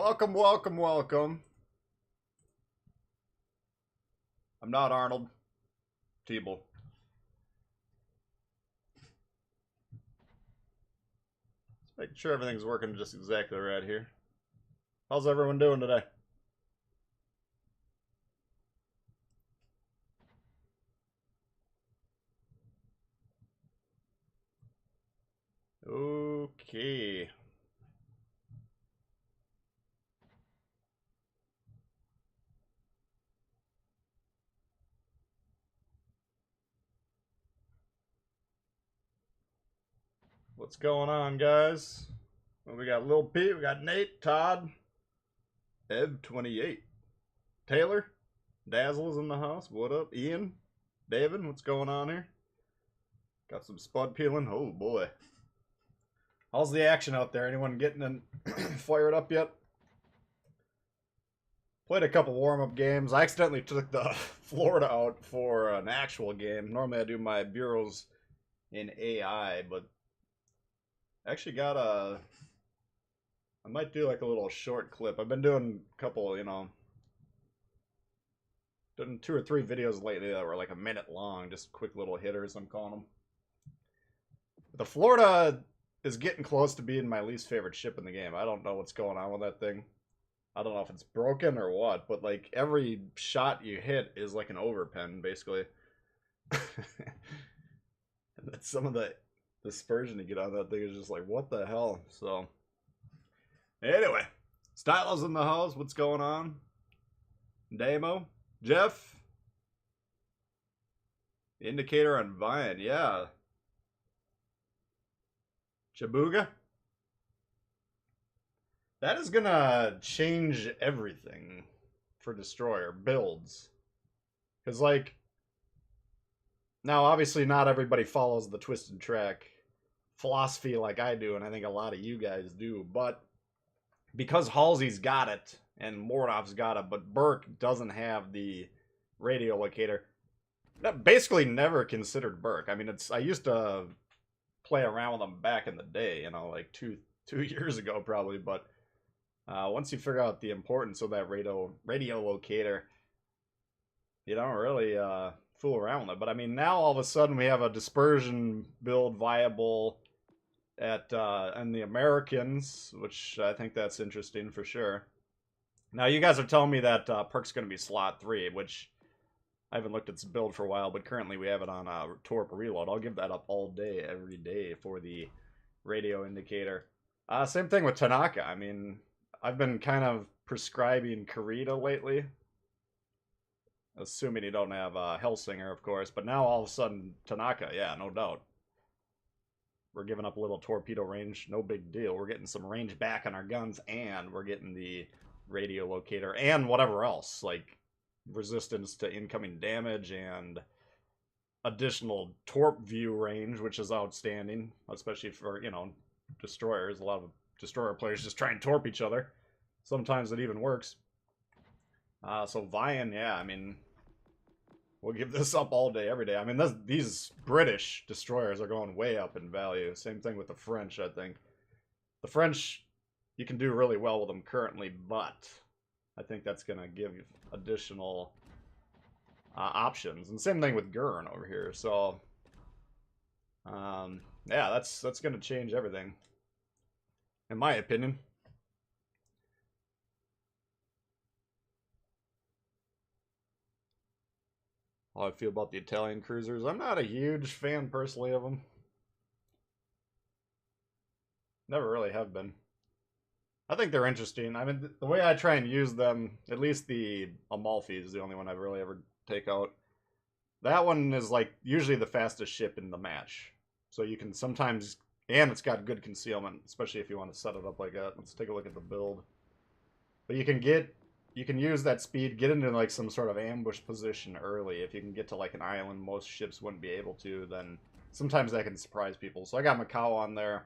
Welcome, welcome, welcome. I'm not Arnold. Tbull. Just making sure everything's working just exactly right here. How's everyone doing today? Okay. What's going on, guys? Well, we got Lil Pete, we got Nate, Todd, Ev28, Taylor, Dazzle's in the house. What up, Ian, David? What's going on here? Got some spud peeling. Oh boy. How's the action out there? Anyone getting fired up yet? Played a couple warm-up games. I accidentally took the Florida out for an actual game. Normally I do my bureaus in AI, but I actually got a... I might do like a little short clip. I've been doing a couple, done 2 or 3 videos lately that were like a minute long. Just quick little hitters, I'm calling them. The Florida is getting close to being my least favorite ship in the game. I don't know what's going on with that thing. I don't know if it's broken or what, but like every shot you hit is like an overpen, basically. And that's some of the dispersion you get on that thing is just like, what the hell? So, anyway, Stylo's in the house. What's going on? Damo, Jeff, indicator on Vine, yeah. Chabuga. That is gonna change everything for Destroyer builds. Because, like, now obviously not everybody follows the Twisted Track philosophy like I do, and I think a lot of you guys do, but because Halsey's got it, and Mordov's got it, but Burke doesn't have the radio locator, basically never considered Burke. I mean, I used to play around with them back in the day, like two years ago probably, but once you figure out the importance of that radio locator, you don't really fool around with it. But I mean, now all of a sudden we have a dispersion build viable at in the Americans, which I think that's interesting for sure. Now you guys are telling me that Perk's going to be slot 3, which I haven't looked at its build for a while, but currently we have it on Torp Reload. I'll give that up all day, every day for the radio indicator. Same thing with Tanaka. I mean, I've been kind of prescribing Kurita lately. Assuming you don't have Hellsinger, of course. But now all of a sudden, Tanaka, yeah, no doubt. We're giving up a little torpedo range. No big deal. We're getting some range back on our guns, and we're getting the radio locator and whatever else. Like resistance to incoming damage and additional torp view range, which is outstanding, especially for, destroyers. A lot of destroyer players just try and torp each other. Sometimes it even works. So Vian, yeah, I mean, we'll give this up all day, every day. I mean, these British destroyers are going way up in value. Same thing with the French, I think. The French, you can do really well with them currently, but I think that's going to give additional options. And same thing with Gurn over here. So, yeah, that's going to change everything, in my opinion. How I feel about the Italian cruisers. I'm not a huge fan, personally, of them. Never really have been. I think they're interesting. I mean, the way I try and use them, at least the Amalfi is the only one I've really ever take out. That one is like usually the fastest ship in the match. So you can sometimes, and it's got good concealment, especially if you want to set it up like that. Let's take a look at the build. But you can use that speed, get into like some sort of ambush position early. If you can get to like an island most ships wouldn't be able to, then sometimes that can surprise people. So I got Macau on there.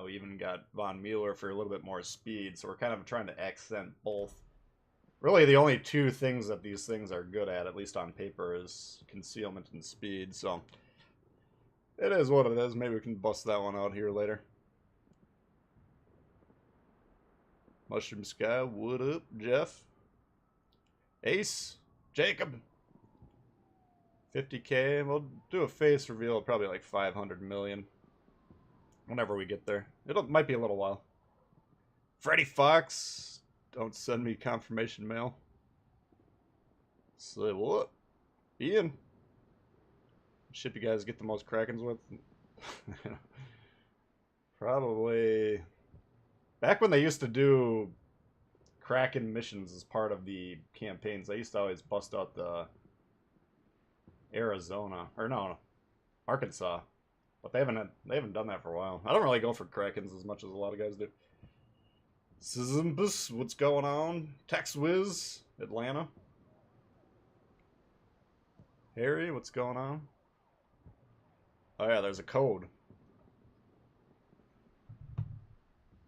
We even got Von Mueller for a little bit more speed, so we're kind of trying to accent both. Really, the only 2 things that these things are good at least on paper, is concealment and speed, so it is what it is. Maybe we can bust that one out here later. Mushroom Sky, what up, Jeff? Ace, Jacob. 50K. We'll do a face reveal of probably like 500 million. Whenever we get there. Might be a little while. Freddy Fox. Don't send me confirmation mail. Say what? Ian. Ship you guys get the most Krakens with? Probably. Back when they used to do Kraken missions as part of the campaigns, I used to always bust out the Arizona. Or no, Arkansas. But they haven't done that for a while. I don't really go for Krakens as much as a lot of guys do. Sizimbus, what's going on? TexWiz, Atlanta. Harry, what's going on? Oh yeah, there's a code.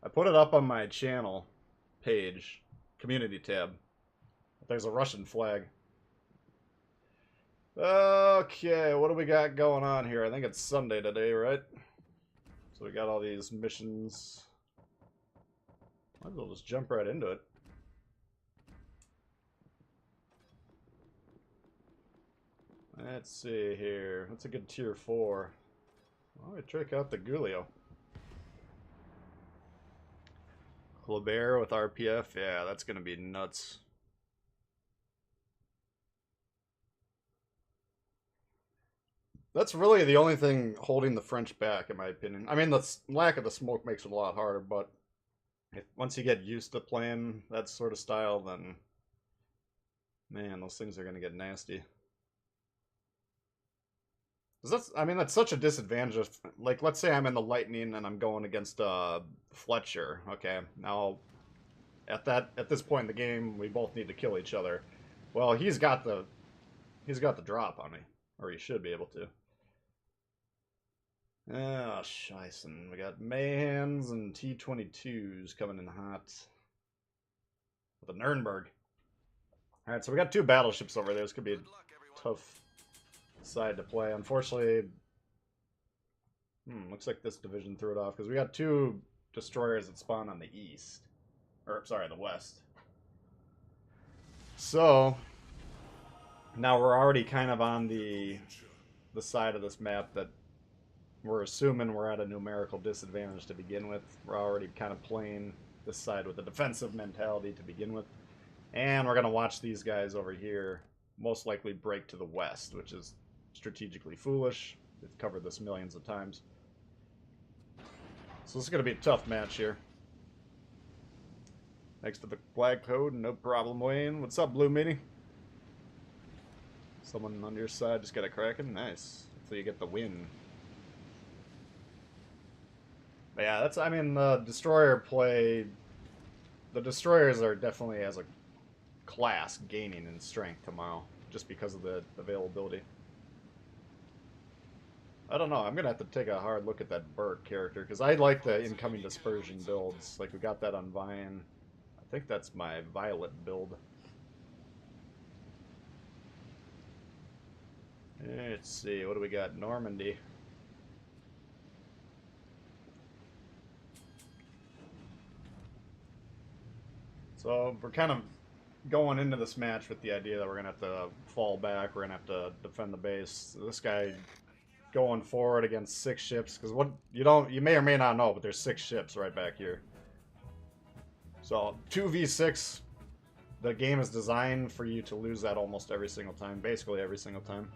I put it up on my channel page, community tab. There's a Russian flag. Okay, what do we got going on here? I think it's Sunday today, right? So we got all these missions. Might as well just jump right into it. Let's see here. What's a good tier 4? Well, we check out the Gulio. Kleber with RPF. Yeah, that's going to be nuts. That's really the only thing holding the French back, in my opinion. I mean, the lack of the smoke makes it a lot harder, but once you get used to playing that sort of style, then, man, those things are going to get nasty. That's such a disadvantage. Like, let's say I'm in the Lightning and I'm going against Fletcher. Okay, now at this point in the game, we both need to kill each other. Well, he's got the drop on me, or he should be able to. Oh, scheisse. We got Mayhans and T-22s coming in hot. With a Nuremberg. Alright, so we got 2 battleships over there. This could be a tough side to play. Unfortunately, looks like this division threw it off, because we got 2 destroyers that spawn on the east. Or, sorry, the west. So, now we're already kind of on the side of this map that we're assuming we're at a numerical disadvantage to begin with. We're already kind of playing this side with a defensive mentality to begin with. And we're going to watch these guys over here most likely break to the west, which is strategically foolish. We've covered this millions of times. So this is going to be a tough match here. Thanks for the flag code. No problem, Wayne. What's up, Blue Mini? Someone on your side just got a Kraken? Nice. Hopefully you get the win. But yeah, the destroyer play... The destroyers are definitely, as a class, gaining in strength tomorrow, just because of the availability. I don't know, I'm gonna have to take a hard look at that Burt character, because I like the incoming dispersion builds. Like, we got that on Vine. I think that's my Violet build. Let's see, what do we got? Normandy. So we're kind of going into this match with the idea that we're going to have to fall back, we're going to have to defend the base. This guy going forward against 6 ships, because you may or may not know, but there's 6 ships right back here. So 2v6, the game is designed for you to lose that almost every single time, basically every single time.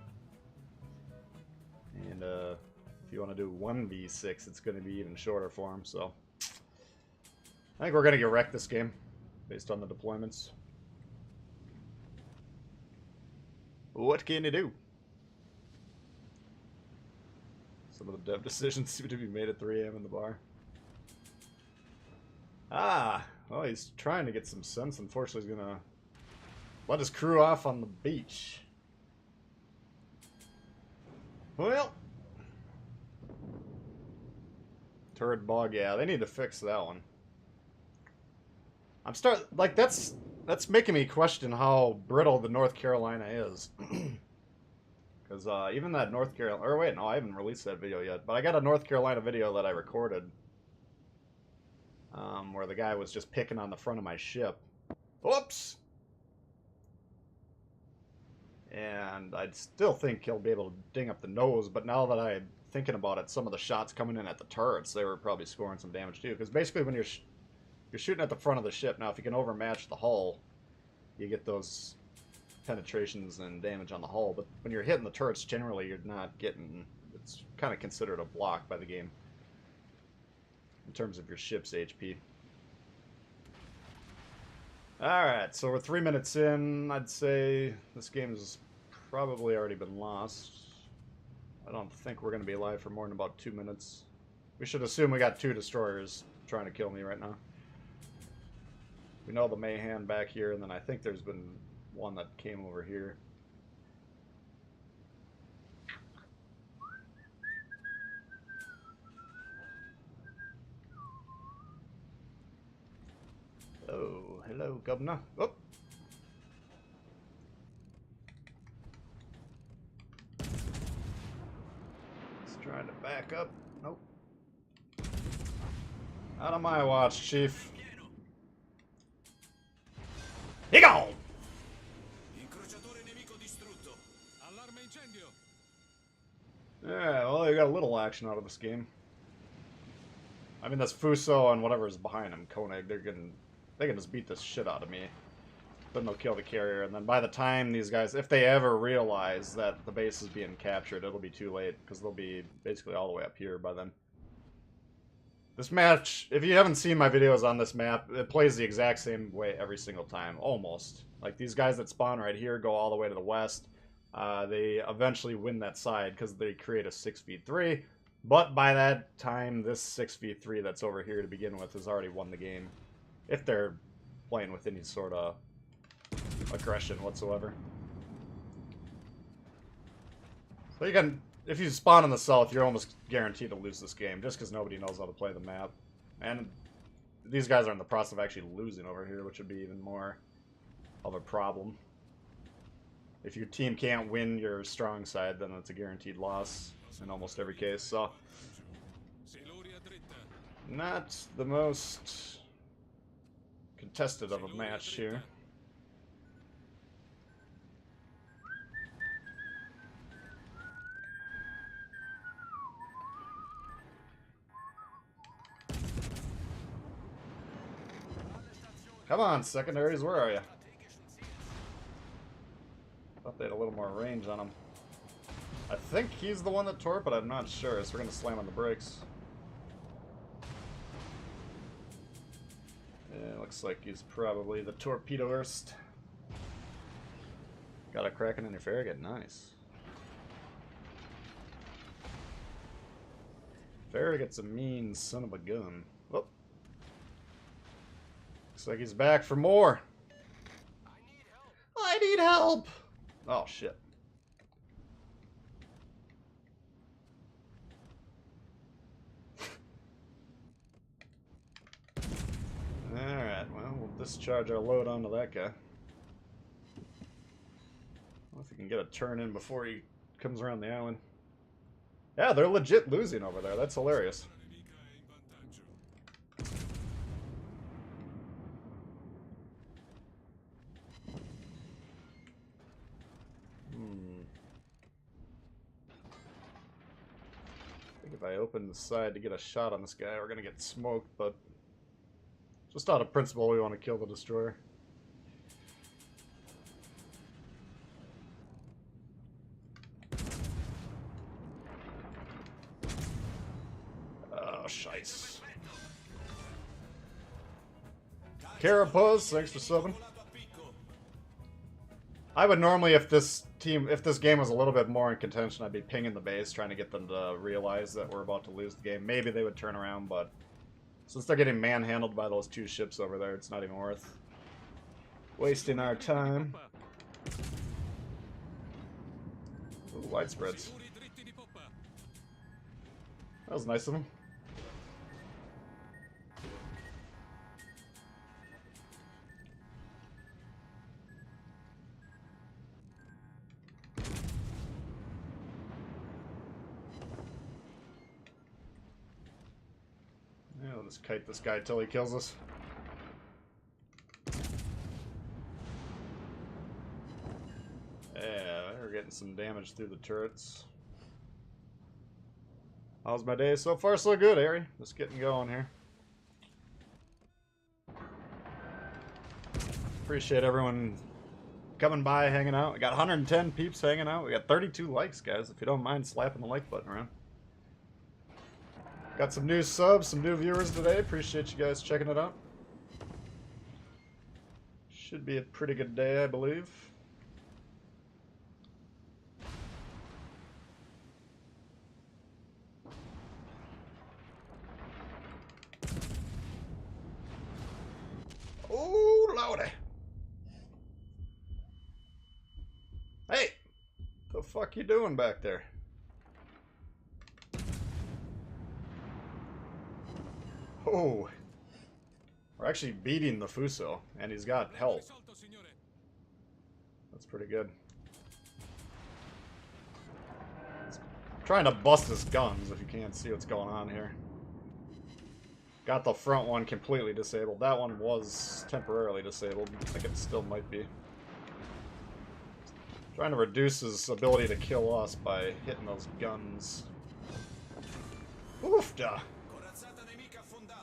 And if you want to do 1v6, it's going to be even shorter for him, so I think we're going to get wrecked this game, based on the deployments. What can you do? Some of the dev decisions seem to be made at 3 AM in the bar. Ah! Well, he's trying to get some sense. Unfortunately, he's going to let his crew off on the beach. Well... Turret bog, yeah, they need to fix that one. That's making me question how brittle the North Carolina is. Because even that North Carolina... Or wait, no, I haven't released that video yet. But I got a North Carolina video that I recorded. them where the guy was just picking on the front of my ship. Whoops! And I'd still think he'll be able to ding up the nose, but now that I'm thinking about it, some of the shots coming in at the turrets, they were probably scoring some damage too. Because basically when you're shooting at the front of the ship, now if you can overmatch the hull, you get those penetrations and damage on the hull. But when you're hitting the turrets, generally you're not getting... It's kind of considered a block by the game in terms of your ship's HP. Alright, so we're 3 minutes in. I'd say this game has probably already been lost. I don't think we're going to be alive for more than about 2 minutes. We should assume we got 2 destroyers trying to kill me right now. We know the Mayhem back here, and then I think there's been one that came over here. Oh, hello, Governor. Oh. Just trying to back up. Nope. Out of my watch, Chief. He gone! Yeah, well, you got a little action out of this game. I mean, that's Fuso and whatever's behind him, Koenig, they can just beat the shit out of me. Then they'll kill the carrier, and then by the time these guys, if they ever realize that the base is being captured, it'll be too late, because they'll be basically all the way up here by then. This match, if you haven't seen my videos on this map, it plays the exact same way every single time, almost. Like, these guys that spawn right here go all the way to the west. They eventually win that side, because they create a 6v3. But by that time, this 6v3 that's over here to begin with has already won the game. If they're playing with any sort of aggression whatsoever. So you can, if you spawn in the south, you're almost guaranteed to lose this game, just because nobody knows how to play the map. And these guys are in the process of actually losing over here, which would be even more of a problem. If your team can't win your strong side, then it's a guaranteed loss in almost every case. So, not the most contested of a match here. Come on, secondaries, where are you? Thought they had a little more range on him. I think he's the one that tore, but I'm not sure, so we're gonna slam on the brakes. Yeah, looks like he's probably the torpedoist. Got a Kraken in your farragut, nice. Farragut's a mean son of a gun. Oh. Looks like he's back for more. I need help! Oh, shit. Alright, well, we'll discharge our load onto that guy. Well, if we can get a turn in before he comes around the island. Yeah, they're legit losing over there. That's hilarious. I think if I open the side to get a shot on this guy, we're gonna get smoked, but just out of principle, we want to kill the destroyer. Oh, shice. Carapace, thanks for subbing. I would normally, if this game was a little bit more in contention, I'd be pinging the base, trying to get them to realize that we're about to lose the game. Maybe they would turn around, but since they're getting manhandled by those 2 ships over there, it's not even worth wasting our time. Ooh, widespreads. That was nice of them. just kite this guy till he kills us. Yeah, we're getting some damage through the turrets. How's my day? So far, so good, Ari. Just getting going here. Appreciate everyone coming by, hanging out. We got 110 peeps hanging out. We got 32 likes, guys. If you don't mind slapping the like button around. Got some new subs, some new viewers today. Appreciate you guys checking it out. Should be a pretty good day, I believe. Oh, lordy. Hey! What the fuck you doing back there? Oh. We're actually beating the Fuso, and he's got health. That's pretty good. He's trying to bust his guns, if you can't see what's going on here. Got the front one completely disabled. That one was temporarily disabled. I think it still might be. Trying to reduce his ability to kill us by hitting those guns. Oofda!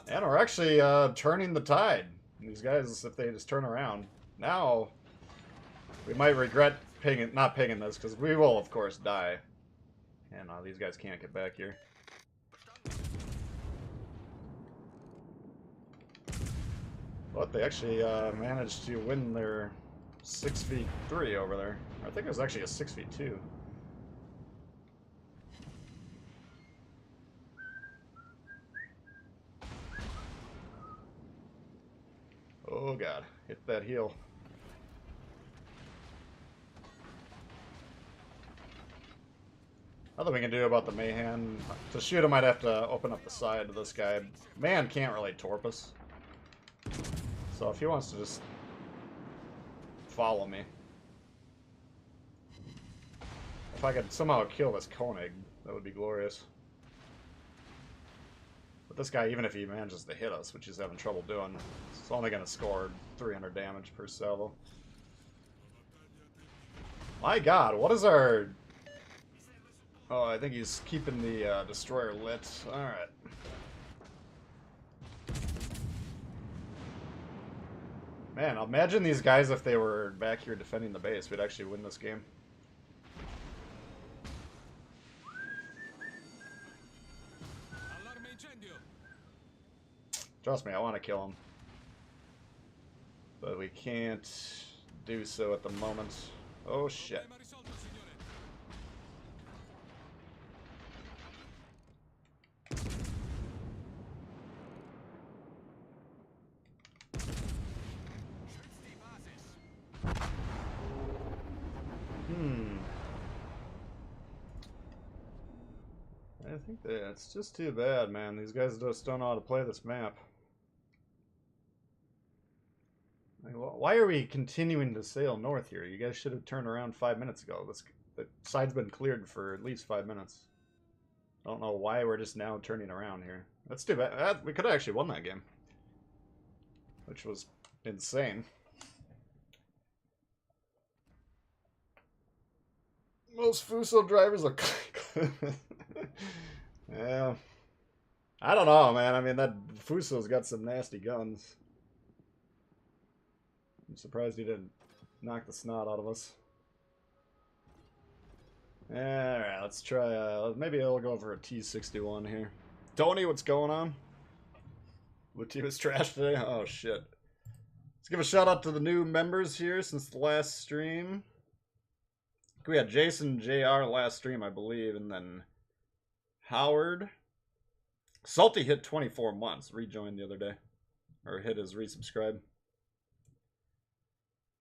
And we're actually turning the tide. These guys, if they just turn around. Now, we might regret not pinging this, because we will, of course, die. And these guys can't get back here. But they actually managed to win their 6v3 over there. I think it was actually a 6v2. Oh god, hit that heel. Nothing we can do about the Mayhem. To shoot him, I'd have to open up the side of this guy. Man can't really torp us. So if he wants to just follow me. If I could somehow kill this Koenig, that would be glorious. But this guy, even if he manages to hit us, which he's having trouble doing, it's only going to score 300 damage per salvo. My god, what is our... Oh, I think he's keeping the destroyer lit. Alright. Man, imagine these guys if they were back here defending the base. We'd actually win this game. Trust me, I want to kill him. But we can't do so at the moment. Oh shit. I think that's just too bad, man. These guys just don't know how to play this map. Like, why are we continuing to sail north here? You guys should have turned around 5 minutes ago. The side's been cleared for at least 5 minutes. I don't know why we're just now turning around here. That's too bad. We could have actually won that game. Which was insane. Most Fuso drivers are... Yeah. I don't know, man. I mean, that Fuso's got some nasty guns. I'm surprised he didn't knock the snot out of us. Alright, let's try, maybe I'll go for a T61 here. Tony, what's going on? What team is trash today? Oh, shit. Let's give a shout out to the new members here since the last stream. We had Jason JR last stream, I believe, and then Howard. Salty hit 24 months, rejoined the other day. Or hit his resubscribe.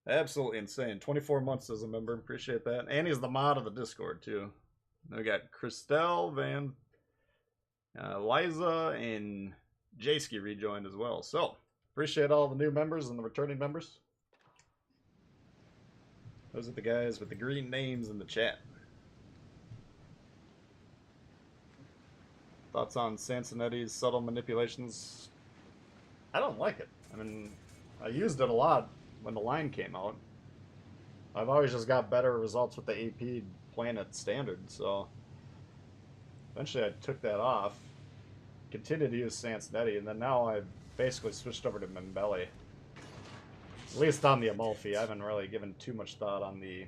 Absolutely insane. 24 months as a member. Appreciate that. And he's the mod of the Discord, too. Then we got Christelle, Van, Liza, and Jayski rejoined as well. So, appreciate all the new members and the returning members. Those are the guys with the green names in the chat. Thoughts on Sansonetti's subtle manipulations? I don't like it. I mean, I used it a lot when the line came out. I've always just got better results with the AP playing at standard, so eventually I took that off, continued to use Sansonetti, and then now I've basically switched over to Membelli. At least on the Amalfi. I haven't really given too much thought on the...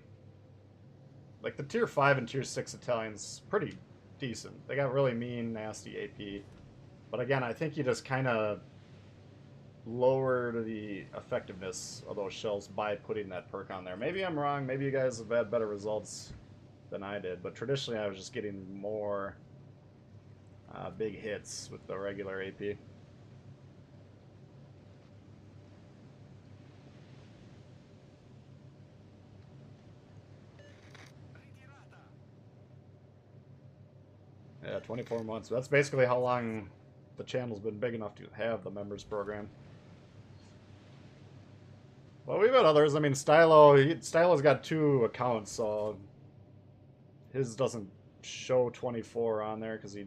Like, the Tier 5 and Tier 6 Italians, pretty decent. They got really mean, nasty AP. But again, I think you just kind of lowered the effectiveness of those shells by putting that perk on there. Maybe I'm wrong. Maybe you guys have had better results than I did. But traditionally, I was just getting more big hits with the regular AP. Yeah, 24 months. That's basically how long the channel's been big enough to have the members program. Well, we've had others. I mean, Stylo's got 2 accounts, so his doesn't show 24 on there because he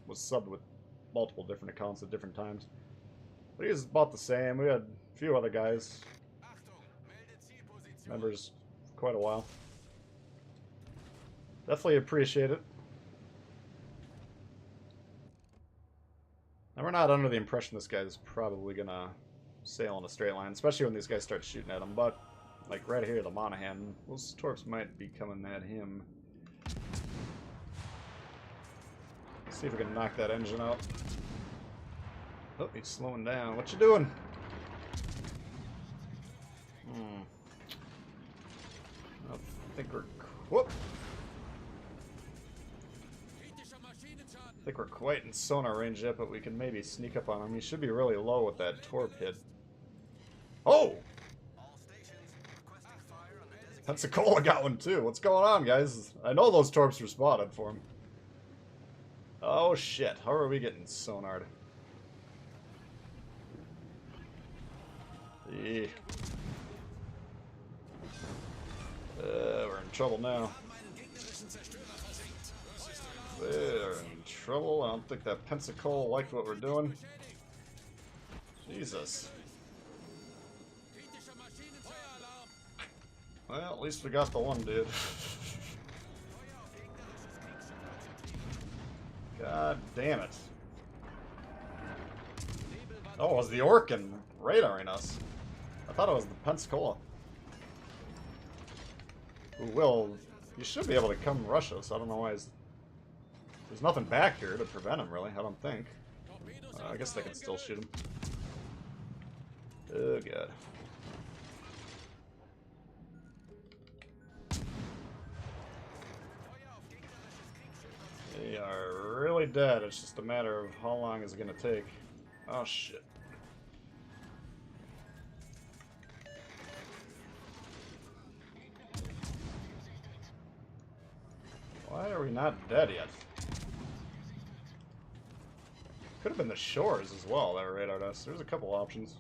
was subbed with multiple different accounts at different times. But he's about the same. We had a few other guys. Members for quite a while. Definitely appreciate it. And we're not under the impression this guy's probably gonna sail in a straight line, especially when these guys start shooting at him. But, like right here, the Monahan, those torps might be coming at him. Let's see if we can knock that engine out. Oh, he's slowing down. What you doing? I think we're... Whoop! I think we're quite in sonar range yet, but we can maybe sneak up on him. He should be really low with that torp hit. Oh! Pensacola got one too. What's going on, guys? I know those torps were spotted for him. Oh shit, how are we getting sonared? Yeah. We're in trouble now. They're in trouble. I don't think that Pensacola liked what we're doing. Jesus. Well, at least we got the one dude. God damn it. Oh, it was the Orkin radaring us. I thought it was the Pensacola. Who will... He should be able to come rush us. I don't know why he's... There's nothing back here to prevent him, really. I don't think. I guess they can still shoot him. Oh, God. They are really dead. It's just a matter of how long is it going to take. Oh, shit. Why are we not dead yet? Could have been the shores as well that radared us. There's a couple options.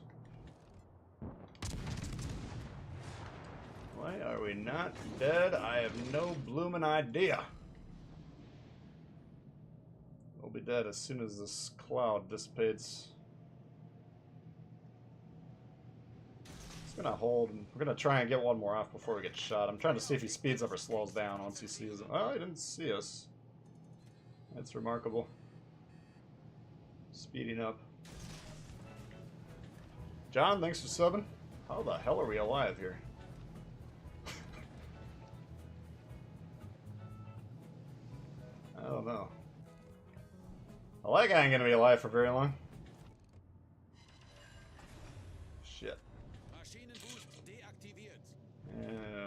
Why are we not dead? I have no bloomin' idea. We'll be dead as soon as this cloud dissipates. It's gonna hold. We're gonna try and get one more off before we get shot. I'm trying to see if he speeds up or slows down once he sees it. Oh, he didn't see us. That's remarkable. Speeding up. John, thanks for subbing. How the hell are we alive here? I don't know. Well, that guy ain't gonna be alive for very long. Shit.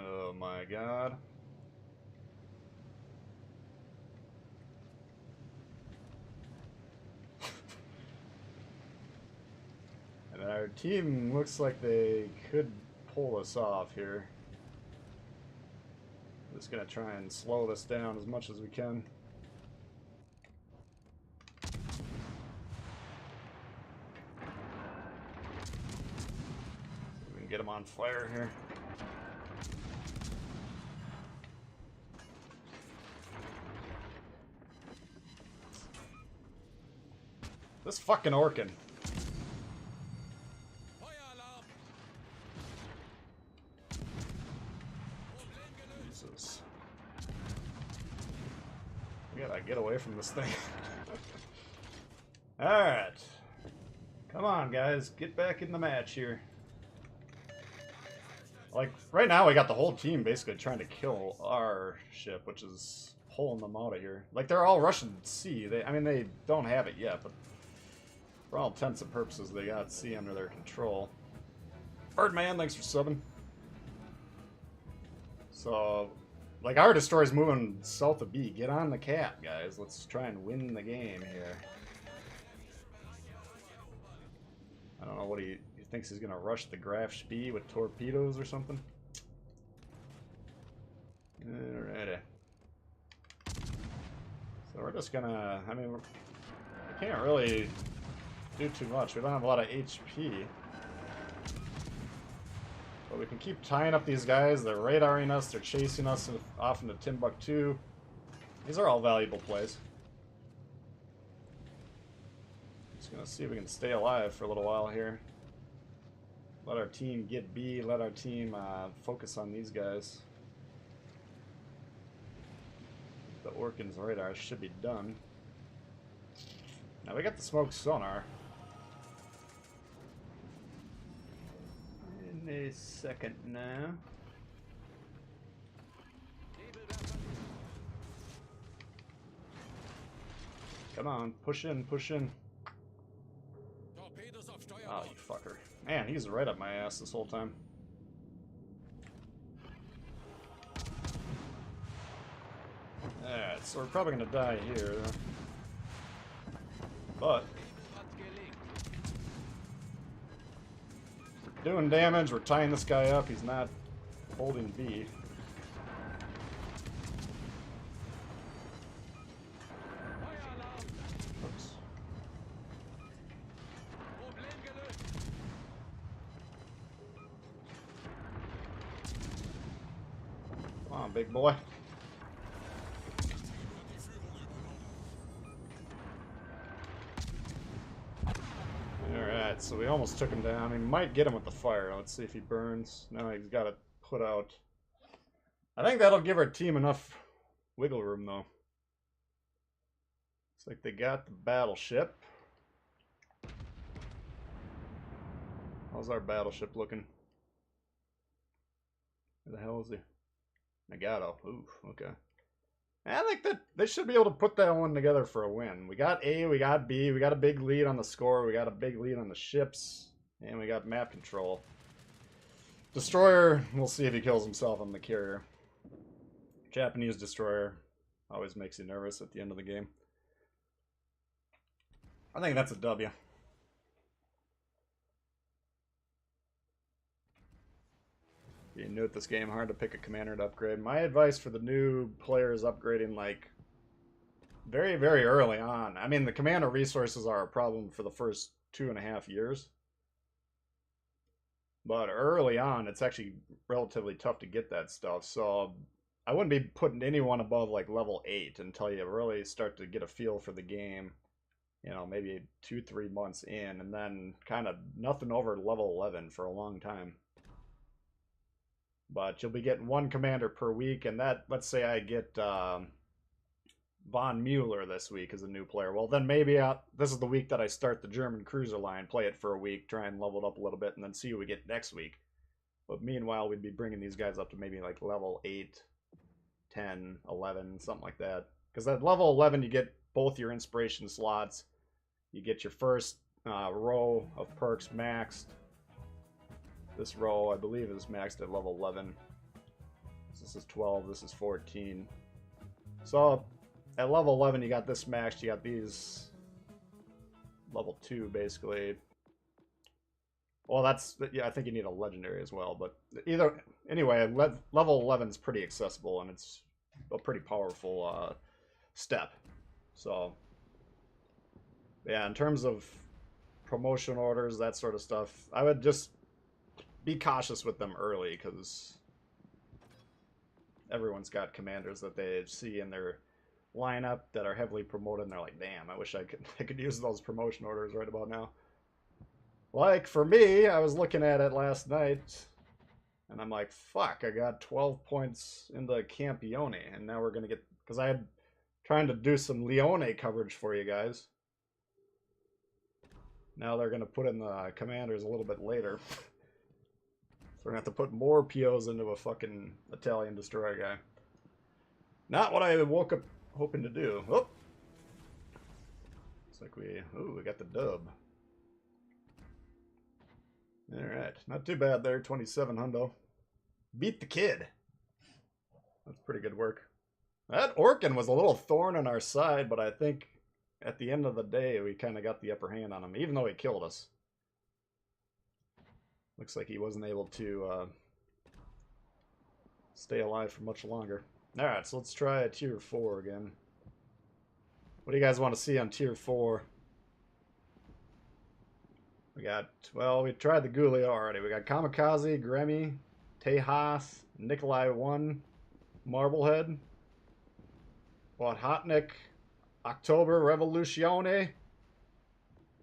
Oh my god. And our team looks like they could pull us off here. Just gonna try and slow this down as much as we can. We can get him on fire here. This fucking Orkin. gotta get away from this thing. Alright. Come on, guys. Get back in the match here. Like, right now we got the whole team basically trying to kill our ship, which is pulling them out of here. Like, they're all rushing sea. I mean, they don't have it yet, but for all intents and purposes, they got sea under their control. Birdman, thanks for subbing. So, like, our destroyer's moving south of B. Get on the cap, guys. Let's try and win the game here. I don't know what he thinks he's gonna rush the Graf Spee with torpedoes or something. Alrighty. So we're just gonna, I mean, we can't really do too much. We don't have a lot of HP. But we can keep tying up these guys. They're radaring us, they're chasing us off into Timbuktu. These are all valuable plays. Just gonna see if we can stay alive for a little while here. Let our team get B, let our team focus on these guys. The Orkin's radar should be done. Now we got the smoke sonar. In a second now. Come on, push in, push in. Oh, you fucker. Man, he's right up my ass this whole time. Alright, so we're probably gonna die here. But we're doing damage, we're tying this guy up, he's not holding B. Oops. Come on, big boy. Alright, so we almost took him down. We might get him with the fire. Let's see if he burns. No, he's got it put out. I think that'll give our team enough wiggle room, though. Looks like they got the battleship. How's our battleship looking? Where the hell is he? Nagato. Ooh, okay. I think that they should be able to put that one together for a win. We got A, we got B, we got a big lead on the score, we got a big lead on the ships, and we got map control. Destroyer, we'll see if he kills himself on the carrier. Japanese destroyer always makes you nervous at the end of the game. I think that's a W. Being new at this game, hard to pick a commander to upgrade. My advice for the new players upgrading, like, very, very early on. I mean, the commander resources are a problem for the first 2.5 years. But early on, it's actually relatively tough to get that stuff. So I wouldn't be putting anyone above, like, level 8 until you really start to get a feel for the game. You know, maybe 2-3 months in. And then kind of nothing over level 11 for a long time. But you'll be getting one commander per week, and that, let's say I get Von Mueller this week as a new player. Well, then maybe this is the week that I start the German cruiser line, play it for a week, try and level it up a little bit, and then see who we get next week. But meanwhile, we'd be bringing these guys up to maybe like level 8, 10, 11, something like that. Because at level 11, you get both your inspiration slots. You get your first row of perks maxed. This row, I believe, is maxed at level 11. This is 12, this is 14. So, at level 11, you got this maxed, you got these level 2, basically. Well, that's, yeah, I think you need a legendary as well, but anyway, level 11 is pretty accessible, and it's a pretty powerful step. So, yeah, in terms of promotion orders, that sort of stuff, I would just be cautious with them early, because everyone's got commanders that they see in their lineup that are heavily promoted, and they're like, damn, I wish I could use those promotion orders right about now. Like, for me, I was looking at it last night, and I'm like, fuck, I got 12 points in the Campione, and now we're going to get, because I had Trying to do some Leone coverage for you guys. Now they're going to put in the commanders a little bit later. So we're going to have to put more POs into a fucking Italian destroyer guy. Not what I woke up hoping to do. Oh! Looks like we got the dub. Alright, not too bad there, 27 hundo. Beat the kid. That's pretty good work. That Orkin was a little thorn in our side, but I think at the end of the day, we kind of got the upper hand on him, even though he killed us. Looks like he wasn't able to stay alive for much longer. Alright, so let's try a tier 4 again. What do you guys want to see on tier 4? We got, well, we tried the Gulio already. We got Kamikaze, Gremmy, Tejas, Nikolai 1, Marblehead, Hotnik, October Revoluzione,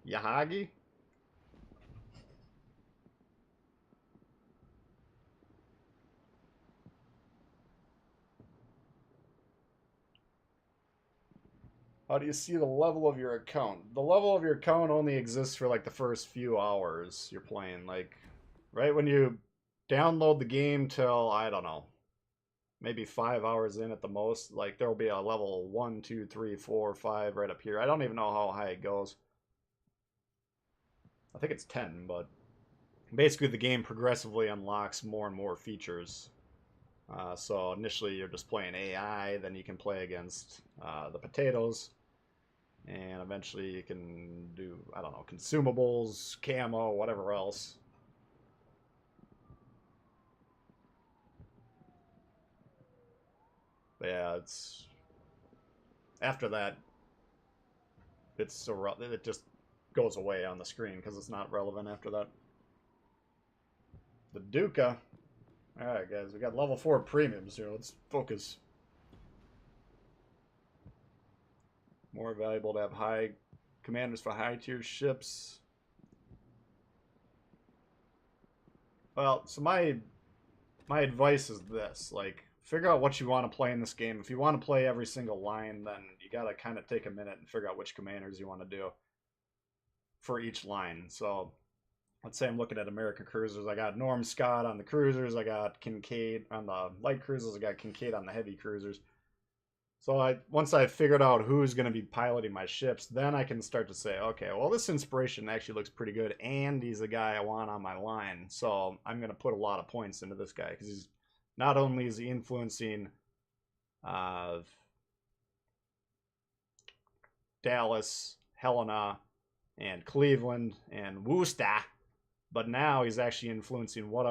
Yahagi. How do you see the level of your account? The level of your account only exists for like the first few hours you're playing. Like, right when you download the game till, I don't know, maybe 5 hours in at the most, like there'll be a level 1, 2, 3, 4, 5 right up here. I don't even know how high it goes. I think it's 10, but basically the game progressively unlocks more and more features. So initially you're just playing AI, then you can play against the potatoes, and eventually you can do, I don't know, consumables, camo, whatever else. But yeah, it's after that, it just goes away on the screen because it's not relevant after that. The Duca. Alright guys, we got level 4 premiums here. Let's focus. More valuable to have high commanders for high tier ships. Well, so my advice is this, like, figure out what you want to play in this game. If you want to play every single line, then you gotta kind of take a minute and figure out which commanders you want to do for each line. So let's say I'm looking at American cruisers. I got Norm Scott on the cruisers. I got Kincaid on the light cruisers. I got Kincaid on the heavy cruisers. So once I figured out who's going to be piloting my ships, then I can start to say, okay, well, this inspiration actually looks pretty good, and he's the guy I want on my line. So I'm going to put a lot of points into this guy, because he's not only is he influencing Dallas, Helena, and Cleveland, and Worcester, but now he's actually influencing what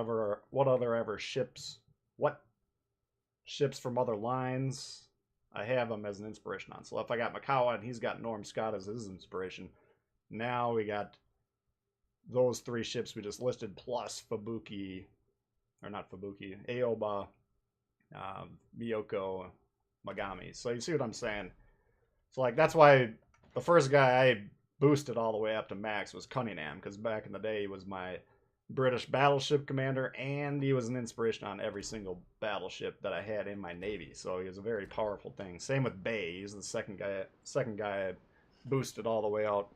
ships from other lines I have him as an inspiration on. So if I got Makawa and he's got Norm Scott as his inspiration, now we got those 3 ships we just listed plus Fubuki, or not Fubuki, Aoba, Miyoko, Magami. So you see what I'm saying? So like that's why the first guy I boosted all the way up to max was Cunningham, because back in the day he was my British battleship commander, and he was an inspiration on every single battleship that I had in my navy. So he was a very powerful thing. Same with Bay. He's the second guy I boosted all the way out.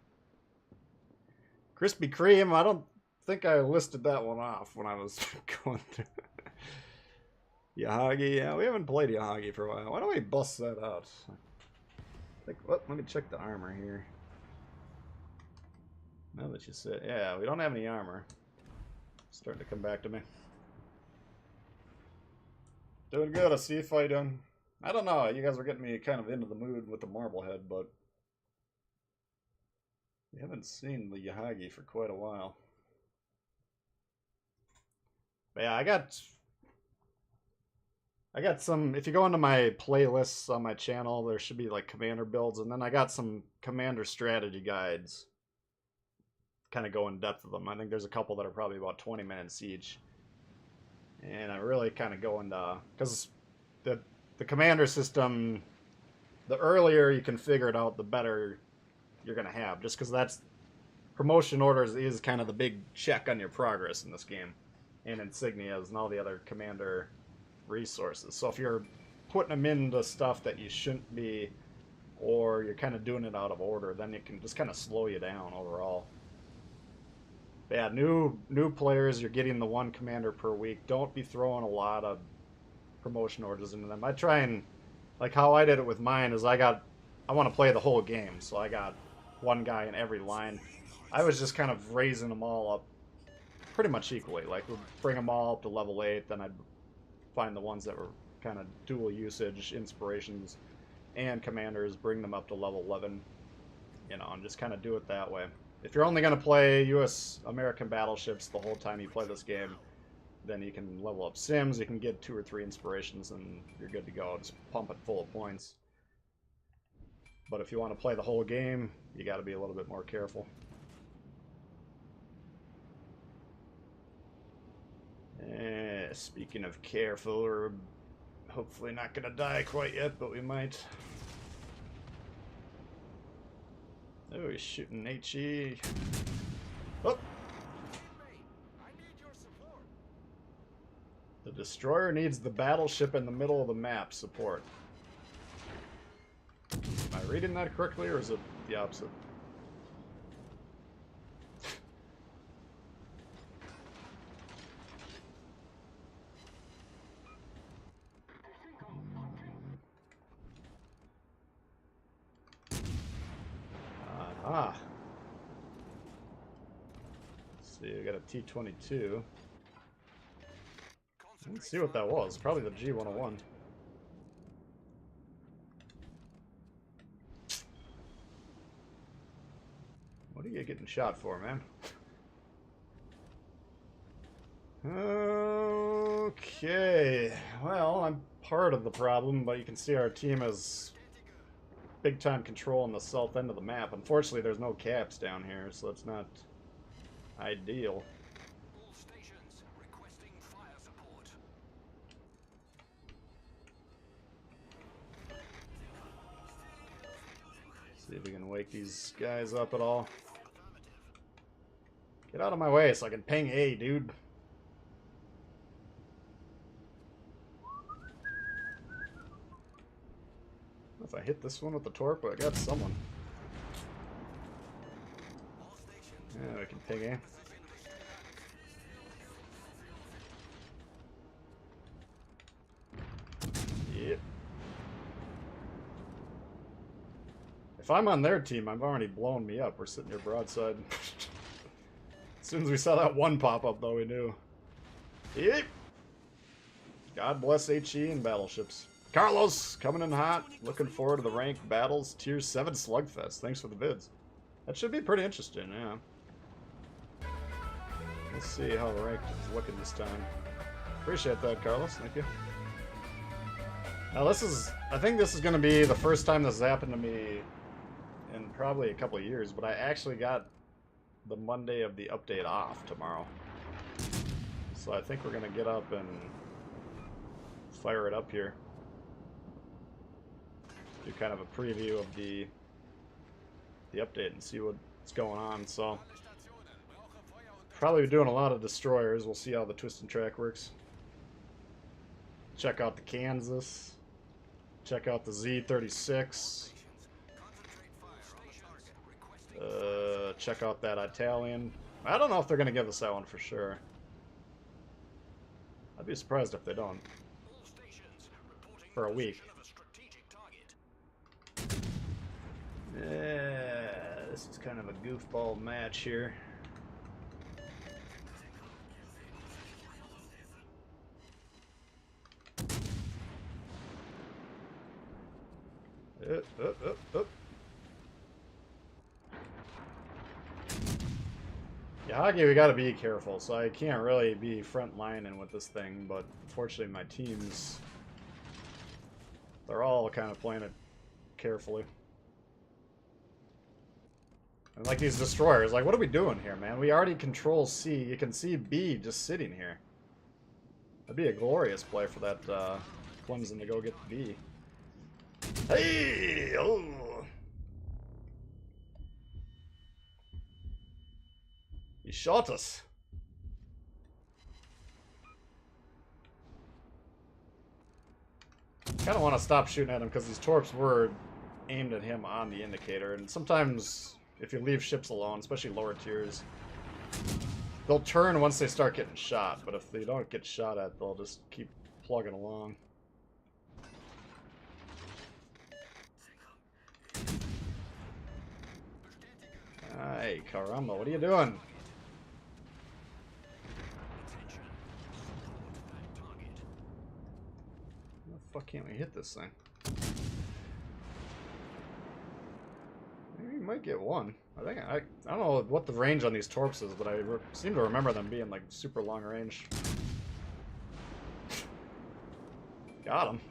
Krispy Kreme, I don't think I listed that one off when I was going through. Yahagi, yeah, we haven't played Yahagi for a while. Why don't we bust that out? Let me check the armor here. Now that you said, yeah, we don't have any armor. Starting to come back to me. Doing good. I see you fighting. I don't know. You guys are getting me kind of into the mood with the Marblehead, but we haven't seen the Yahagi for quite a while. But yeah, I got some. If you go into my playlists on my channel, there should be like commander builds, and then I got some commander strategy guides. Kind of go in depth with them. I think there's a couple that are probably about 20 minutes each, and I really kind of go into, because the commander system, the earlier you can figure it out, the better you're gonna have. Just because that's promotion orders is kind of the big check on your progress in this game, and insignias and all the other commander resources. So if you're putting them into stuff that you shouldn't be or you're kind of doing it out of order, then it can just kind of slow you down overall. But yeah, new players, you're getting the one commander per week. Don't be throwing a lot of promotion orders into them. I try and, like how I did it with mine is I want to play the whole game, so I got one guy in every line. I was just kind of raising them all up pretty much equally. Like, we'd bring them all up to level 8, then I'd find the ones that were kind of dual usage, inspirations, and commanders, bring them up to level 11, you know, and just kind of do it that way. If you're only going to play U.S. American battleships the whole time you play this game, then you can level up sims, you can get 2 or 3 inspirations, and you're good to go. Just pump it full of points. But if you want to play the whole game, you got to be a little bit more careful. Speaking of careful, we're hopefully not going to die quite yet, but we might. Oh, he's shooting HE. Oh! The destroyer needs the battleship in the middle of the map support. Am I reading that correctly, or is it the opposite? Ah. Let's see, we got a T-22. Let's see what that was. Probably the G-101. What are you getting shot for, man? Okay. Well, I'm part of the problem, but you can see our team has big time control on the south end of the map. Unfortunately, there's no caps down here, so it's not ideal. All stations requesting fire support. See if we can wake these guys up at all. Get out of my way so I can ping A, dude. If I hit this one with the torp, I got someone. Yeah, we can ping A. Yep. If I'm on their team, I've already blown me up. We're sitting here broadside. As soon as we saw that one pop up, though, we knew. Yep. God bless HE and battleships. Carlos, coming in hot. Looking forward to the ranked battles. Tier 7 slugfest. Thanks for the bids. That should be pretty interesting, yeah. Let's see how the ranked is looking this time. Appreciate that, Carlos. Thank you. Now I think this is going to be the first time this has happened to me in probably a couple of years, but I actually got the Monday of the update off tomorrow. So I think we're going to get up and fire it up here. Do kind of a preview of the update and see what's going on. So probably doing a lot of destroyers. We'll see how the twist and track works. Check out the Kansas. Check out the Z36. Check out that Italian. I don't know if they're going to give us that one for sure. I'd be surprised if they don't. For a week. Yeah, this is kind of a goofball match here. Up. Yeah, hockey, we gotta be careful, so I can't really be front lining with this thing, but unfortunately my teams, they're all kind of playing it carefully. And like these destroyers, like what are we doing here, man? We already control C. You can see B just sitting here. That'd be a glorious play for that Clemson to go get B. Hey! Oh! He shot us. Kind of want to stop shooting at him because these torps were aimed at him on the indicator. And sometimes, if you leave ships alone, especially lower tiers, they'll turn once they start getting shot. But if they don't get shot at, they'll just keep plugging along. Hey, caramba, what are you doing? How the fuck can't we hit this thing? Maybe we might get one. I don't know what the range on these torps is, but I seem to remember them being like super long range. Got him.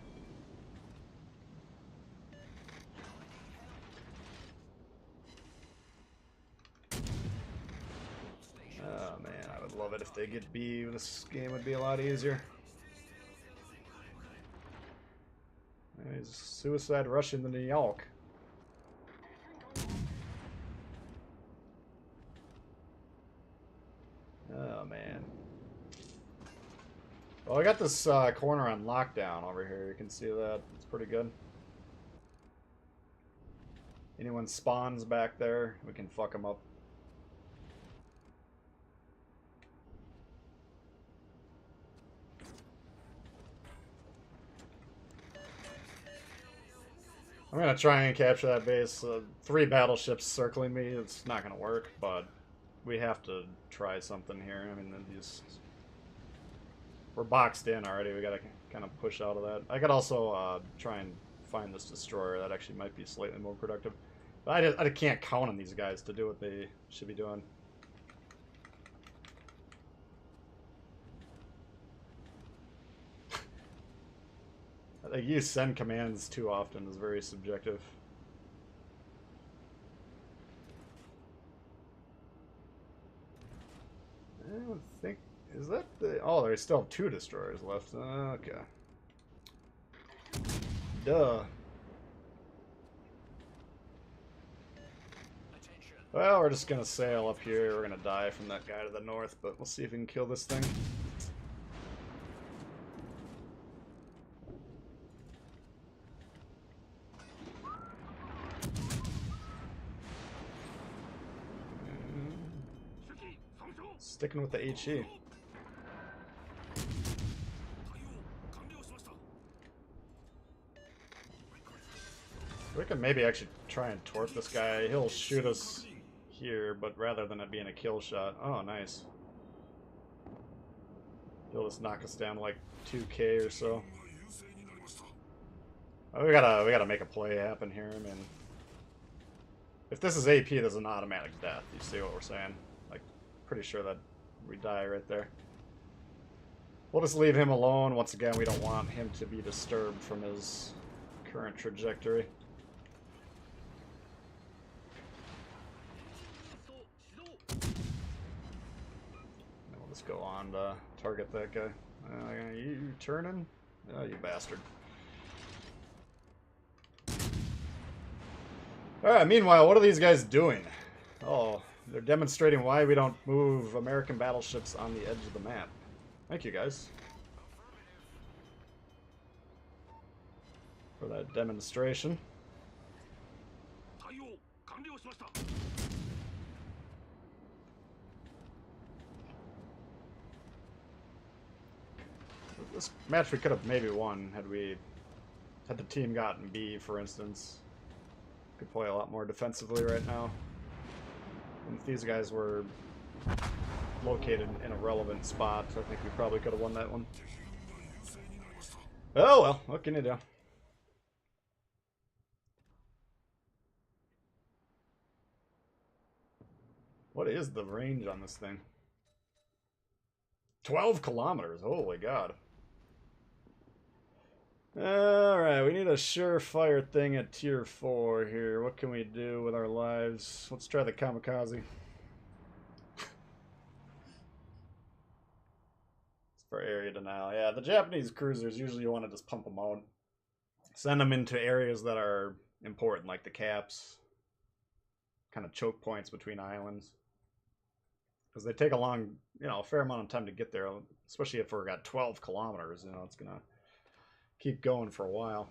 Oh man, I would love it if they get B. This game would be a lot easier. He's suicide rushing the New York. Oh man. Well, I got this corner on lockdown over here. You can see that. It's pretty good. Anyone spawns back there, we can fuck them up. I'm gonna try and capture that base. 3 battleships circling me. It's not gonna work, but we have to try something here. I mean, we're boxed in already. We gotta kind of push out of that. I could also try and find this destroyer. That actually might be slightly more productive. But I can't count on these guys to do what they should be doing. I use send commands too often is very subjective. I don't think... Is that the... Oh, there's still 2 destroyers left. Okay. Duh. Well, we're just gonna sail up here. We're gonna die from that guy to the north, but we'll see if we can kill this thing. Sticking with the HE. We can maybe actually try and torp this guy. He'll shoot us here, but rather than it being a kill shot. Oh, nice. He'll just knock us down to like 2k or so. Oh, we gotta make a play happen here. I mean, if this is AP, there's an automatic death. You see what we're saying? Like, pretty sure that we die right there. We'll just leave him alone. Once again, we don't want him to be disturbed from his current trajectory. We'll just go on to target that guy. You turning? Oh, you bastard. Alright, meanwhile, what are these guys doing? Oh, they're demonstrating why we don't move American battleships on the edge of the map. Thank you, guys, for that demonstration. This match we could have maybe won had the team gotten B, for instance. Could play a lot more defensively right now. And if these guys were located in a relevant spot, I think we probably could have won that one. Oh well, what can you do? What is the range on this thing? 12 kilometers, holy god. Alright, we need a surefire thing at tier 4 here. What can we do with our lives? Let's try the kamikaze. It's for area denial. Yeah, the Japanese cruisers, usually you want to just pump them out. Send them into areas that are important, like the caps. Kind of choke points between islands. Because they take a fair amount of time to get there. Especially if we've got 12 kilometers, it's gonna keep going for a while.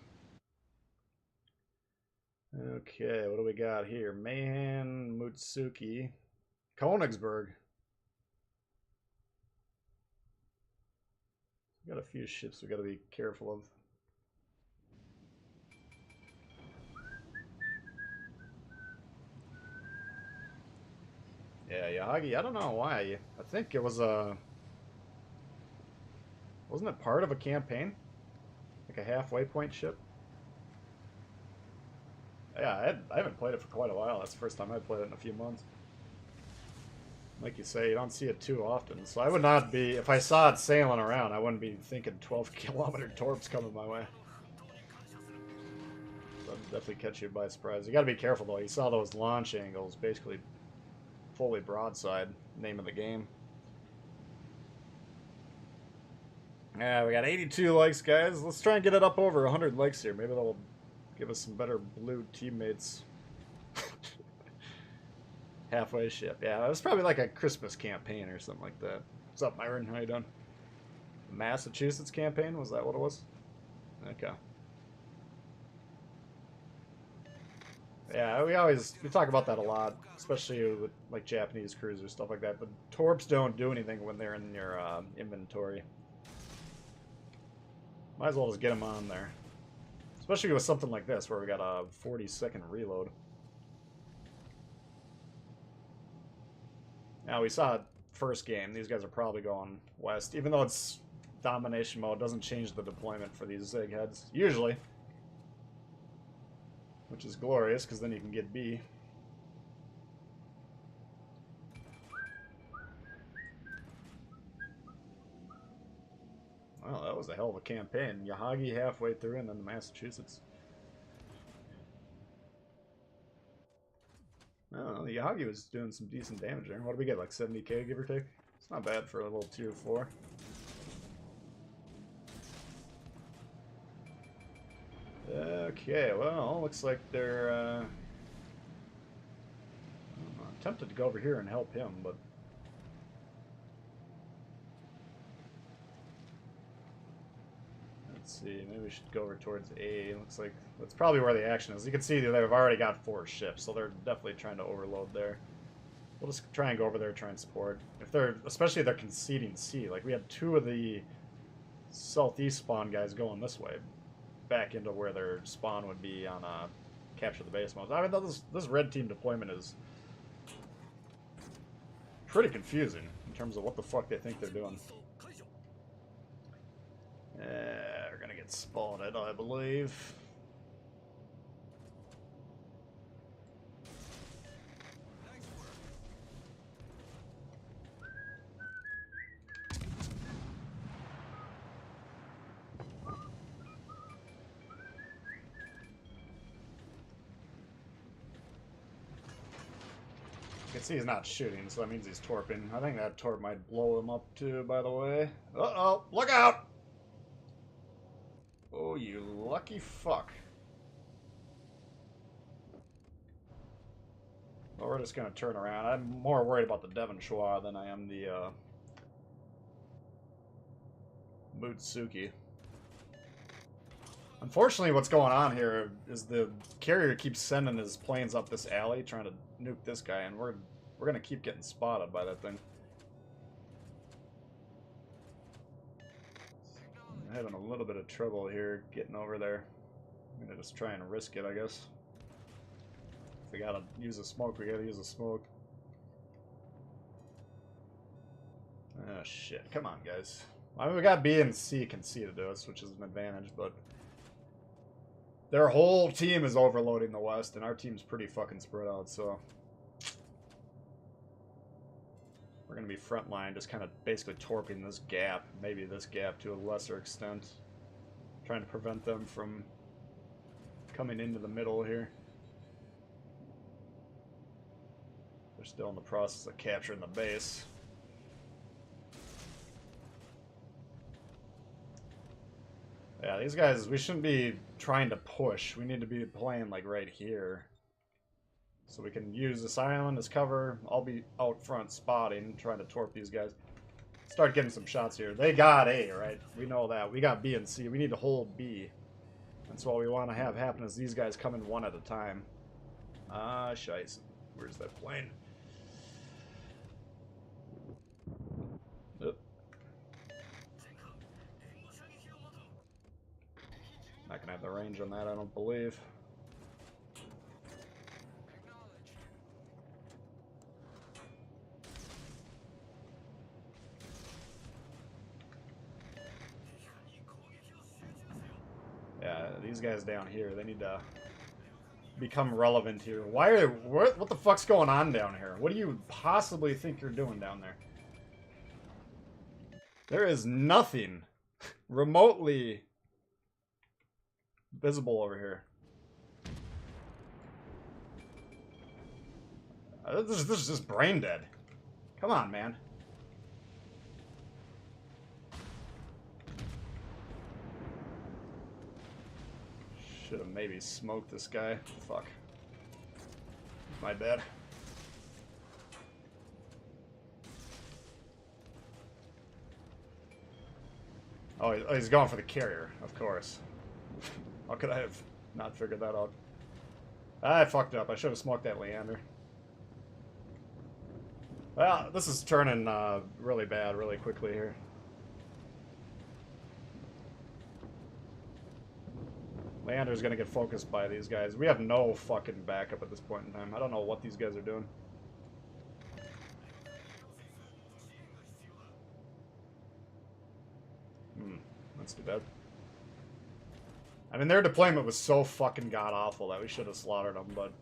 Okay, what do we got here? Mahan, Mutsuki, Königsberg. We got a few ships we got to be careful of. Yeah, Yagi, I don't know why. I think it was a... Wasn't it part of a campaign? Like a halfway point ship? Yeah, I haven't played it for quite a while. That's the first time I played it in a few months. Like you say, you don't see it too often. So I would not be... If I saw it sailing around, I wouldn't be thinking 12-kilometer torps coming my way. That'd definitely catch you by surprise. You gotta be careful, though. You saw those launch angles, basically fully broadside. Name of the game. Yeah, we got 82 likes, guys. Let's try and get it up over 100 likes here. Maybe that'll give us some better blue teammates. Halfway ship. Yeah, it was probably like a Christmas campaign or something like that. What's up, Myron? How you doing? Massachusetts campaign? Was that what it was? Okay. Yeah, we talk about that a lot, especially with like Japanese cruisers, stuff like that. But torps don't do anything when they're in your inventory. Might as well just get them on there. Especially with something like this, where we got a 40-second reload. Now, we saw it first game. These guys are probably going west. Even though it's domination mode, doesn't change the deployment for these zig heads. Usually. Which is glorious, because then you can get B. Well, that was a hell of a campaign. Yahagi halfway through, and then the Massachusetts. Oh, the Yahagi was doing some decent damage there. What do we get, like 70k, give or take? It's not bad for a little tier 4. Okay, well, looks like they're... I'm tempted to go over here and help him, but... Let's see, maybe we should go over towards A. Looks like that's probably where the action is. You can see they've already got 4 ships, so they're definitely trying to overload there. We'll just try and go over there, try and support. If they're, especially if they're conceding C. Like, we had 2 of the southeast spawn guys going this way, back into where their spawn would be on capture the base mode. I mean, this red team deployment is pretty confusing in terms of what the fuck they think they're doing. We're gonna get spotted, I believe. You can see he's not shooting, so that means he's torping. I think that torp might blow him up too, by the way. Uh-oh, look out! Oh, you lucky fuck. Well, we're just gonna turn around. I'm more worried about the Devonshire than I am the, Mutsuki. Unfortunately, what's going on here is the carrier keeps sending his planes up this alley, trying to nuke this guy, and we're gonna keep getting spotted by that thing. I'm having a little bit of trouble here getting over there. I'm gonna just try and risk it, I guess. If we gotta use a smoke, we gotta use a smoke. Oh shit, come on guys. I mean, we got B and C conceded to us, which is an advantage, but their whole team is overloading the west, and our team's pretty fucking spread out, so we're gonna be frontline, just kind of basically torping this gap, maybe this gap to a lesser extent, trying to prevent them from coming into the middle here. They're still in the process of capturing the base. Yeah, these guys, we shouldn't be trying to push. We need to be playing like right here. So we can use this island as cover. I'll be out front spotting, trying to torp these guys. Start getting some shots here. They got A, right? We know that. We got B and C. We need to hold B. That's what we want to have happen is these guys come in one at a time. Ah, shice. Where's that plane? Oop. Not gonna have the range on that, I don't believe. Yeah, these guys down here, they need to become relevant here. Why are what the fuck's going on down here? What do you possibly think you're doing down there? There is nothing remotely visible over here. This is just brain dead. Come on, man. Should have maybe smoked this guy. Fuck. My bad. Oh, he's going for the carrier, of course. How could I have not figured that out? I fucked up. I should have smoked that Leander. Well, this is turning really bad really quickly here. Leander's gonna get focused by these guys. We have no fucking backup at this point in time. I don't know what these guys are doing. That's too bad. I mean, their deployment was so fucking god-awful that we should have slaughtered them, but...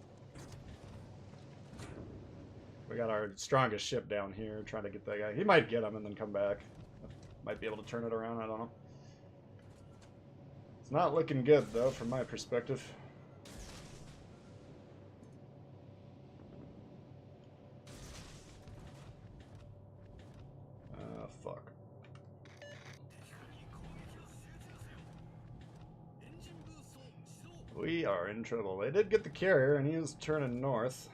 We got our strongest ship down here trying to get that guy. He might get him and then come back. Might be able to turn it around, I don't know. It's not looking good, though, from my perspective. Fuck. We are in trouble. They did get the carrier, and he is turning north.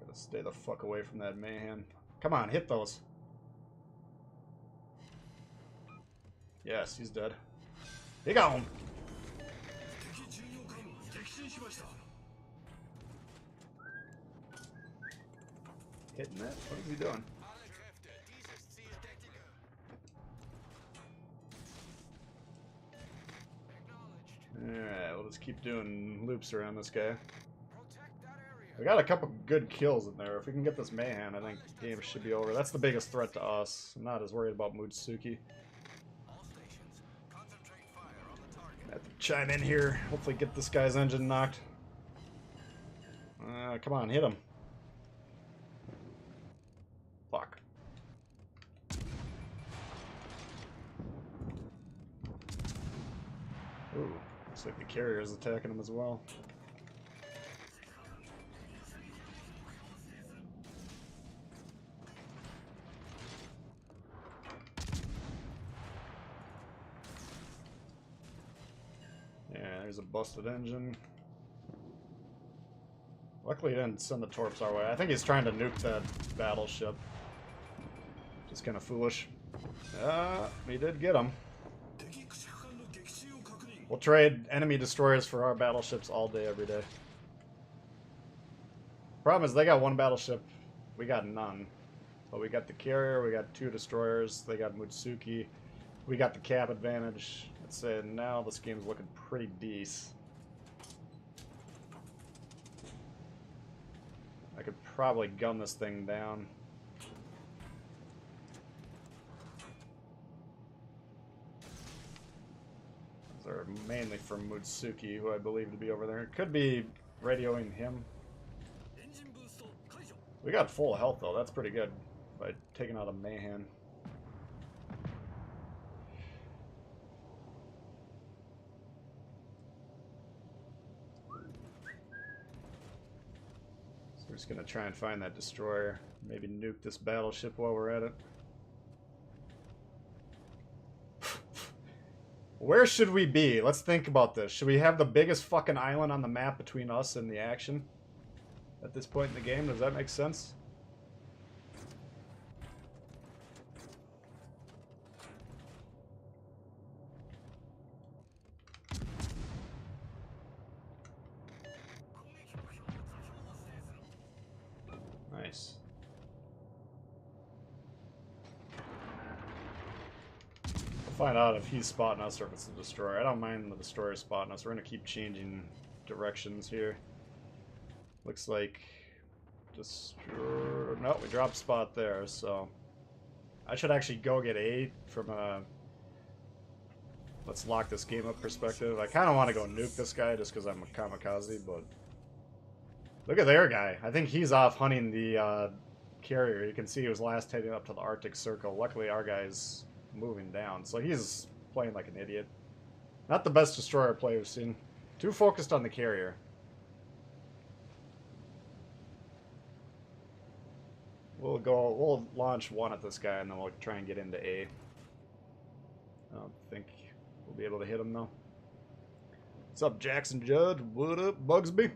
Gotta stay the fuck away from that mayhem. Come on, hit those. Yes, he's dead. He got him. Hitting that? What is he doing? Alright, we'll just keep doing loops around this guy. We got a couple good kills in there. If we can get this Mayhem, I think the game should be over. That's the biggest threat to us. I'm not as worried about Mutsuki. I have to chime in here. Hopefully get this guy's engine knocked. Come on, hit him. Fuck. Ooh. Looks like the carrier is attacking him as well. Yeah, there's a busted engine. Luckily he didn't send the torps our way. I think he's trying to nuke that battleship. Just kind of foolish. He did get him. We'll trade enemy destroyers for our battleships all day, every day. Problem is, they got one battleship, we got none. But we got the carrier, we got 2 destroyers, they got Mutsuki, we got the cap advantage. I'd say now this game's looking pretty decent. I could probably gun this thing down. Are mainly from Mutsuki, who I believe to be over there. It could be radioing him. We got full health though, that's pretty good. By taking out a Mayhem. So we're just gonna try and find that destroyer. Maybe nuke this battleship while we're at it. Where should we be? Let's think about this. Should we have the biggest fucking island on the map between us and the action? At this point in the game, does that make sense? find out if he's spotting us or if it's the destroyer. I don't mind the destroyer spotting us. We're gonna keep changing directions here. Looks like destroyer. No, we dropped spot there, so I should actually go get 8 from a let's lock this game up perspective. I kind of want to go nuke this guy just because I'm a kamikaze, but look at their guy. I think he's off hunting the carrier. You can see he was last heading up to the Arctic Circle. Luckily, our guy's moving down, so he's playing like an idiot. Not the best destroyer play we've seen. Too focused on the carrier. We'll launch 1 at this guy, and then we'll try and get into A. I don't think we'll be able to hit him, though. What's up, Jackson Judd? What up, Bugsby?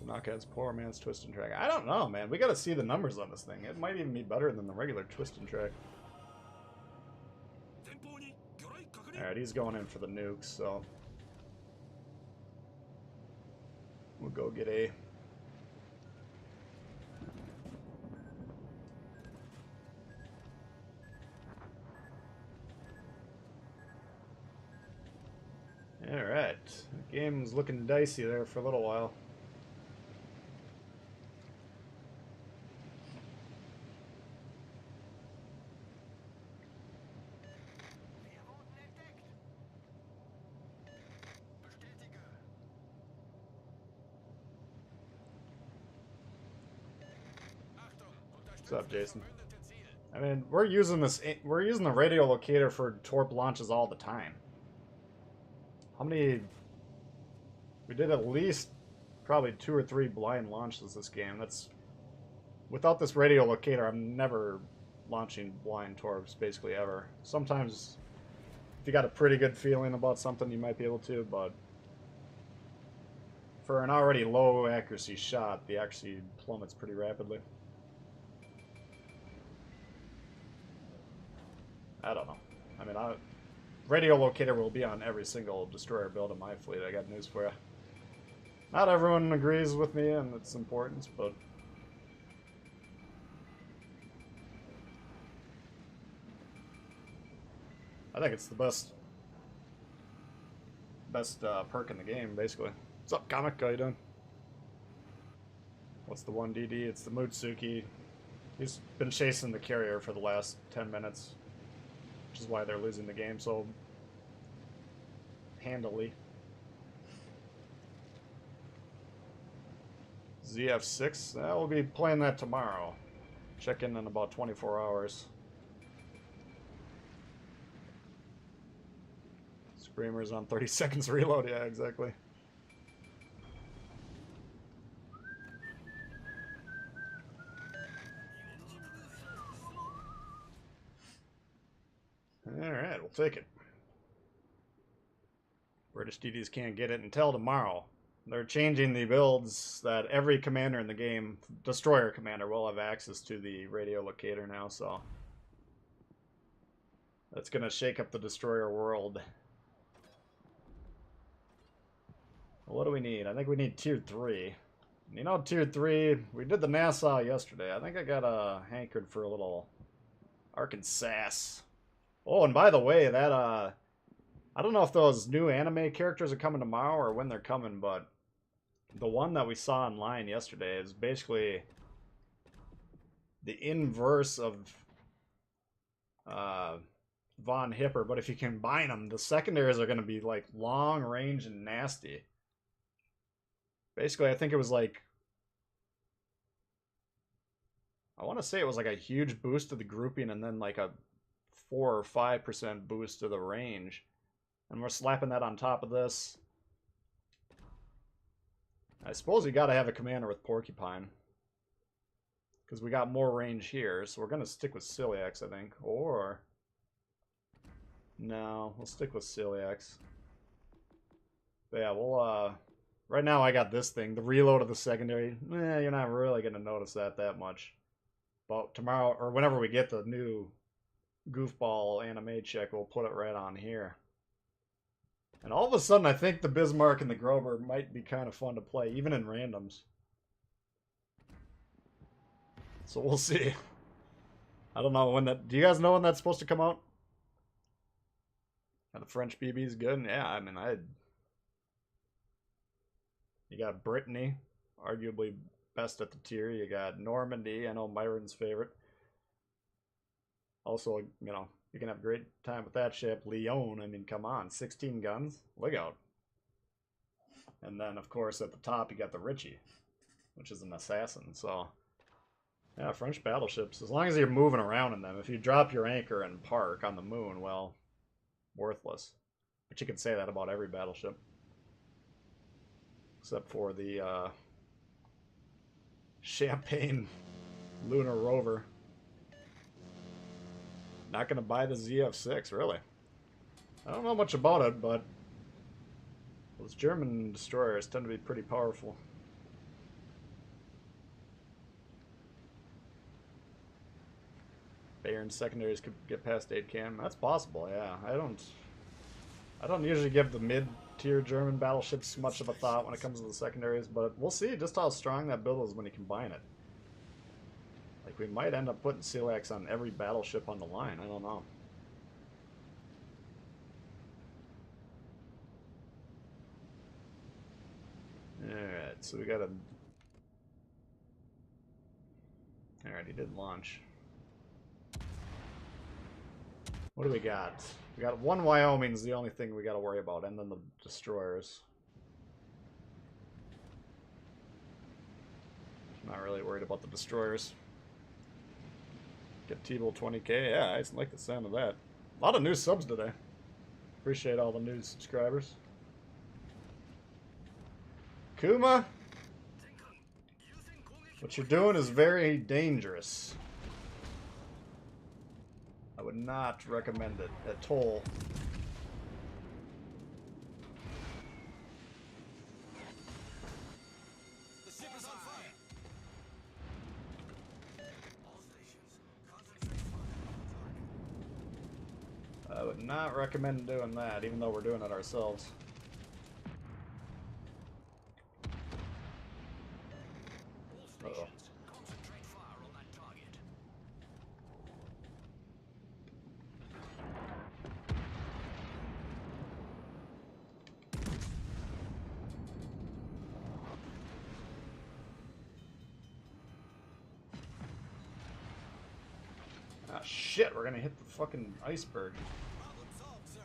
Tanaka's poor man's twist and track. I don't know, man. We gotta see the numbers on this thing. It might even be better than the regular twist and track. Alright, he's going in for the nukes, so we'll go get A. Alright. The game's looking dicey there for a little while. What's up, Jason? I mean, we're using the radio locator for torp launches all the time. How many? We did at least probably 2 or 3 blind launches this game. That's without this radio locator, I'm never launching blind torps basically ever. Sometimes if you got a pretty good feeling about something, you might be able to, but for an already low accuracy shot, the accuracy plummets pretty rapidly. I don't know. I mean, radio locator will be on every single destroyer build in my fleet. I got news for you. Not everyone agrees with me and its importance, but I think it's the best perk in the game, basically. What's up, Comic? How you doing? What's the 1DD? It's the Mutsuki. He's been chasing the carrier for the last 10 minutes. Which is why they're losing the game so handily. ZF6, we'll be playing that tomorrow. Check in about 24 hours. Screamers on 30 seconds reload, yeah, exactly. Alright, we'll take it. British DDs can't get it until tomorrow. They're changing the builds that every commander in the game, destroyer commander, will have access to the radio locator now, so that's going to shake up the destroyer world. What do we need? I think we need tier 3. You know, tier 3, we did the Nassau yesterday. I think I got hankered for a little Arkansas. Oh, and by the way, that I don't know if those new anime characters are coming tomorrow or when they're coming, but the one that we saw online yesterday is basically the inverse of Von Hipper, but if you combine them, the secondaries are going to be like long range and nasty. Basically, I think it was like, I want to say it was like a huge boost to the grouping and then like a 4 or 5% boost to the range. And we're slapping that on top of this. I suppose you gotta have a commander with Porcupine. Because we got more range here, so we're gonna stick with Celiax, I think. Or... no, we'll stick with Celiax. But yeah, we'll, right now I got this thing. The reload of the secondary, you're not really gonna notice that much. But tomorrow, or whenever we get the new goofball anime check, we'll put it right on here. And all of a sudden, I think the Bismarck and the Grover might be kind of fun to play, even in randoms. So we'll see. I don't know when that... Do you guys know when that's supposed to come out? Are the French BBs good? Yeah, I mean, You got Brittany, arguably best at the tier. You got Normandy, I know Myron's favorite. Also, you know, you can have a great time with that ship. Lyon, I mean, come on, 16 guns? Look out. And then, of course, at the top, you got the Ritchie, which is an assassin, so... Yeah, French battleships, as long as you're moving around in them. If you drop your anchor and park on the moon, well, worthless. But you can say that about every battleship. Except for the Champagne Lunar Rover. Not going to buy the ZF6, really. I don't know much about it, but those German destroyers tend to be pretty powerful. Bayern secondaries could get past 8 cam. That's possible, yeah. I don't usually give the mid-tier German battleships much of a thought when it comes to the secondaries, but we'll see just how strong that build is when you combine it. Like, we might end up putting Silax on every battleship on the line. I don't know. Alright, so we got a... Alright, he did launch. What do we got? We got one Wyoming's the only thing we got to worry about, and then the destroyers. Not really worried about the destroyers. Get Tbull 20k. Yeah, I like the sound of that. A lot of new subs today. Appreciate all the new subscribers. Kuma, what you're doing is very dangerous. I would not recommend it at all. The ship is on fire. All stations, concentrate fire on target. I would not recommend doing that, even though we're doing it ourselves. All stations, concentrate fire on that target. Ah, shit, we're gonna hit the fucking iceberg. Problem solved, sir.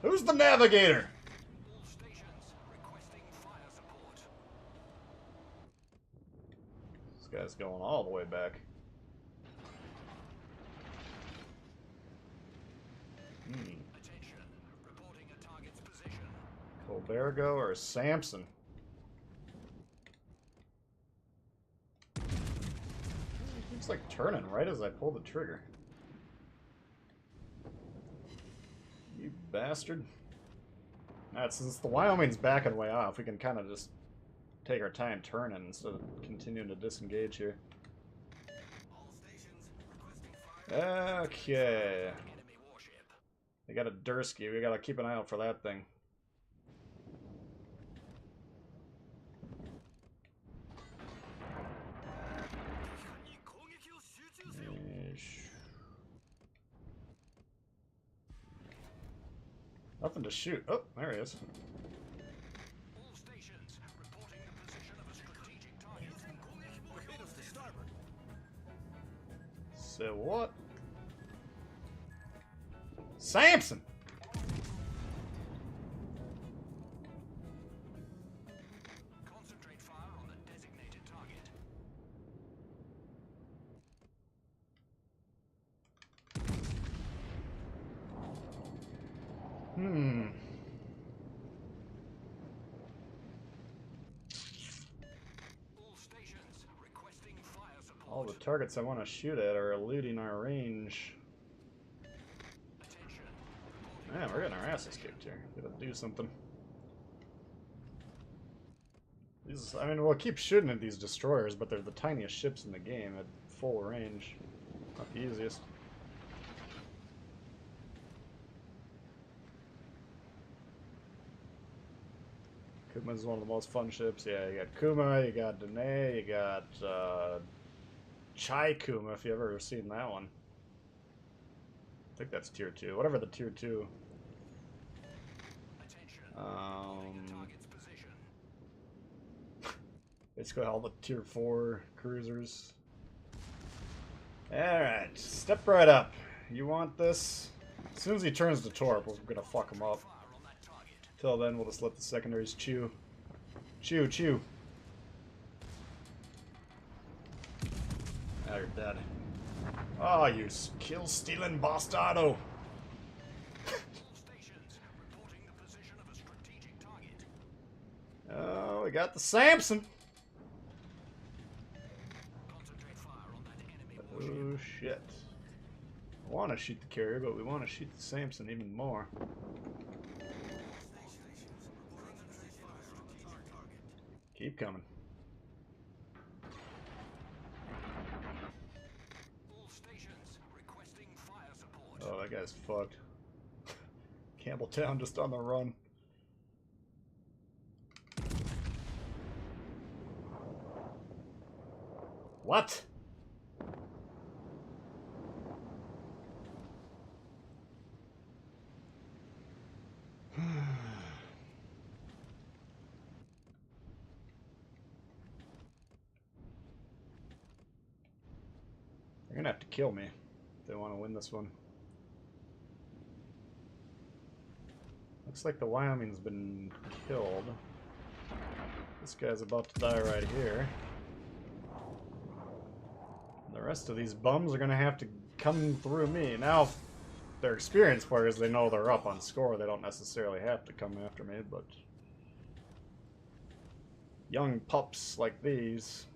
Who's the navigator? All stations, requesting fire support. This guy's going all the way back. Attention, reporting a target's position. Colbergo or Samson? It keeps like turning right as I pull the trigger. You bastard. Alright, since the Wyoming's backing way off, we can kind of just take our time turning instead of continuing to disengage here. All stations, requesting fire. Okay. Enemy warship. They got a Dursky. We gotta keep an eye out for that thing. Nothing to shoot. Oh, there he is. All stations, reporting the position of a strategic target. Torpedoes to starboard. So what? Samson! Concentrate fire on the designated target. All stations, requesting fire support. All the targets I want to shoot at are eluding our range. Attention. Man, we're getting our asses kicked here. Gotta do something. These, I mean, we'll keep shooting at these destroyers, but they're the tiniest ships in the game at full range. Not the easiest. Kuma's one of the most fun ships. Yeah, you got Kuma, you got Danae, you got Chai Kuma, if you ever seen that one. I think that's tier 2. Whatever the tier 2. Basically all the tier 4 cruisers. Alright, step right up. You want this? As soon as he turns to torp, we're gonna fuck him up. Till then, we'll just let the secondaries chew. Chew, chew. Now you're dead. Oh, you kill-stealing bastardo! Oh, we got the Samson! Oh, shit. I want to shoot the carrier, but we want to shoot the Samson even more. Keep coming. Oh, that guy's fucked. Campbelltown just on the run. What? They're gonna have to kill me if they want to win this one. Looks like the Wyoming's been killed. This guy's about to die right here. The rest of these bums are gonna have to come through me. Now, if they're experienced players, they know they're up on score. They don't necessarily have to come after me, but young pups like these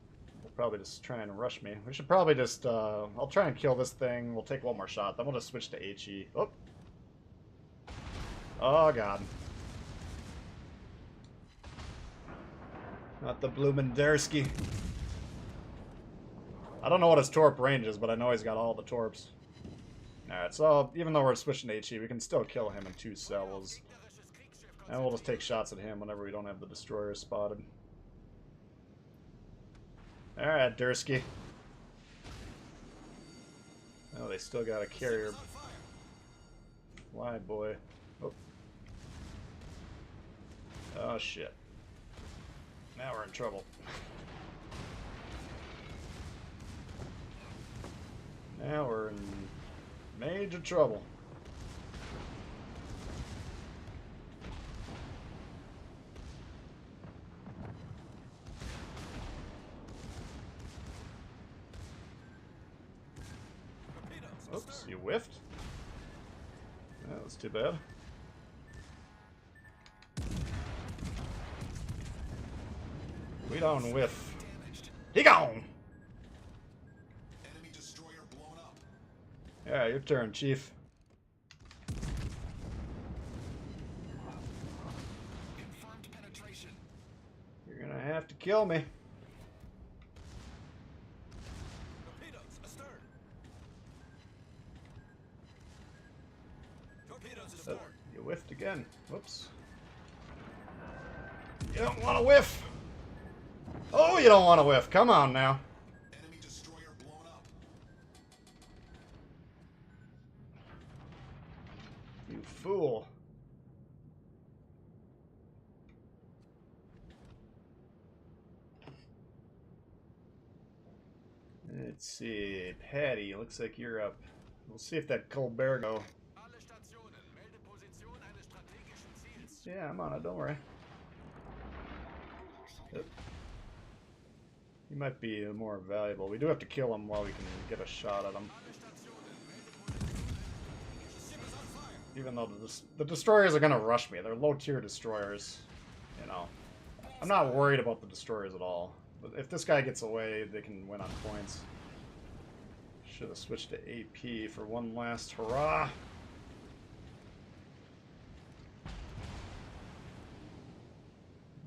will probably just try and rush me. We should probably just, I'll try and kill this thing. We'll take one more shot, then we'll just switch to HE. Oh! Oh, God. Not the bloomin' Dursky. I don't know what his torp range is, but I know he's got all the torps. Alright, so even though we're switching to HE, we can still kill him in 2 cells. And we'll just take shots at him whenever we don't have the destroyer spotted. Alright, Dursky. Oh, they still got a carrier. Why, boy? Oh. Oh, shit. Now we're in trouble. Now we're in major trouble. Oops, you whiffed? That was too bad. We don't whiff. He gone! Enemy destroyer blown up. Yeah, your turn, Chief. Confirmed penetration. You're gonna have to kill me. Torpedoes astern. Torpedoes astern. You whiffed again. Whoops. You don't want to whiff. Oh, you don't want to whiff. Come on now. Enemy destroyer blown up. You fool. Let's see. Patty, looks like you're up. We'll see if that Colbert go. Alle Stationen, melde Position eines strategischen Ziels. Yeah, I'm on it. Don't worry. Yep. He might be more valuable. We do have to kill him while we can get a shot at him. Alle Stationen, melde Position. Ship is on fire. Even though the destroyers are going to rush me. They're low-tier destroyers. You know. I'm not worried about the destroyers at all. But if this guy gets away, they can win on points. Should have switched to AP for one last hurrah.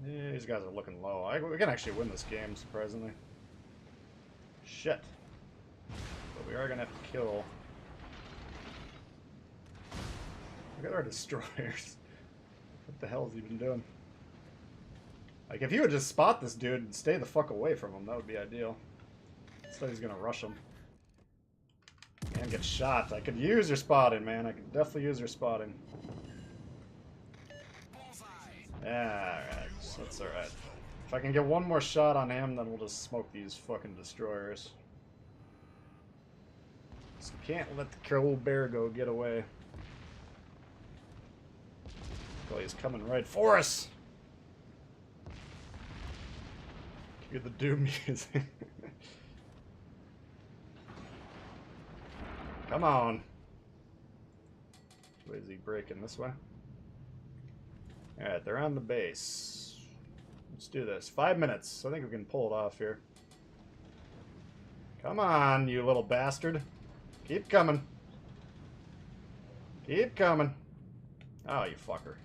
Yeah, these guys are looking low. We can actually win this game, surprisingly. Shit. But we are going to have to kill. Look at our destroyers. What the hell has he been doing? Like, if you would just spot this dude and stay the fuck away from him, that would be ideal. Instead he's gonna rush him. And get shot. I could use your spotting, man. I could definitely use your spotting. Yeah, alright. That's alright. If I can get one more shot on him, then we'll just smoke these fucking destroyers. Just can't let the cold bear go get away. Oh, he's coming right for us! Cue the doom music. Come on. Which way is he breaking? This way? Alright, they're on the base. Let's do this. 5 minutes. I think we can pull it off here. Come on, you little bastard. Keep coming. Keep coming. Oh, you fucker.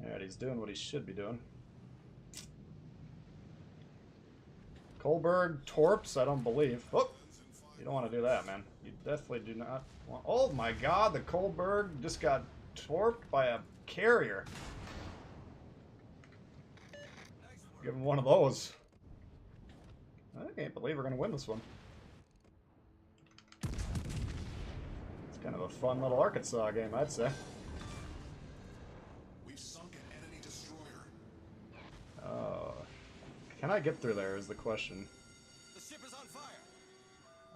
Alright, he's doing what he should be doing. Kolberg torps? I don't believe. Oh! You don't want to do that, man. You definitely do not want... Oh my god, the Kolberg just got torped by a carrier. Give him one of those. I can't believe we're going to win this one. It's kind of a fun little Arkansas game, I'd say. We've sunk an enemy destroyer. Can I get through there is the question. The ship is on fire.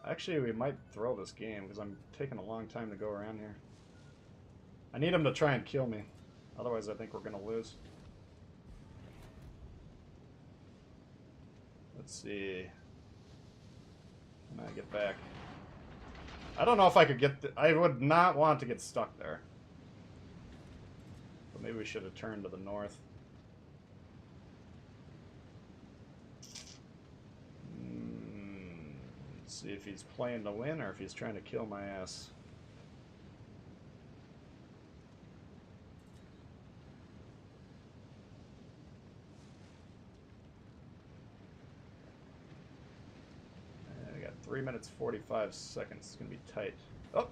Actually, we might throw this game because I'm taking a long time to go around here. I need him to try and kill me. Otherwise, I think we're going to lose. Let's see. Can I get back? I don't know if I could get... I would not want to get stuck there. But maybe we should have turned to the north. Let's see if he's playing to win or if he's trying to kill my ass. We got 3 minutes 45 seconds. It's gonna be tight. Oh!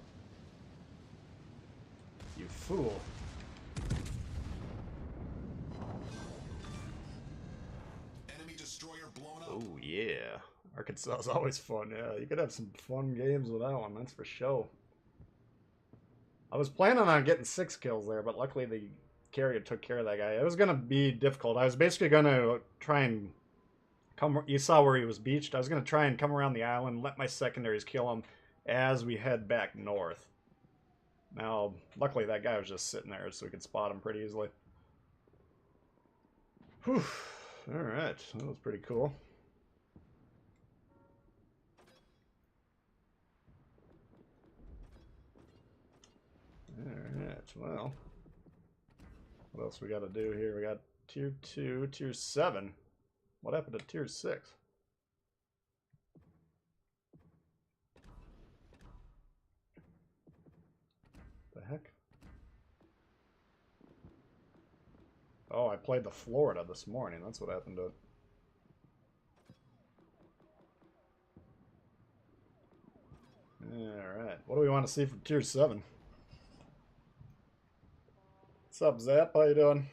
You fool. Enemy destroyer blown up. Oh yeah. Arkansas is always fun, yeah. You could have some fun games with that one, that's for sure. I was planning on getting 6 kills there, but luckily the carrier took care of that guy. It was going to be difficult. I was basically going to try and come... You saw where he was beached. I was going to try and come around the island, let my secondaries kill him as we head back north. Now, luckily that guy was just sitting there so we could spot him pretty easily. Whew. Alright, that was pretty cool. Alright, well. What else we got to do here? We got tier 2, tier 7. What happened to tier 6? The heck? Oh, I played the Florida this morning. That's what happened to it. Alright, what do we want to see from tier 7? What's up, Zap? How you doing?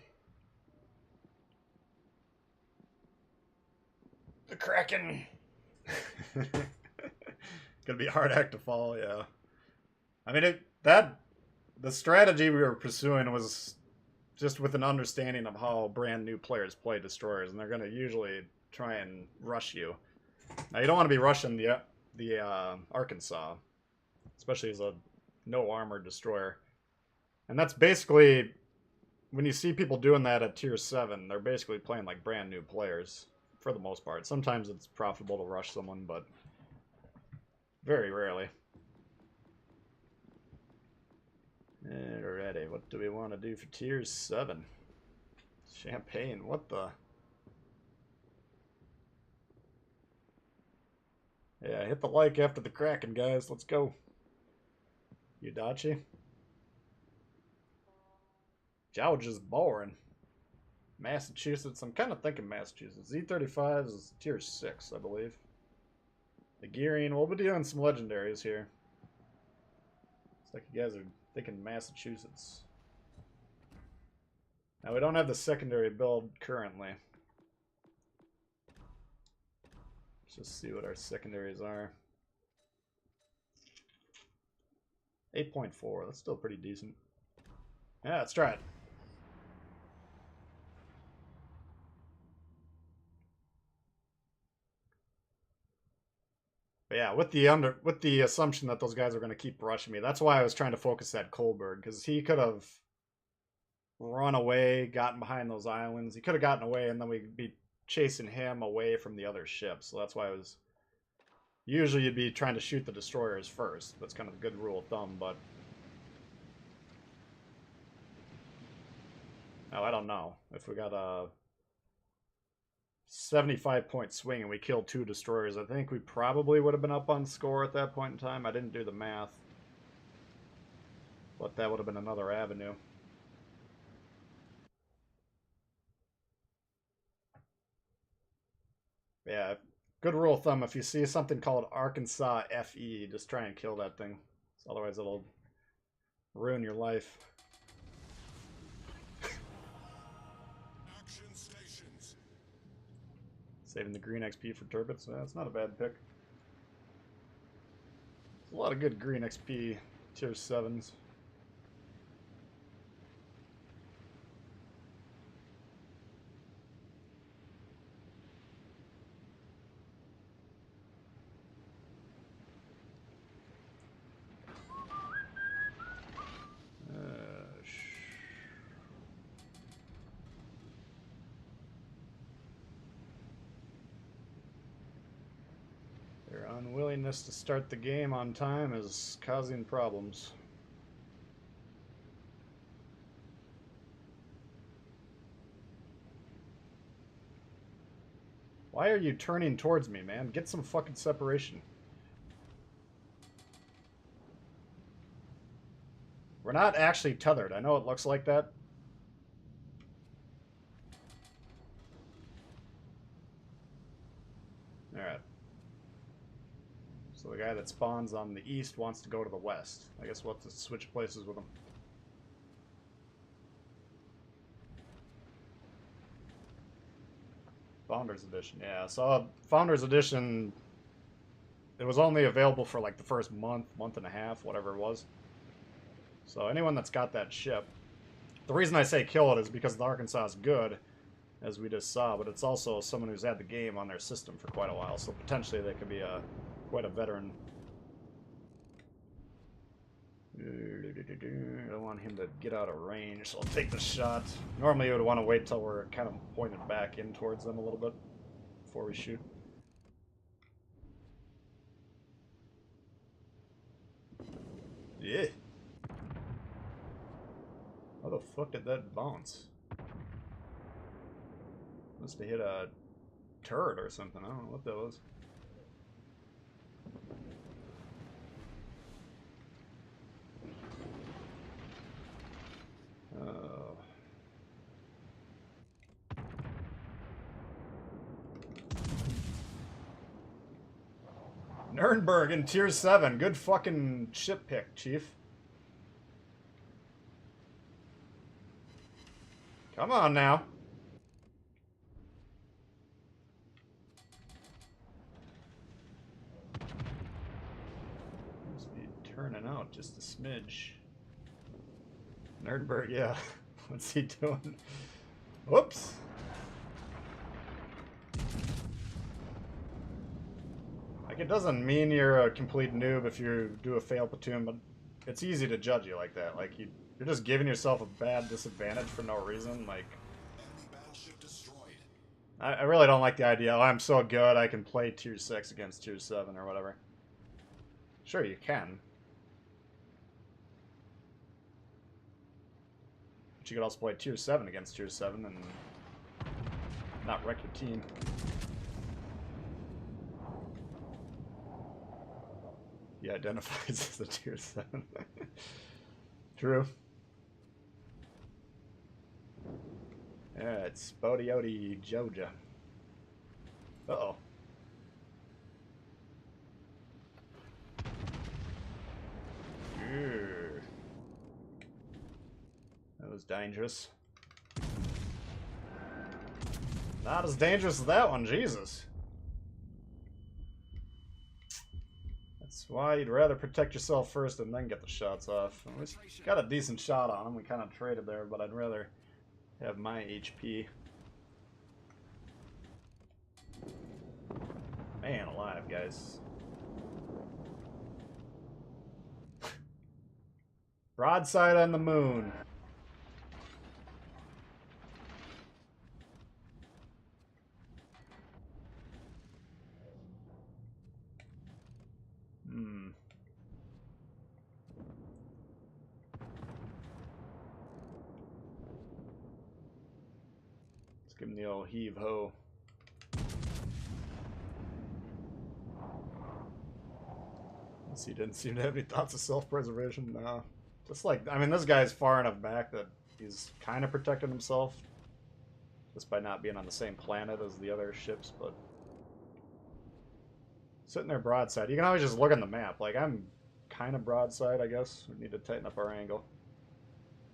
The Kraken! Gonna be a hard act to follow, yeah. I mean, the strategy we were pursuing was just with an understanding of how brand new players play destroyers, and they're gonna usually try and rush you. Now, you don't want to be rushing the Arkansas, especially as a no armor destroyer. And that's basically... When you see people doing that at tier 7, they're basically playing like brand new players, for the most part. Sometimes it's profitable to rush someone, but very rarely. Alrighty, what do we want to do for tier 7? Champagne, what the... Yeah, hit the like after the Kraken, guys. Let's go. Yudachi. Georgia is boring. Massachusetts. I'm kind of thinking Massachusetts. Z35 is tier 6, I believe. The Gearing. We'll be doing some legendaries here. Looks like you guys are thinking Massachusetts. Now we don't have the secondary build currently. Let's just see what our secondaries are. 8.4, that's still pretty decent. Yeah, let's try it. But yeah, with the assumption that those guys are going to keep rushing me, that's why I was trying to focus that Kohlberg, because he could have run away, gotten behind those islands. He could have gotten away, and then we'd be chasing him away from the other ships. So that's why I was. Usually, you'd be trying to shoot the destroyers first. That's kind of a good rule of thumb, but. Oh, I don't know. If we got a 75-point swing and we killed 2 destroyers, I think we probably would have been up on score at that point in time. I didn't do the math. But that would have been another avenue. Yeah, good rule of thumb, if you see something called Arkansas FE, just try and kill that thing. Otherwise it'll ruin your life. Action stations. Saving the green XP for turrets, that's not a bad pick. A lot of good green XP tier 7s. Their unwillingness to start the game on time is causing problems. Why are you turning towards me, man? Get some fucking separation. We're not actually tethered. I know it looks like that. Alright. So the guy that spawns on the east wants to go to the west. I guess we'll have to switch places with him. Founders Edition, yeah. So Founders Edition, it was only available for like the first month and a half, whatever it was. So anyone that's got that ship, the reason I say kill it is because the Arkansas is good, as we just saw, but it's also someone who's had the game on their system for quite a while, so potentially they could be quite a veteran. I don't want him to get out of range, so I'll take the shot. Normally you would want to wait till we're kind of pointed back in towards them a little bit before we shoot. Yeah. How the fuck did that bounce? Must have hit a turret or something. I don't know what that was. Nuremberg in tier 7. Good fucking ship pick, Chief. Come on now. Must be turning out just a smidge. Nuremberg, yeah. What's he doing? Whoops. Like, it doesn't mean you're a complete noob if you do a fail platoon, but it's easy to judge you like that. Like, you're just giving yourself a bad disadvantage for no reason. Like, Battleship destroyed. I really don't like the idea. Oh, I'm so good, I can play tier 6 against tier 7 or whatever. Sure, you can. But you could also play tier 7 against tier 7 and not wreck your team. He identifies as a tier 7. True. Yeah, it's Bodiotti Joja. Uh-oh. That was dangerous. Not as dangerous as that one, Jesus. That's why you'd rather protect yourself first and then get the shots off. We got a decent shot on him. We kind of traded there, but I'd rather have my HP. Man alive, guys. Broadside on the moon. Let's give him the old heave-ho. He didn't seem to have any thoughts of self-preservation. No. Just like, I mean, this guy's far enough back that he's kind of protecting himself. Just by not being on the same planet as the other ships, but... Sitting there broadside. You can always just look on the map. Like, I'm kind of broadside, I guess. We need to tighten up our angle.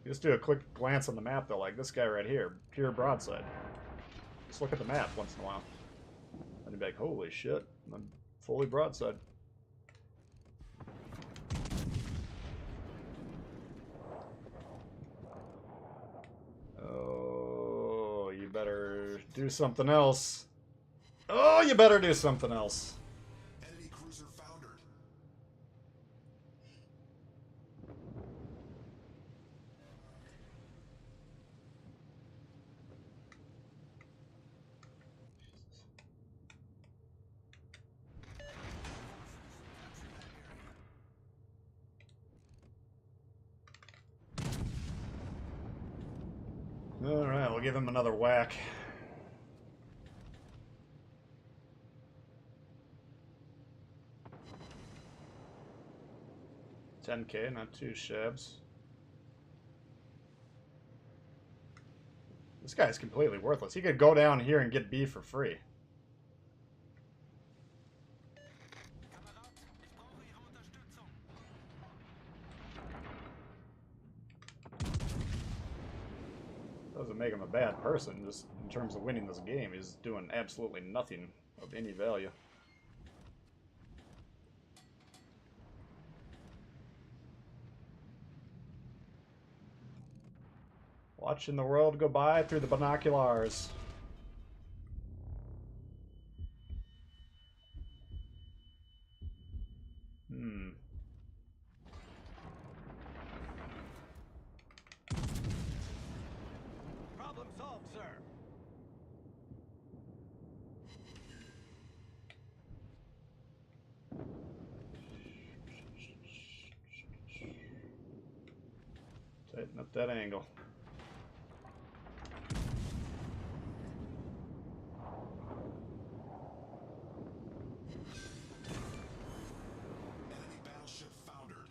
You just do a quick glance on the map, though, like this guy right here. Pure broadside. Just look at the map once in a while. And you'd be like, holy shit, I'm fully broadside. Oh, you better do something else. Oh, you better do something else. Enemy cruiser foundered. Alright, we'll give him another whack. $10K, not too shabs. This guy's completely worthless. He could go down here and get B for free. Doesn't make him a bad person, just in terms of winning this game, he's doing absolutely nothing of any value. Watching the world go by through the binoculars. Problem solved, sir. Tighten up that angle. Enemy battleship foundered.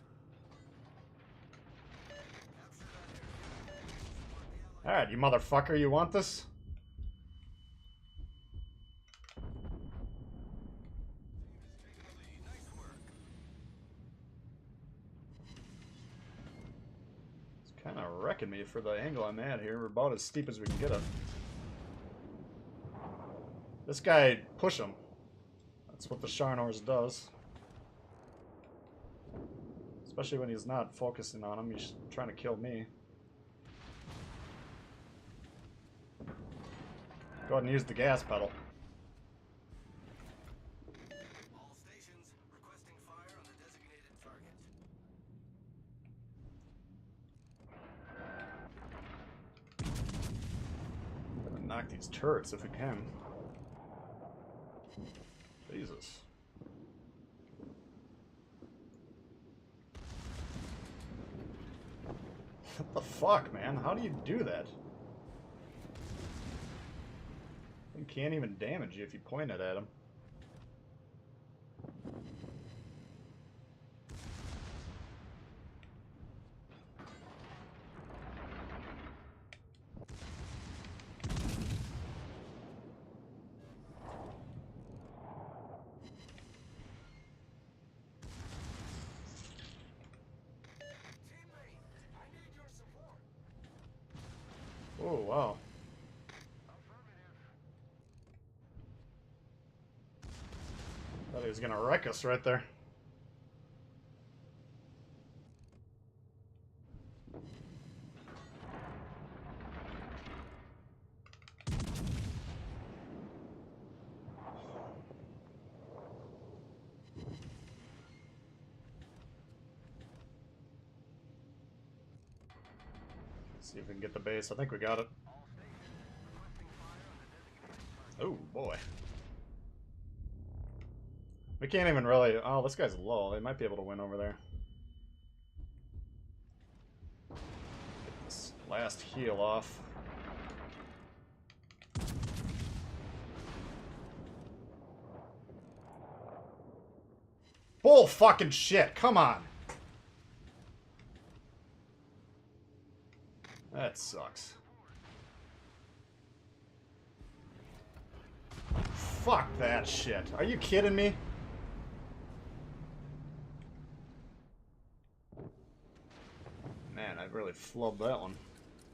Alright, you motherfucker, you want this? It's kind of wrecking me for the angle I'm at here. We're about as steep as we can get it. This guy, push him. That's what the Sharnors does. Especially when he's not focusing on him, he's trying to kill me. Go ahead and use the gas pedal. All stations requesting fire on the designated target. Gonna knock these turrets if we can. Jesus. What the fuck, man? How do you do that? He can't even damage you if you point it at him. Teammate, I need your support. Oh, wow. Affirmative. Thought he was gonna wreck us right there. See if we can get the base. I think we got it. Oh boy. We can't even really... Oh, this guy's low. They might be able to win over there. Get this last heal off. Bull fucking shit. Come on. That sucks. Fuck that shit. Are you kidding me? Man, I really flubbed that one.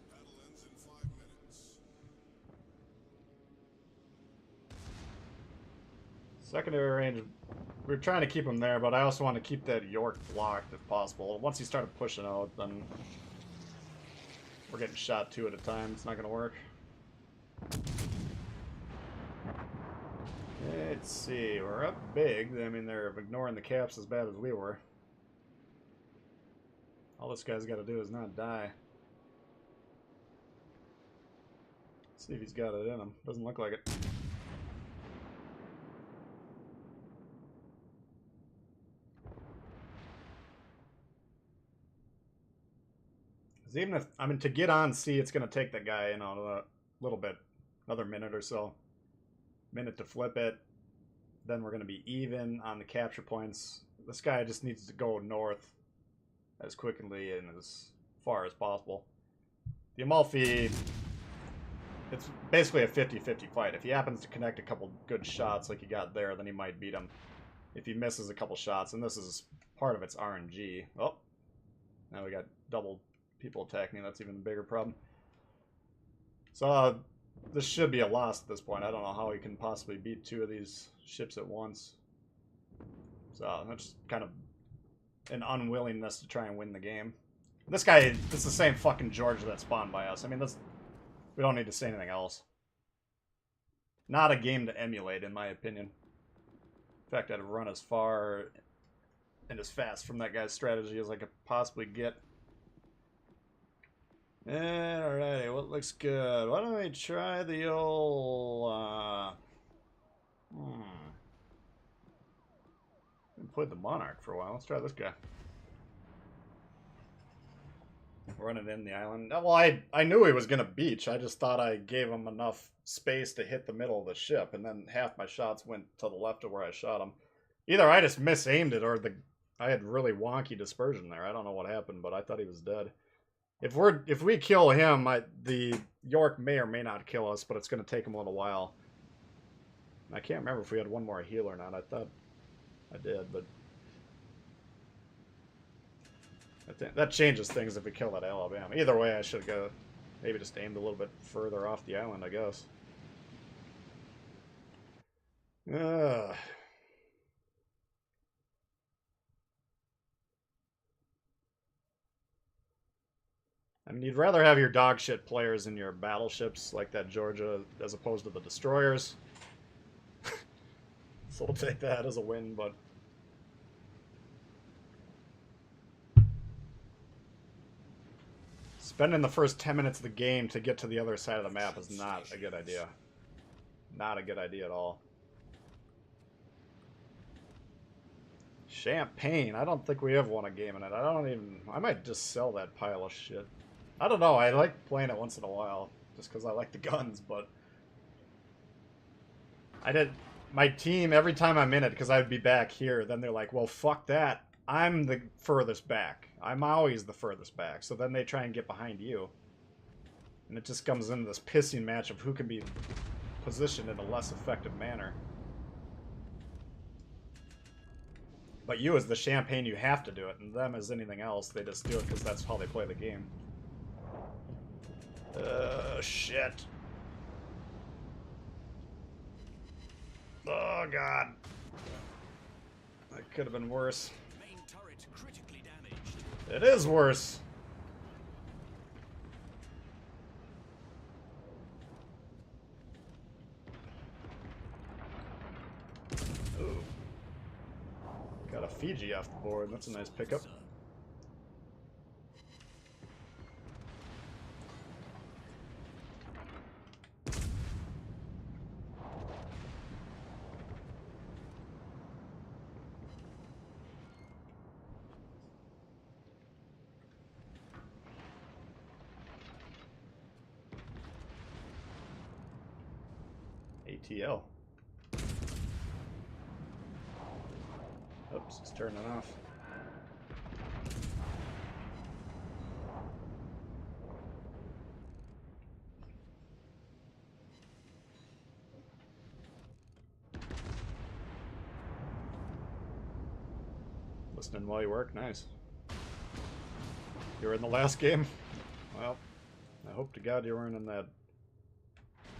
Battle ends in 5 minutes. Secondary range, we're trying to keep him there, but I also want to keep that York blocked if possible. Once he started pushing out, then we're getting shot 2 at a time. It's not going to work. Let's see, we're up big. I mean, they're ignoring the caps as bad as we were. All this guy's got to do is not die. Let's see if he's got it in him. Doesn't look like it. Even if, I mean, to get on C, it's going to take that guy, you know, a little bit, another minute or so. Minute to flip it. Then we're going to be even on the capture points. This guy just needs to go north as quickly and as far as possible. The Amalfi, it's basically a 50-50 fight. If he happens to connect a couple good shots like he got there, then he might beat him. If he misses a couple shots, and this is part of its RNG. Oh, now we got double people attacking. That's even a bigger problem. So this should be a loss at this point. I don't know how he can possibly beat 2 of these ships at once. So that's kind of an unwillingness to try and win the game. This guy, it's the same fucking Georgia that spawned by us. I mean, we don't need to say anything else. Not a game to emulate, in my opinion. In fact, I'd run as far and as fast from that guy's strategy as I could possibly get. Alrighty, what looks good? Why don't we try the old, Been played the Monarch for a while. Let's try this guy. Running in the island. Well, I knew he was going to beach. I just thought I gave him enough space to hit the middle of the ship, and then half my shots went to the left of where I shot him. Either I just misaimed it, or I had really wonky dispersion there. I don't know what happened, but I thought he was dead. If we kill him, the York may or may not kill us, but it's going to take him a little while. I can't remember if we had one more heal or not. I thought I did, but I think that changes things if we kill that Alabama. Either way, I should go maybe just aimed a little bit further off the island, I guess. I mean, you'd rather have your dog shit players in your battleships like that Georgia as opposed to the destroyers. So we'll take that as a win, but spending the first 10 minutes of the game to get to the other side of the map is not a good idea. Not a good idea at all. Champagne. I don't think we have won a game in it. I might just sell that pile of shit. I don't know. I like playing it once in a while just because I like the guns, but my team, every time I'm in it, because I'd be back here, then they're like, well, fuck that. I'm the furthest back. I'm always the furthest back. So then they try and get behind you. And it just comes into this pissing match of who can be positioned in a less effective manner. But you as the Champagne, you have to do it. And them as anything else, they just do it because that's how they play the game. Shit. Oh, God. That could have been worse. Main turret critically damaged. It is worse. Ooh. Got a Fiji off the board. That's a nice pickup. ATL. Oops, it's turning off. Listening while you work, nice. You were in the last game? Well, I hope to God you weren't in that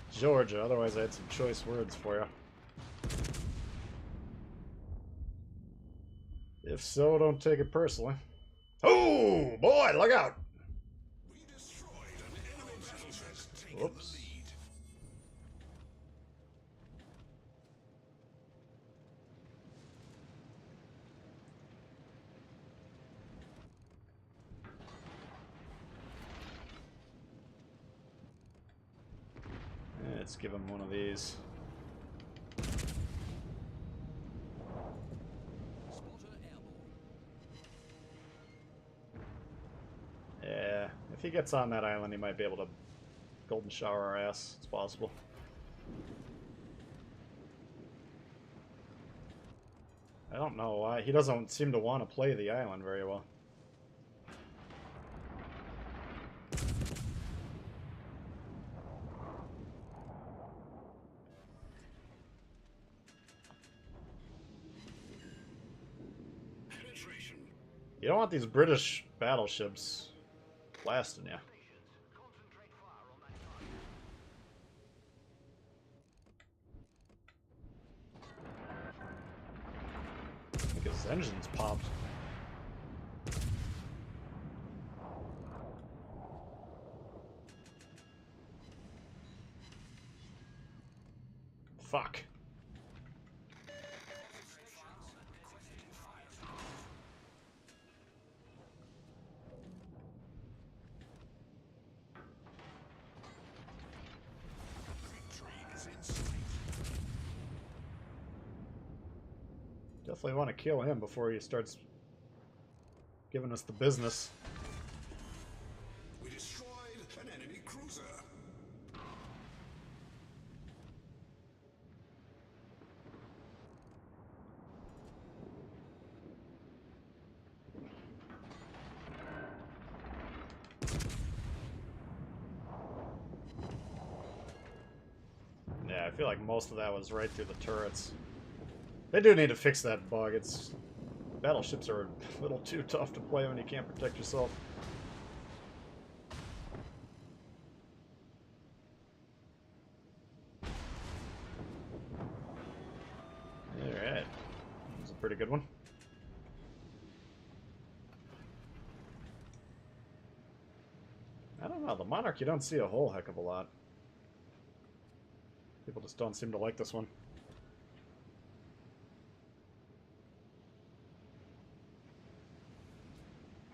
Georgia, otherwise I had some choice words for you. If so, don't take it personally. Oh, boy, look out! We destroyed an enemy battleship. Taken Whoops. the lead. Let's give him one of these. Spotter airborne. Yeah, if he gets on that island, he might be able to golden shower our ass. It's possible. I don't know why. He doesn't seem to want to play the island very well. Penetration. You don't want these British battleships blasting you. Concentrate fire on that target. I think his engine's popped. Fuck. Victory is in sight. Definitely want to kill him before he starts giving us the business. We destroyed an enemy cruiser. Yeah, I feel like most of that was right through the turrets. They do need to fix that bug. It's battleships are a little too tough to play when you can't protect yourself. Alright. That's a pretty good one. I don't know, the Monarch you don't see a whole heck of a lot. People just don't seem to like this one.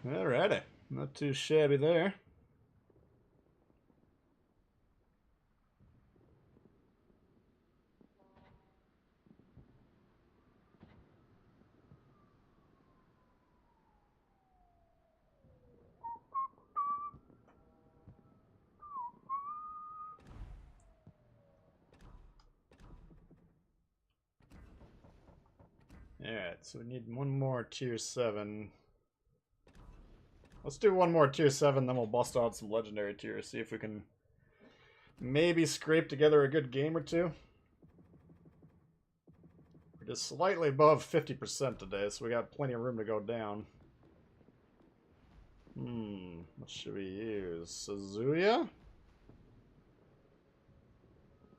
Alrighty. Not too shabby there. Alright, so we need one more tier 7. Let's do one more tier 7, then we'll bust out some legendary tiers, see if we can maybe scrape together a good game or two. We're just slightly above 50% today, so we got plenty of room to go down. What should we use? Suzuya?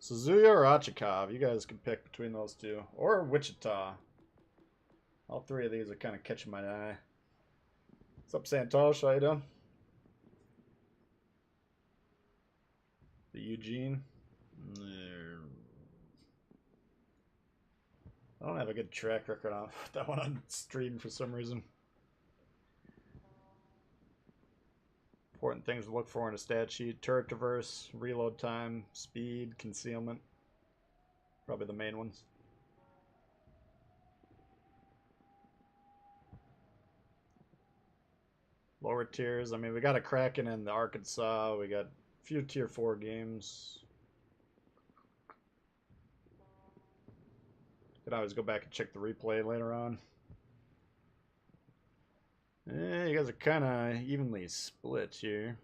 Suzuya or Achikov? You guys can pick between those two. Or Wichita. All three of these are kind of catching my eye. What's up, Santosh? How you doing? The Eugene. I don't have a good track record on that one on stream for some reason. Important things to look for in a stat sheet: turret traverse, reload time, speed, concealment. Probably the main ones. Lower tiers. I mean, we got a Kraken in the Arkansas. We got a few tier 4 games. Could always go back and check the replay later on. You guys are kind of evenly split here.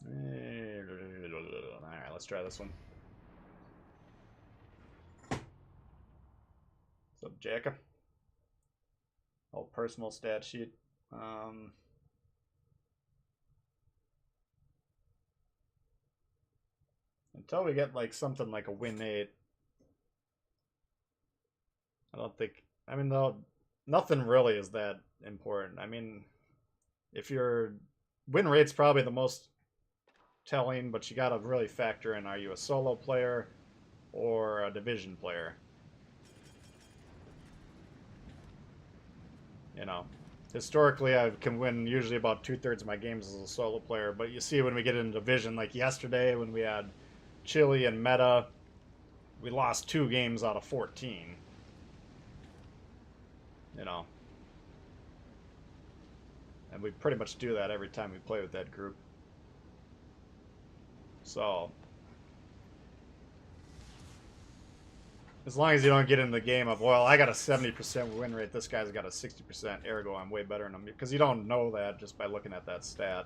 Alright, let's try this one. What's up, Jacka? All personal stat sheet. Until we get like something like a win 8, I don't think. I mean, though, nothing really is that important. I mean, if your win rate's probably the most telling, but you got to really factor in: are you a solo player or a division player? You know, historically, I can win usually about 2/3 of my games as a solo player, but you see when we get into division, like yesterday when we had Chile and Meta, we lost 2 games out of 14. You know, and we pretty much do that every time we play with that group. So, as long as you don't get in the game of, well, I got a 70% win rate, this guy's got a 60%, ergo I'm way better than him, because you don't know that just by looking at that stat.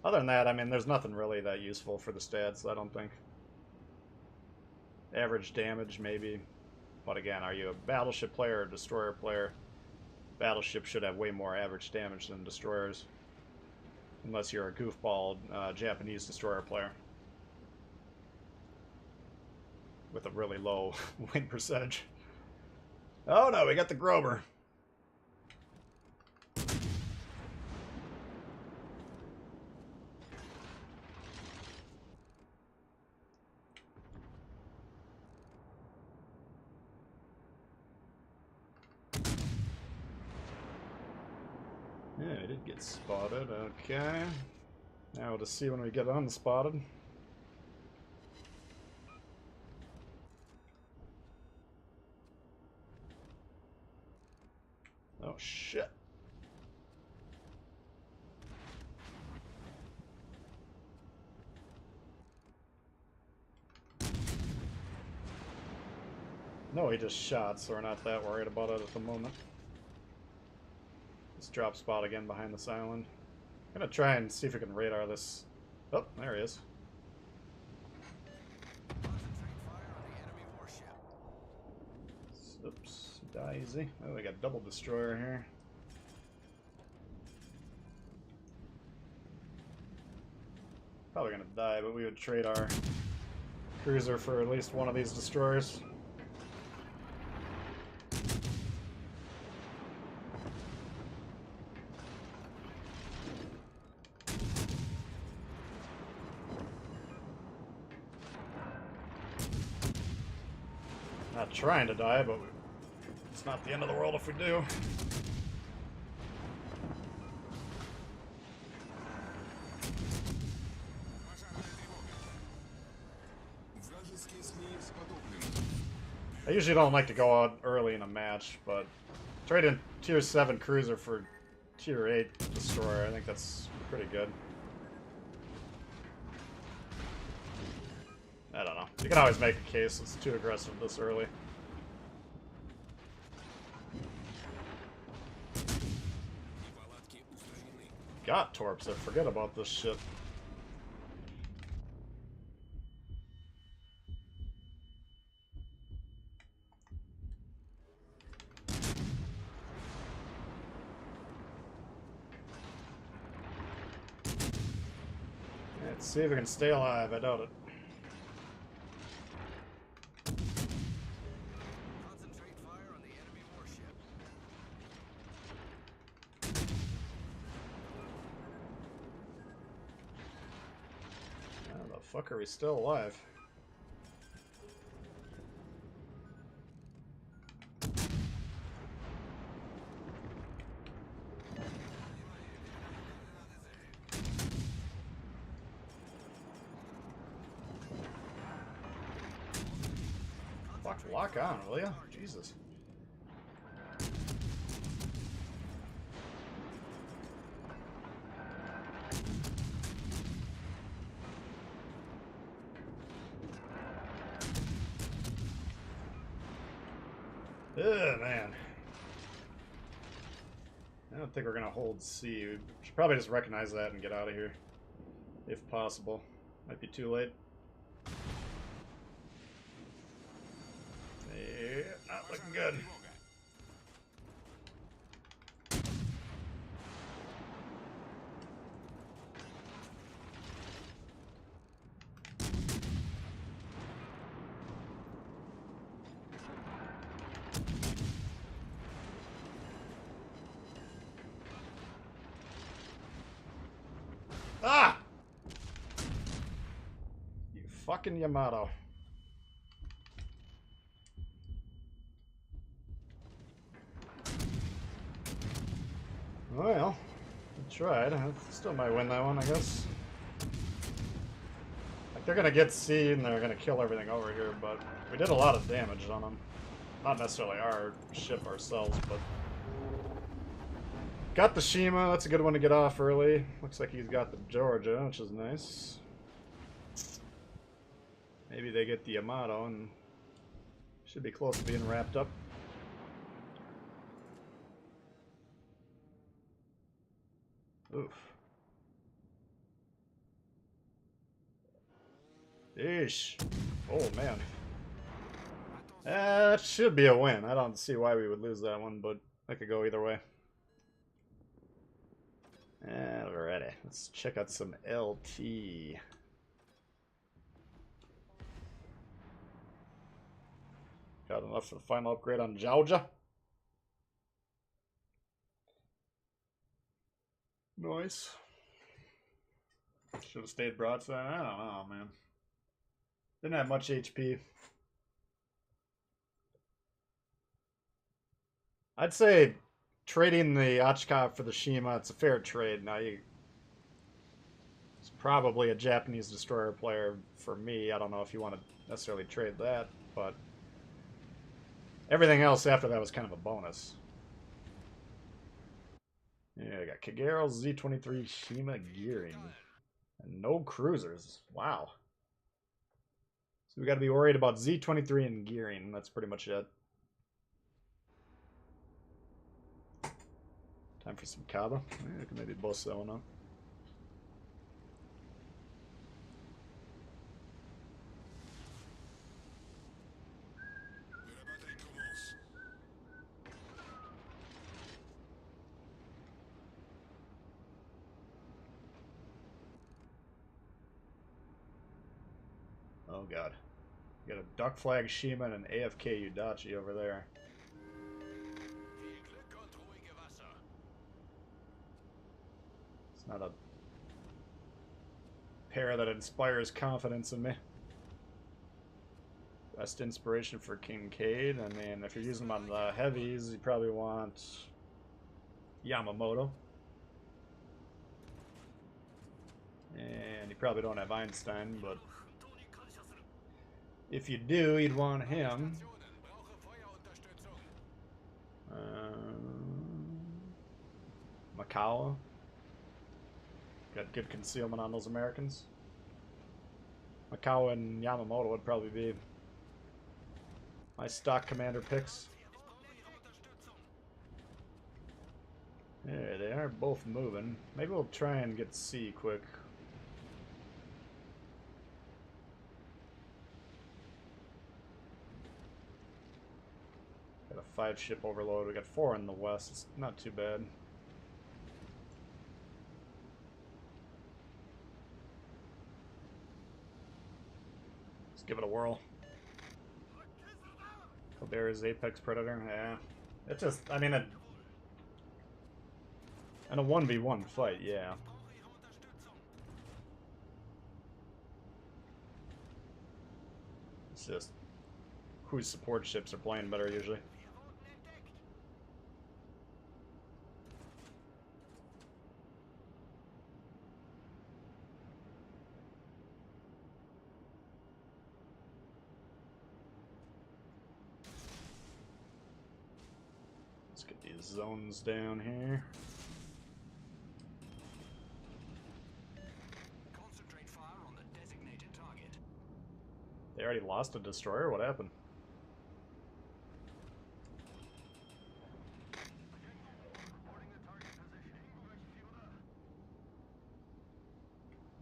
Other than that, I mean, there's nothing really that useful for the stats, I don't think. Average damage, maybe. But again, are you a battleship player or a destroyer player? Battleships should have way more average damage than destroyers. Unless you're a goofball Japanese destroyer player. With a really low win percentage. Oh no, we got the Grover. Yeah, it did get spotted. Okay. Now we'll just see when we get unspotted. Oh shit. No, he just shot, so we're not that worried about it at the moment. Let's drop spot again behind this island. I'm gonna try and see if we can radar this. Oh, there he is. Oops, die easy. Oh, we got double destroyer here. Probably gonna die, but we would trade our cruiser for at least one of these destroyers. Not trying to die, but it's not the end of the world if we do. I usually don't like to go out early in a match, but trading tier 7 cruiser for tier 8 destroyer, I think that's pretty good. I don't know. You can always make a case it's too aggressive this early. Got torps, I forget about this shit. Let's see if we can stay alive, I doubt it. fuck are we still alive? Fuck, lock on, will ya? Jesus. Ugh, man. I don't think we're gonna hold C. We should probably just recognize that and get out of here. If possible. Might be too late. Yeah, not looking good. Ah! You fucking Yamato. Well, I tried. I still might win that one, I guess. Like, they're gonna get C and they're gonna kill everything over here, but we did a lot of damage on them. Not necessarily our ship ourselves, but... Got the Shima, that's a good one to get off early. Looks like he's got the Georgia, which is nice. Maybe they get the Yamato and should be close to being wrapped up. Oof. Eesh. Oh, man. That should be a win. I don't see why we would lose that one, but that could go either way. Alrighty, let's check out some LT. Got enough for the final upgrade on Georgia. Nice. Should have stayed broadside. I don't know, man. Didn't have much HP. I'd say trading the Ochkov for the Shima, it's a fair trade. Now, it's probably a Japanese destroyer player for me. I don't know if you want to necessarily trade that, but everything else after that was kind of a bonus. Yeah, I got Kagero, Z-23, Shima, gearing. And no cruisers. Wow. So we got to be worried about Z-23 and gearing. That's pretty much it. Time for some Kaba. Yeah, I can maybe bust that one up. Oh god. You got a duck flag Shima and an AFK Udachi over there. It's not a pair that inspires confidence in me. Best inspiration for Kincaid. I mean, if you're using them on the heavies, you probably want Yamamoto. And you probably don't have Einstein, but if you do, you'd want him. Makawa. Got good concealment on those Americans. Makawa and Yamamoto would probably be my stock commander picks. Yeah, they are both moving. Maybe we'll try and get C quick. Got a 5-ship overload. We got 4 in the west. It's not too bad. Let's give it a whirl. Colbert's Apex Predator. Yeah. It's just, I mean, in a 1v1 fight, yeah. just whose support ships are playing better usually. Let's get these zones down here. Concentrate fire on the designated target. They already lost a destroyer? What happened?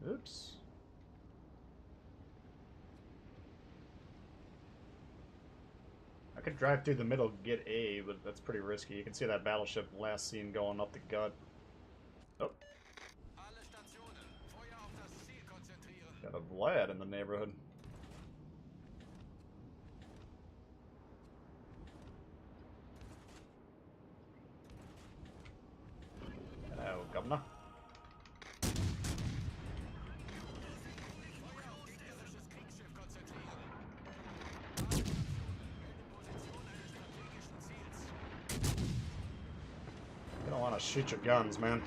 Oops. I could drive through the middle, get A, but that's pretty risky. You can see that battleship last seen going up the gut. Oh. Alle Stationen, Feuer auf das Ziel konzentrieren. Got a Vlad in the neighborhood. Hello, Governor. Feuer auf gegnerisches Kriegsschiff konzentrieren. Position eines strategischen Ziels. You don't want to shoot your guns, man.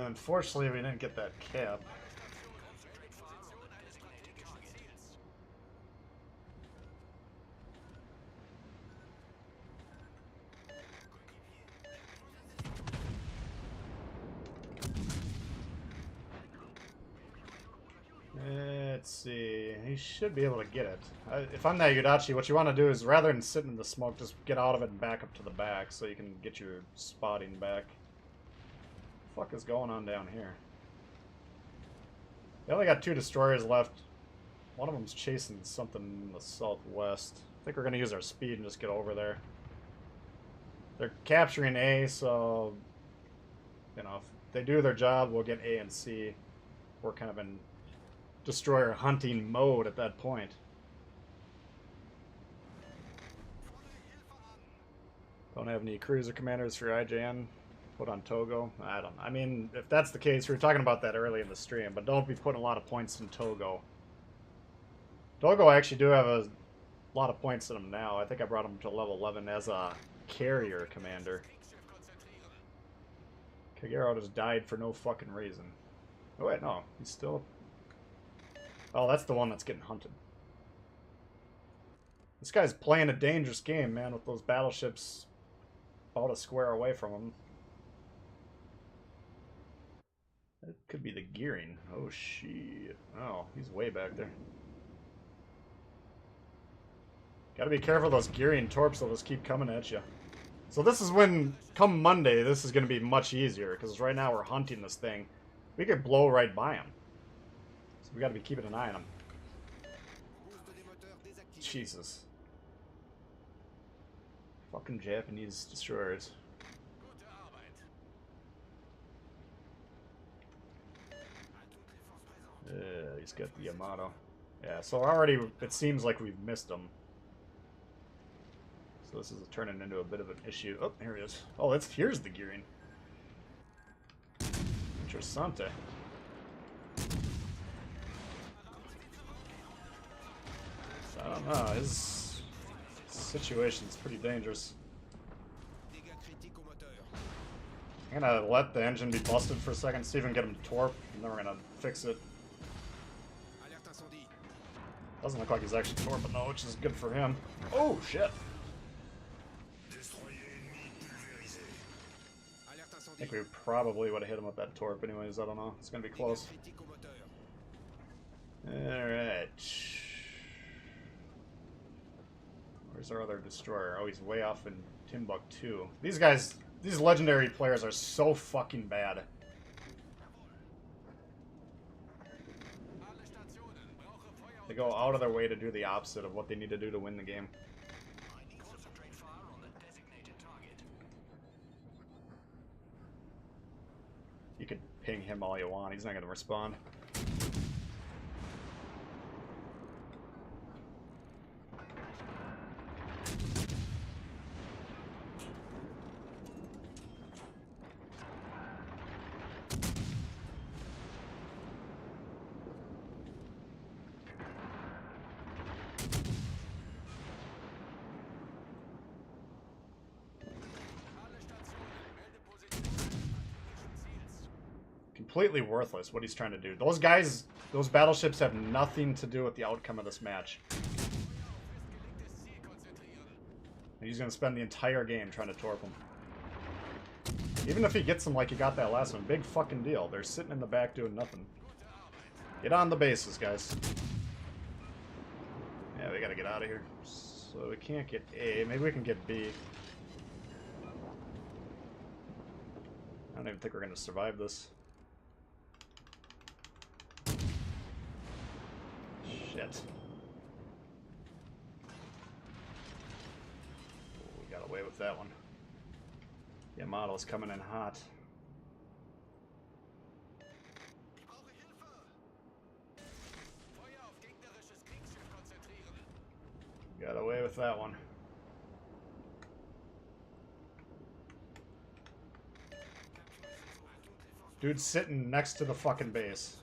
Unfortunately, we didn't get that cap. Concentrate fire on the designated target. Let's see. He should be able to get it. If I'm that Yudachi, what you want to do is, rather than sitting in the smoke, just get out of it and back up to the back so you can get your spotting back. What the fuck is going on down here? They only got 2 destroyers left. One of them's chasing something in the southwest. I think we're going to use our speed and just get over there. They're capturing A, so, you know, if they do their job, we'll get A and C. We're kind of in destroyer hunting mode at that point. Don't have any cruiser commanders for IJN. Put on Togo. I mean, if that's the case, we were talking about that early in the stream, but don't be putting a lot of points in Togo. Togo actually do have a lot of points in them now. I think I brought him to level 11 as a carrier commander. Kagero just died for no fucking reason. Oh wait, no. He's still... Oh, that's the one that's getting hunted. This guy's playing a dangerous game, man, with those battleships about a square away from him. That could be the gearing. Oh, shit. Oh, he's way back there. Gotta be careful, those gearing torps will just keep coming at you. So this is when, come Monday, this is going to be much easier, because right now we're hunting this thing. We could blow right by him. So we gotta be keeping an eye on him. Jesus. Fucking Japanese destroyers. He's got the Yamato. Yeah, so already it seems like we've missed him. So this is turning into a bit of an issue. Oh, here he is. Oh, here's the gearing. Interessante. So, I don't know, his situation's pretty dangerous. I'm gonna let the engine be busted for a second, see if we can get him to torp, and then we're gonna fix it. Doesn't look like he's actually torping though, which is good for him. Oh, shit! I think we probably would have hit him with that torp anyways, I don't know. It's gonna be close. Alright. Where's our other destroyer? Oh, he's way off in Timbuktu. These guys, these legendary players are so fucking bad. They go out of their way to do the opposite of what they need to do to win the game. Concentrate fire on the designated target. You could ping him all you want, he's not gonna respond. completely worthless what he's trying to do. Those guys, those battleships have nothing to do with the outcome of this match. And he's going to spend the entire game trying to torp them. Even if he gets them like he got that last one, big fucking deal. They're sitting in the back doing nothing. Get on the bases, guys. Yeah, we gotta get out of here. So we can't get A. Maybe we can get B. I don't even think we're gonna survive this. Shit. Oh, we got away with that one. Yeah, model's coming in hot. Got away with that one. Dude's sitting next to the fucking base.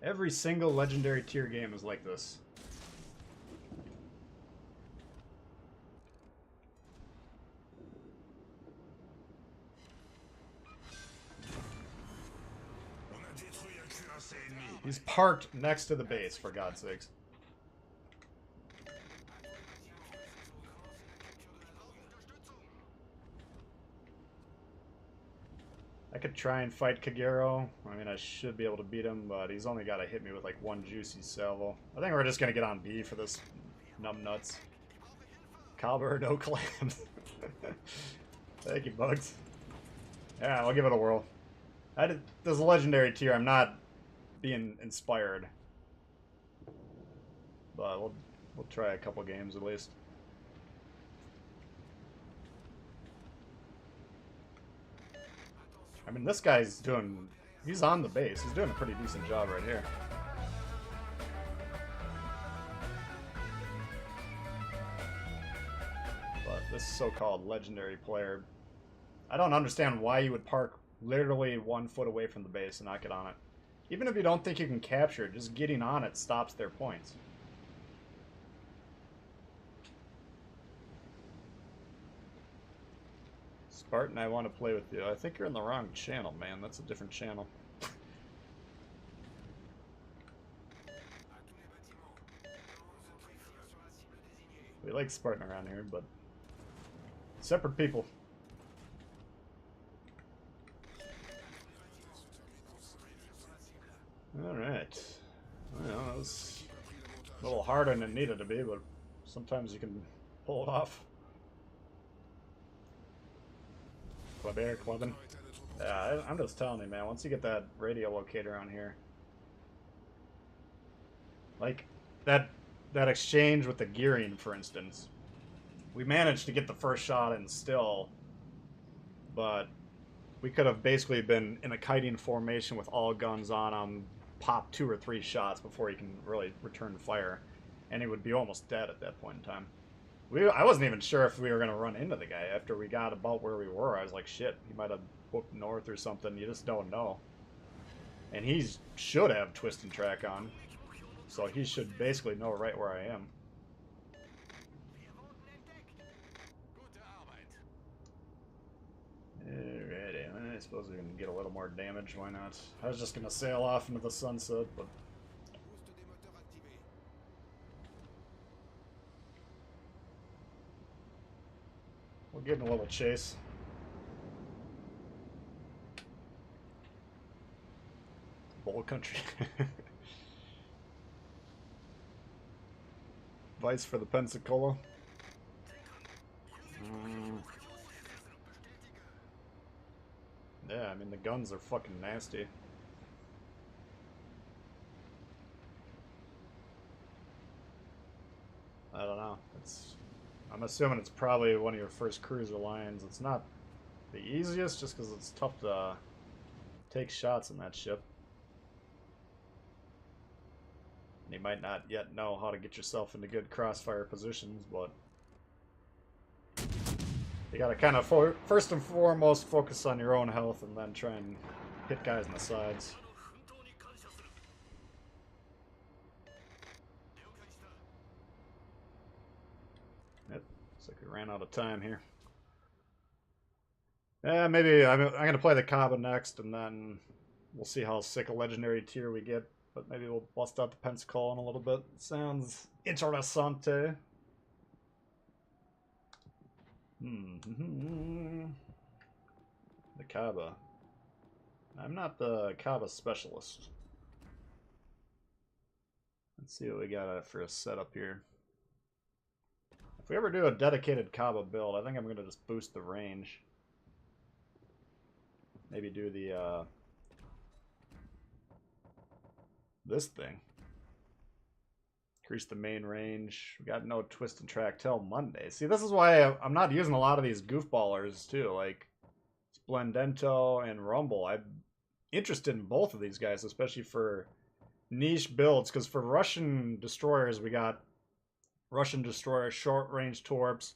Every single legendary tier game is like this. He's parked next to the base, for God's sakes. I could try and fight Kagero. I mean, I should be able to beat him, but he's only got to hit me with like one juicy salvo. I think we're just going to get on B for this numbnuts. Calber, no clams. Thank you, Bugs. Yeah, I'll give it a whirl. This is a legendary tier. I'm not being inspired, but we'll try a couple games at least. I mean, this guy's he's on the base. He's doing a pretty decent job right here. But this so-called legendary player, I don't understand why you would park literally 1 foot away from the base and not get on it. Even if you don't think you can capture it, just getting on it stops their points. Spartan, I want to play with you. I think you're in the wrong channel, man. That's a different channel. We like Spartan around here, but separate people. Alright. Well, that was a little harder than it needed to be, but sometimes you can pull it off. Club clubbing. Yeah, I'm just telling you, man, once you get that radio locator on here, like that exchange with the gearing, for instance, we managed to get the first shot in still, but we could have basically been in a kiting formation with all guns on him, pop 2 or 3 shots before he can really return fire, and he would be almost dead at that point in time. I wasn't even sure if we were going to run into the guy. After we got about where we were, I was like, shit, he might have booked north or something. You just don't know. And he should have twist and track on, so he should basically know right where I am. Alrighty, I suppose we can get a little more damage, why not? I was just going to sail off into the sunset, but... we'll give him a little chase. Bull country. Vice for the Pensacola. Yeah, I mean, the guns are fucking nasty. I don't know. I'm assuming it's probably one of your first cruiser lines. It's not the easiest, just because it's tough to take shots in that ship. And you might not yet know how to get yourself into good crossfire positions, but you gotta kind of first and foremost focus on your own health and then try and hit guys in the sides. Yep, looks like we ran out of time here. Maybe I'm gonna play the Kaba next, and then we'll see how sick a legendary tier we get. But maybe we'll bust out the Pensacola in a little bit. Sounds interessante. The Kaba. I'm not the Kaba specialist. Let's see what we got for a setup here. If we ever do a dedicated Kaba build, I think I'm gonna just boost the range. Maybe do the this thing. Increase the main range. We got no twist and track till Monday. See, this is why I'm not using a lot of these goofballers too, like Splendento and Rumble. I'm interested in both of these guys, especially for niche builds, because for Russian destroyers, we got Russian destroyer short-range torps,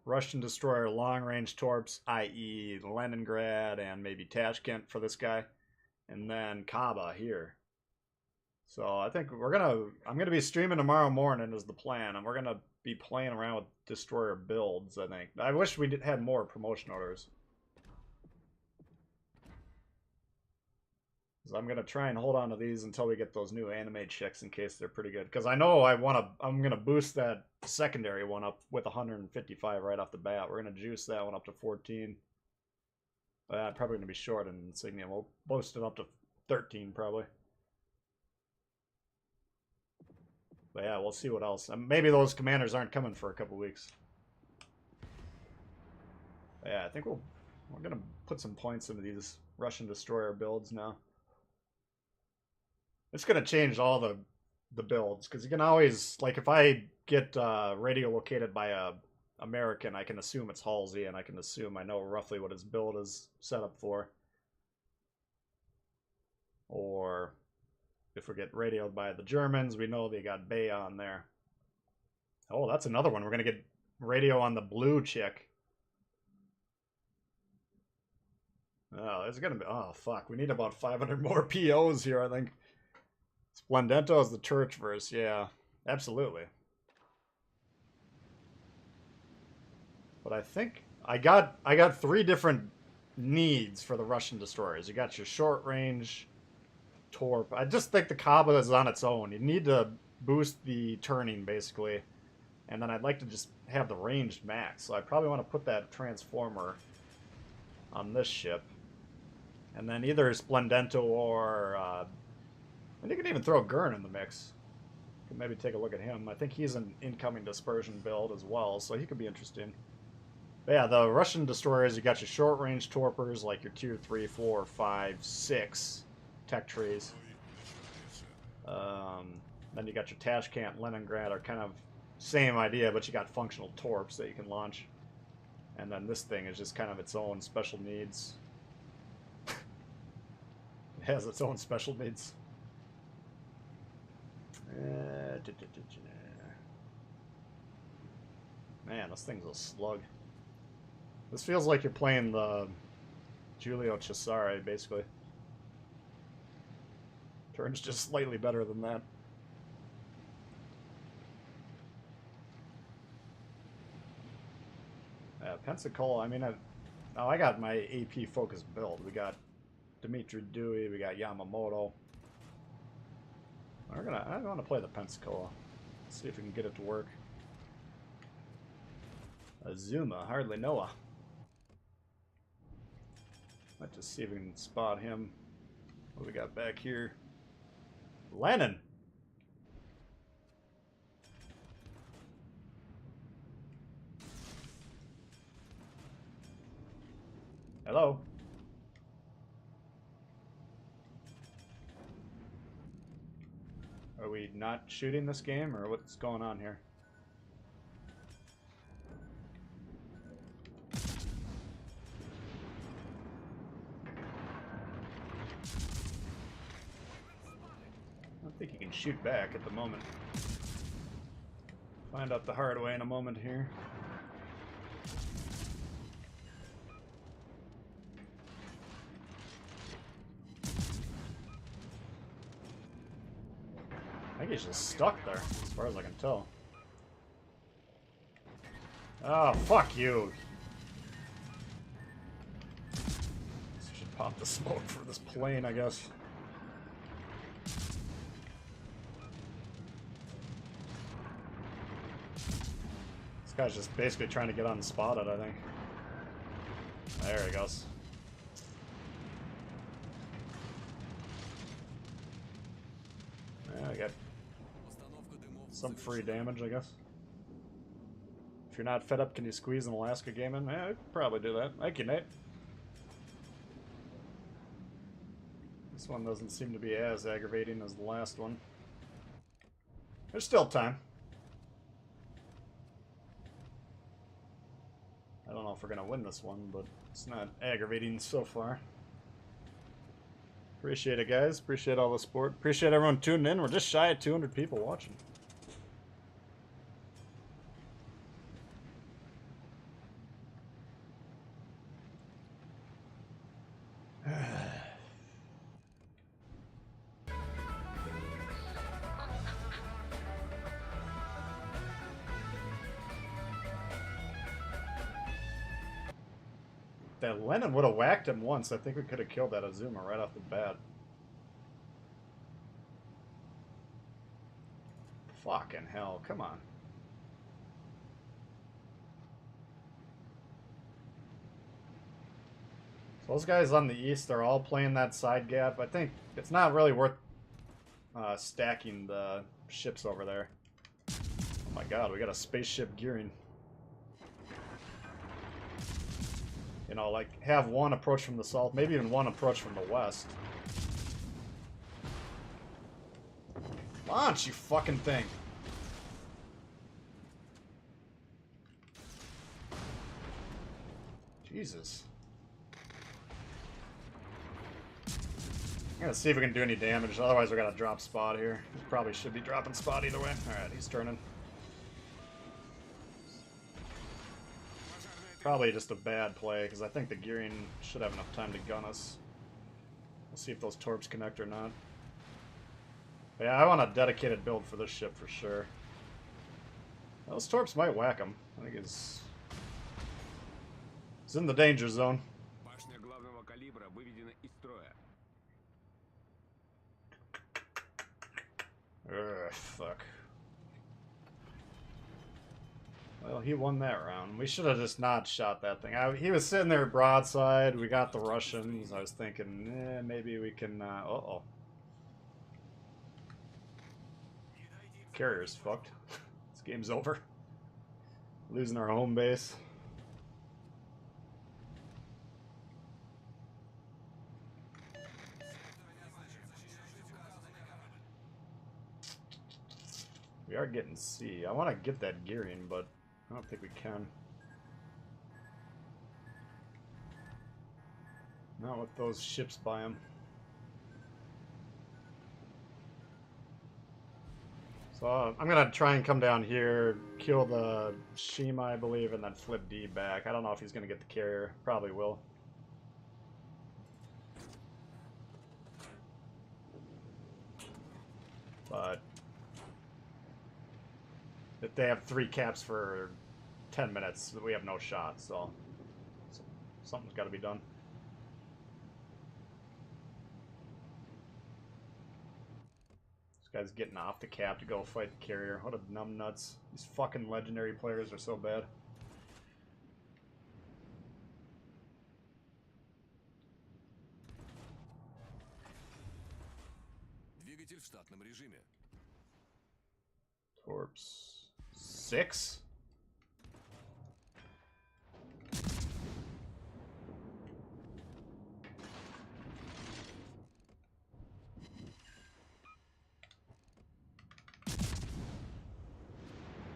Russian destroyer long-range torps, i.e. Leningrad and maybe Tashkent for this guy, and then Kaba here. So I think I'm gonna be streaming tomorrow morning is the plan, and we're gonna be playing around with destroyer builds. I think I wish we had more promotion orders. So I'm gonna try and hold on to these until we get those new anime checks in case they're pretty good. Because I know I'm gonna boost that secondary one up with 155 right off the bat. We're gonna juice that one up to 14. Probably gonna be short in insignia. We'll boost it up to 13 probably. But yeah, we'll see what else. Maybe those commanders aren't coming for a couple weeks. But yeah, I think we're gonna put some points into these Russian destroyer builds now. It's gonna change all the builds because you can always, like, if I get radio located by a American, I can assume it's Halsey, and I can assume I know roughly what his build is set up for. Or if we get radioed by the Germans, we know they got Bay on there. Oh, that's another one. We're gonna get radio on the blue chick. Oh, it's gonna be. Oh, fuck. We need about 500 more POs here, I think. Splendento is the church verse, yeah. Absolutely. But I think I got 3 different needs for the Russian destroyers. You got your short range torp. I just think the Kaba is on its own. You need to boost the turning basically. And then I'd like to just have the ranged max. So I probably want to put that transformer on this ship. And then either Splendento or and you can even throw Gurn in the mix. You can maybe take a look at him. I think he's an incoming dispersion build as well, so he could be interesting. But yeah, the Russian destroyers, you got your short-range torpors, like your tier 3, 4, 5, 6 tech trees. Then you got your Tashkent, Leningrad are kind of same idea, but you got functional torps that you can launch. And then this thing is just kind of its own special needs. It has its own special needs. Man, this thing's a slug. This feels like you're playing the Giulio Cesare, basically. Turn's just slightly better than that. Pensacola, I mean, I got my AP focused build. We got Dimitri Dewey, we got Yamamoto. I want to play the Pensacola. Let's see if we can get it to work. Azuma, hardly Noah. Let's just see if we can spot him. What do we got back here? Lenin! Hello? Are we not shooting this game, or what's going on here? I don't think you can shoot back at the moment. Find out the hard way in a moment here. I think he's just stuck there, as far as I can tell. Oh, fuck you. Pop the smoke for this plane, I guess. This guy's just basically trying to get unspotted, I think. There he goes. Yeah, I got some free damage, I guess. If you're not fed up, can you squeeze an Alaska game in? Yeah, I could probably do that. Thank you, Nate. This one doesn't seem to be as aggravating as the last one. There's still time. I don't know if we're going to win this one, but it's not aggravating so far. Appreciate it, guys. Appreciate all the support. Appreciate everyone tuning in. We're just shy of 200 people watching. That Lennon would have whacked him once. I think we could have killed that Azuma right off the bat. Fucking hell, come on. So those guys on the east are all playing that side gap. I think it's not really worth stacking the ships over there. Oh my god, we got a spaceship gearing. You know, like, have one approach from the south, maybe even one approach from the west. Launch, you fucking thing! Jesus. I'm gonna see if we can do any damage, otherwise we're gonna drop spot here. We probably should be dropping spot either way. Alright, he's turning. Probably just a bad play, because I think the gearing should have enough time to gun us. We'll see if those torps connect or not. But yeah, I want a dedicated build for this ship for sure. Those torps might whack him. I think it's in the danger zone. Башня главного калибра выведена из строя. Ugh, fuck. Well, he won that round. We should have just not shot that thing. He was sitting there broadside. We got the Russians. I was thinking, maybe we can... uh-oh. Carrier's fucked. This game's over. Losing our home base. We are getting C. I want to get that gearing, but I don't think we can. Not with those ships by him. So I'm going to try and come down here, kill the Shima, I believe, and then flip D back. I don't know if he's going to get the carrier. Probably will. But if they have 3 caps for 10 minutes, we have no shot, so something's got to be done. This guy's getting off the cap to go fight the carrier. What a numbnuts. These fucking legendary players are so bad. Двигатель в штатном режиме. Torps. 6?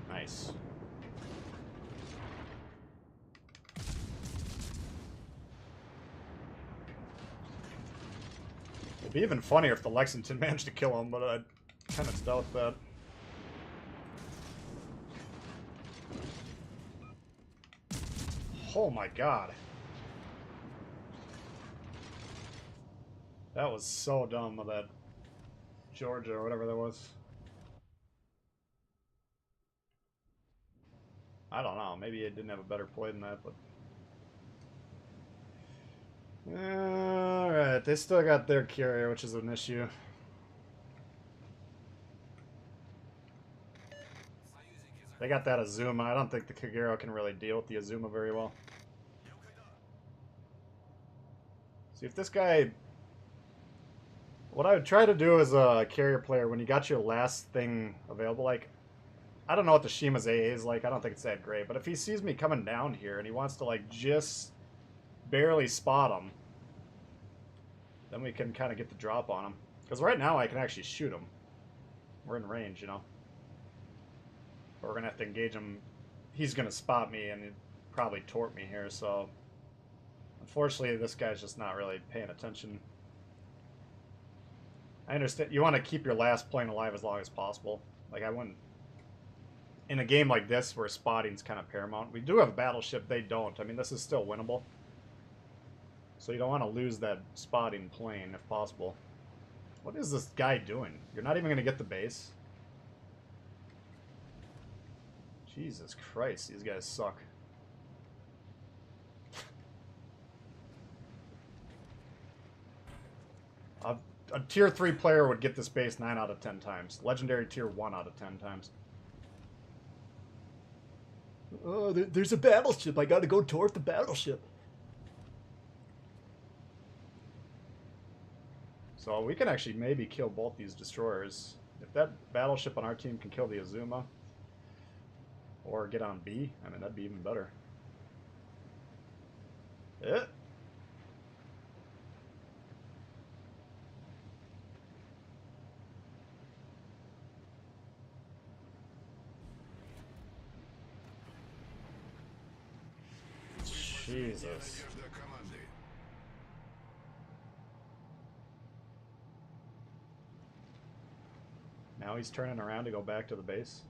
Nice. It'd be even funnier if the Lexington managed to kill him, but I kind of doubt that. Oh my god. That was so dumb of that Georgia or whatever that was. I don't know. Maybe it didn't have a better play than that, but... Alright, they still got their carrier, which is an issue. They got that Azuma. I don't think the Kagero can really deal with the Azuma very well. See, if this guy... What I would try to do as a carrier player, when you got your last thing available, like... I don't know what the Shima's AA is like. I don't think it's that great. But if he sees me coming down here and he wants to, like, just barely spot him, then we can kind of get the drop on him. Because right now I can actually shoot him. We're in range, you know. But we're going to have to engage him. He's going to spot me and probably torp me here, so... Unfortunately, this guy's just not really paying attention. I understand. You want to keep your last plane alive as long as possible. Like, I wouldn't... In a game like this, where spotting's kind of paramount, we do have a battleship, they don't. I mean, this is still winnable. So you don't want to lose that spotting plane, if possible. What is this guy doing? You're not even going to get the base? Jesus Christ, these guys suck. A tier 3 player would get this base 9 out of 10 times. Legendary tier 1 out of 10 times. Oh, there's a battleship. I gotta go toward the battleship. So we can actually maybe kill both these destroyers. If that battleship on our team can kill the Azuma, or get on B, I mean, that'd be even better. Yeah. Jesus. Now he's turning around to go back to the base.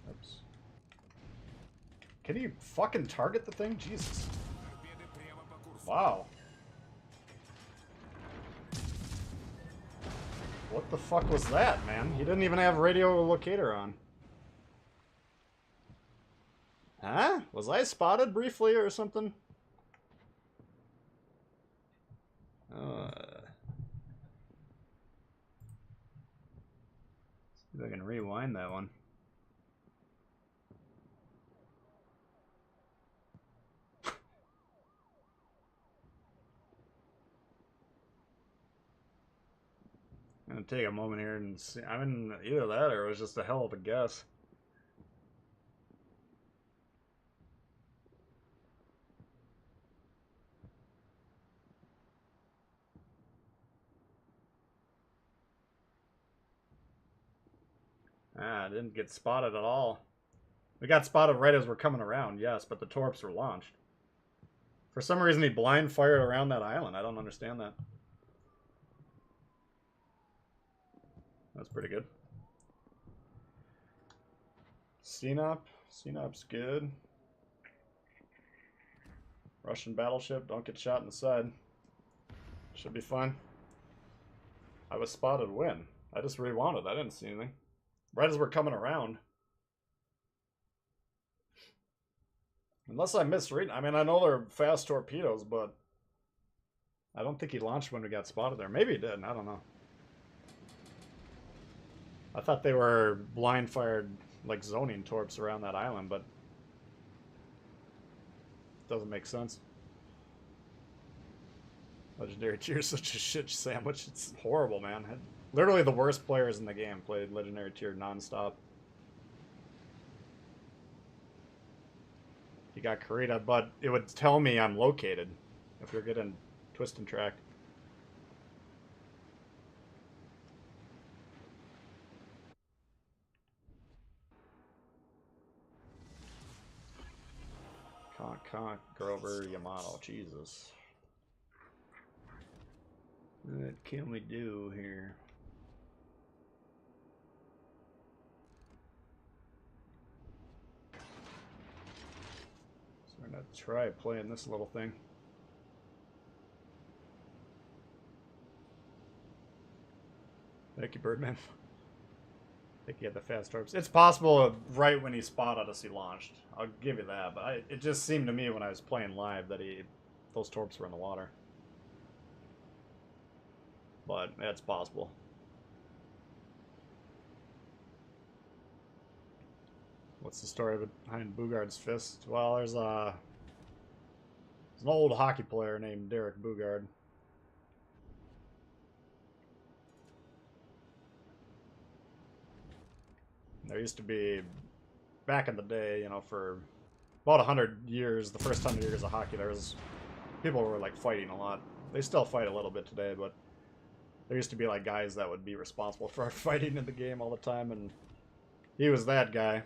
Oops. Can he fucking target the thing? Jesus. Wow. What the fuck was that, man? He didn't even have radio locator on. Huh? Was I spotted briefly or something? See if I can rewind that one. I'm gonna take a moment here and see. I mean, either that or it was just a hell of a guess. Ah, I didn't get spotted at all. We got spotted right as we're coming around, yes, but the torps were launched. For some reason, he blind fired around that island. I don't understand that. That's pretty good. CNOP. CNOP's good. Russian battleship. Don't get shot in the side. Should be fine. I was spotted when? I just rewound it. I didn't see anything. Right as we're coming around. Unless I misread. I mean, I know they're fast torpedoes, but I don't think he launched when we got spotted there. Maybe he did. I don't know. I thought they were blind fired, like zoning torps around that island, but it doesn't make sense. Legendary tier is such a shit sandwich. It's horrible, man. Literally the worst players in the game played Legendary tier non-stop. He got Karita, but it would tell me I'm located if you're getting twist and track. Conk, Grover, Yamato, Jesus. What can we do here? So we're gonna try playing this little thing. Thank you, Birdman. I think he had the fast torps. It's possible right when he spotted us, he launched. I'll give you that, but it just seemed to me when I was playing live that those torps were in the water. But it's possible. What's the story behind Bougard's fist? Well, there's an old hockey player named Derek Bougard. There used to be, back in the day, you know, for about 100 years, the first 100 years of hockey, people were like fighting a lot. They still fight a little bit today, but there used to be like guys that would be responsible for fighting in the game all the time, and he was that guy.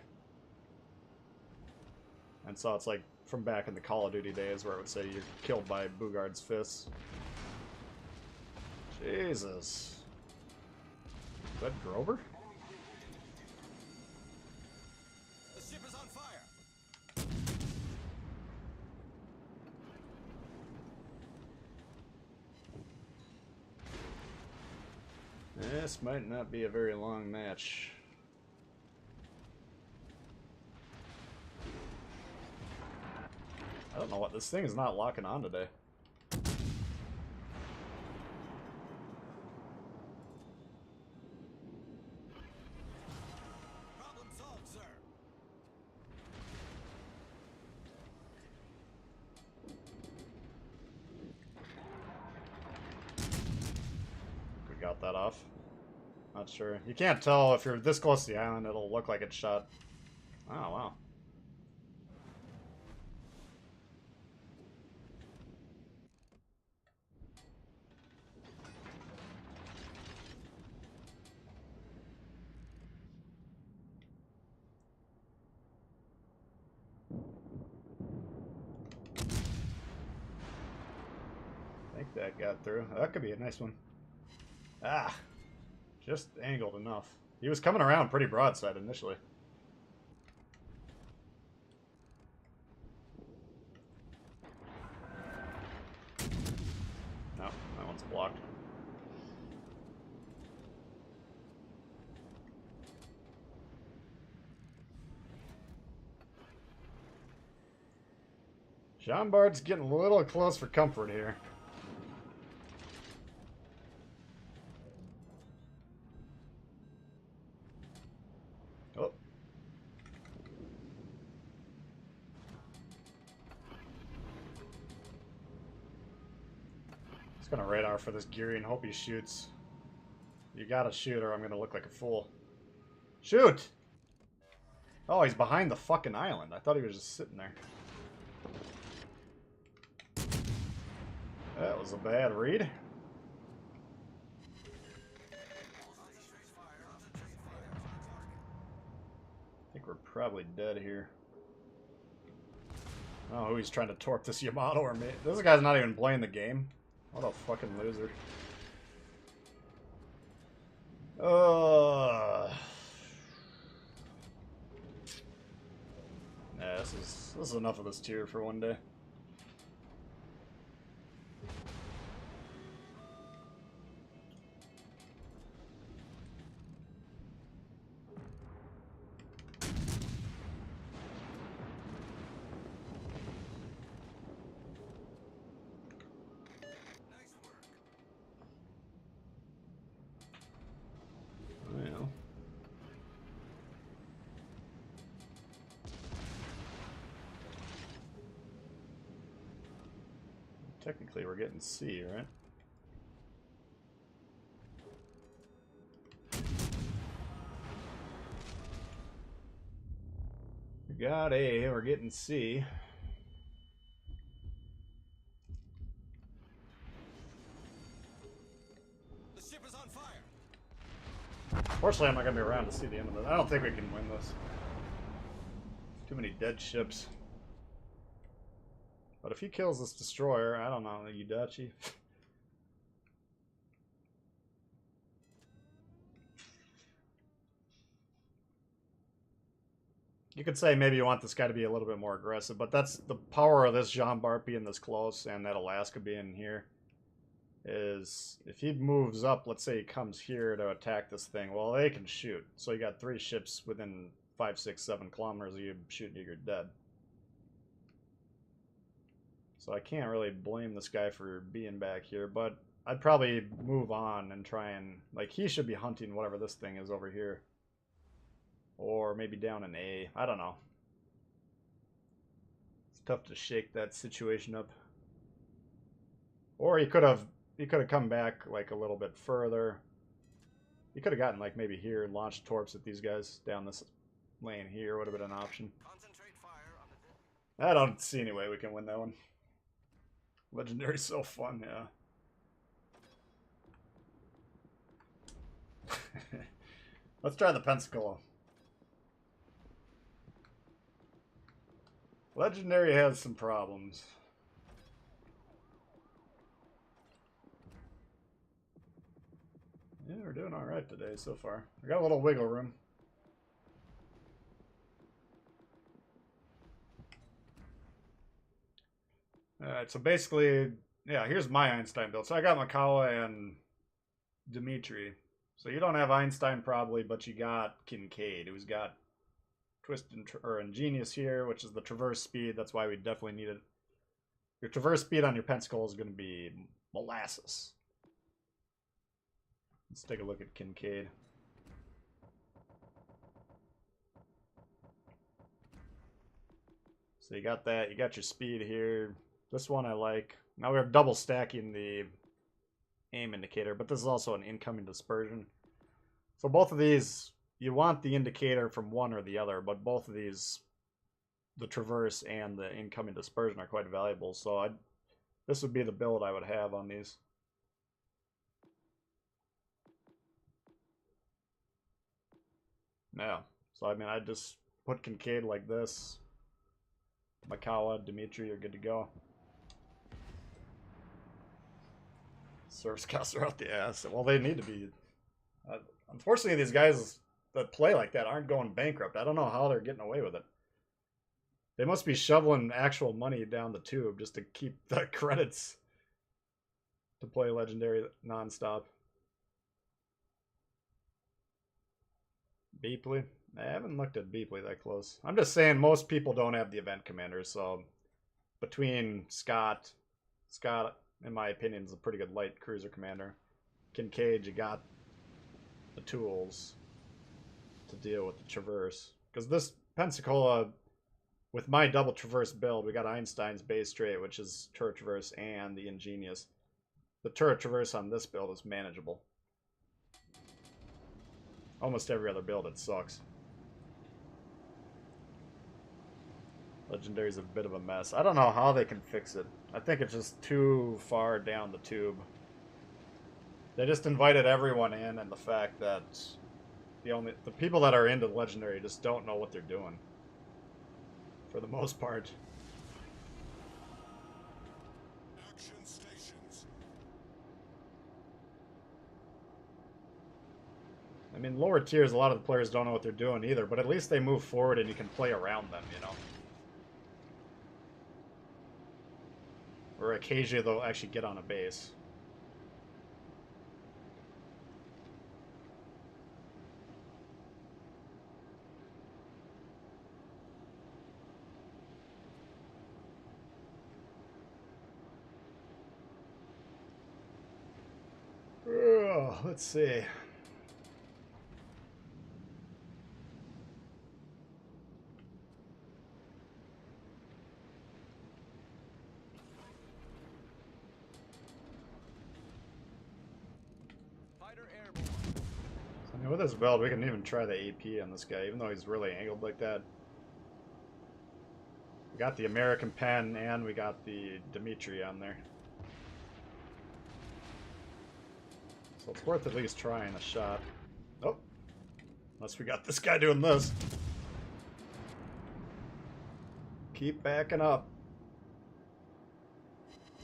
And so it's like from back in the Call of Duty days where it would say you're killed by Bougard's fists. Jesus. Is that Grover? The ship is on fire. This might not be a very long match. I don't know what this thing is not locking on today. Problem solved, sir. We got that off. Not sure. You can't tell if you're this close to the island, it'll look like it's shot. Oh, wow. I think that got through. That could be a nice one. Ah, just angled enough. He was coming around pretty broadside initially. No, that one's blocked. Jean Bart's getting a little close for comfort here. Oh. Just gonna radar for this Geary and hope he shoots. You gotta shoot or I'm gonna look like a fool. Shoot! Oh, he's behind the fucking island. I thought he was just sitting there. That was a bad read. I think we're probably dead here. Oh, he's trying to torp this Yamato or me. This guy's not even playing the game. What a fucking loser. Yeah, this is enough of this tier for one day. Well. Technically, we're getting C, right? We got A, we're getting C. The ship is on fire. Fortunately, I'm not going to be around to see the end of it. I don't think we can win this. Too many dead ships. But if he kills this destroyer, I don't know, Udachi. You could say maybe you want this guy to be a little bit more aggressive, but that's the power of this Jean Bart being this close and that Alaska being here. is if he moves up, let's say he comes here to attack this thing, well, they can shoot. So you got 3 ships within 5, 6, 7 kilometers, you shoot and you're dead. So I can't really blame this guy for being back here, but I'd probably move on and try and, like, he should be hunting whatever this thing is over here. Or maybe down in A. I don't know. It's tough to shake that situation up. Or he could have come back like a little bit further. He could have gotten like maybe here and launched torps at these guys down this lane here. Would have been an option. Concentrate fire on the I don't see any way we can win that one. Legendary's so fun, yeah. Let's try the Pensacola. Legendary has some problems. Yeah, we're doing alright today so far. We got a little wiggle room. Alright, so basically, yeah, here's my Einstein build. So I got Makawa and Dimitri. So you don't have Einstein probably, but you got Kincaid, who's got Twist or Ingenious here, which is the traverse speed. That's why we definitely need it. Your traverse speed on your Pensacola is going to be molasses. Let's take a look at Kincaid. So you got that. You got your speed here. This one I like. Now we have double stacking the aim indicator, but this is also an incoming dispersion. So both of these, you want the indicator from one or the other, but both of these, the traverse and the incoming dispersion, are quite valuable. So this would be the build I would have on these. Yeah, so I mean, I just put Kincaid like this. Makawa, Dimitri are good to go. Service costs are out the ass. Well, they need to be. Unfortunately, these guys that play like that aren't going bankrupt. I don't know how they're getting away with it. They must be shoveling actual money down the tube just to keep the credits to play Legendary nonstop. Beepley? I haven't looked at Beepley that close. I'm just saying most people don't have the event commanders, so between Scott, in my opinion, is a pretty good light cruiser commander. Kincaid, you got the tools to deal with the traverse. Because this Pensacola, with my double traverse build, we got Einstein's base trait, which is turret traverse, and the Ingenious. The turret traverse on this build is manageable. Almost every other build, it sucks. Legendary's a bit of a mess. I don't know how they can fix it. I think it's just too far down the tube. They just invited everyone in, and the fact that the people that are into Legendary just don't know what they're doing. For the most part. action stations. I mean, lower tiers, a lot of the players don't know what they're doing either, but at least they move forward and you can play around them, you know? Or occasionally they'll actually get on a base. Let's see. Fighter airborne. I mean, with this build, we can even try the AP on this guy, even though he's really angled like that. We got the American Pen, and we got the Dimitri on there. So it's worth at least trying a shot. Oh. Unless we got this guy doing this. Keep backing up.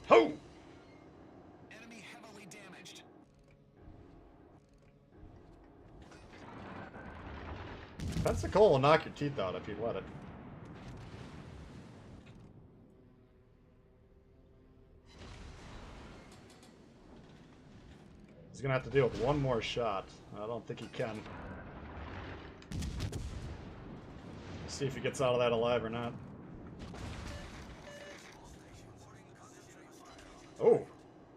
Ho! Enemy heavily damaged. Pensacola will knock your teeth out if you let it. gonna have to deal with one more shot. I don't think he can. Let's see if he gets out of that alive or not. Oh,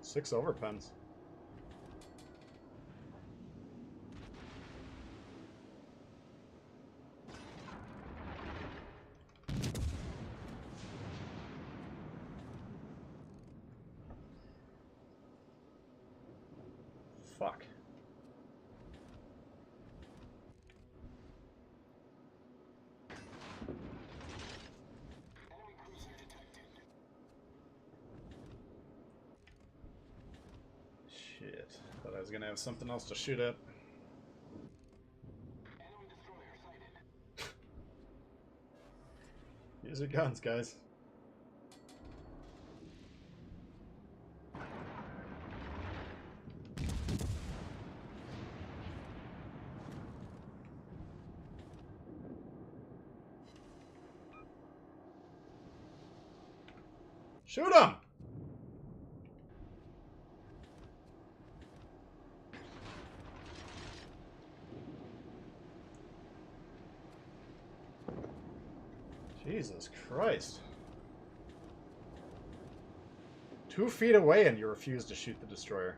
6 overpens. Fuck. Shit. Thought I was gonna have something else to shoot at. Use your guns, guys. Shoot him! Jesus Christ. 2 feet away and you refuse to shoot the destroyer.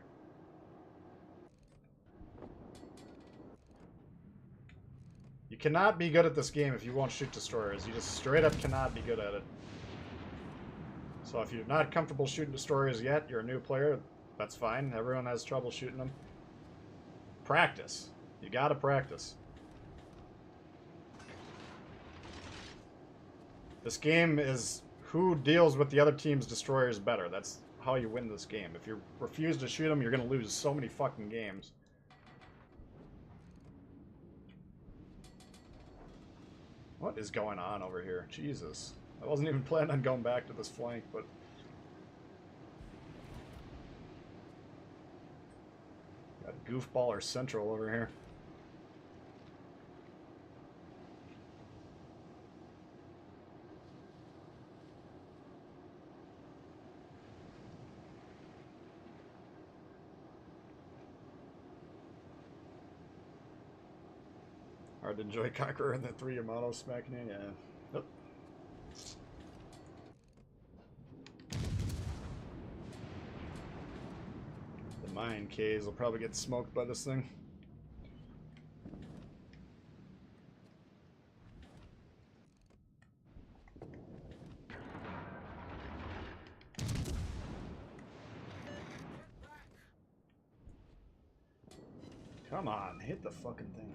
You cannot be good at this game if you won't shoot destroyers. You just straight up cannot be good at it. So if you're not comfortable shooting destroyers yet, you're a new player, that's fine. Everyone has trouble shooting them. Practice. You gotta practice. This game is who deals with the other team's destroyers better. That's how you win this game. If you refuse to shoot them, you're gonna lose so many fucking games. What is going on over here? Jesus. I wasn't even planning on going back to this flank, but... Got goofballer central over here. Hard to enjoy Conqueror and the 3 Yamato smacking in, yeah. Nope. The mine Ks will probably get smoked by this thing. Come on, hit the fucking thing.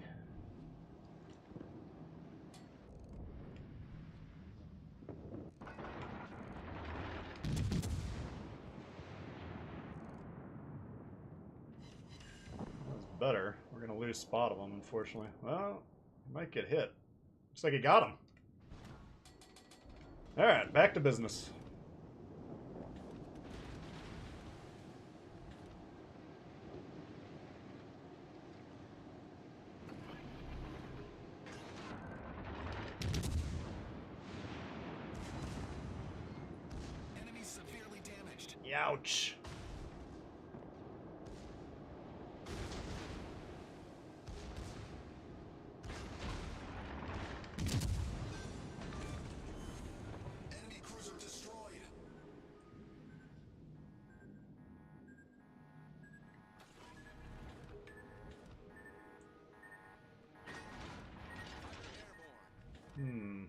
Better. We're gonna lose spot of them, unfortunately. Well, he might get hit. Looks like he got him. Alright, back to business. Enemy severely damaged. Youch. Enemy cruiser destroyed. Airborne.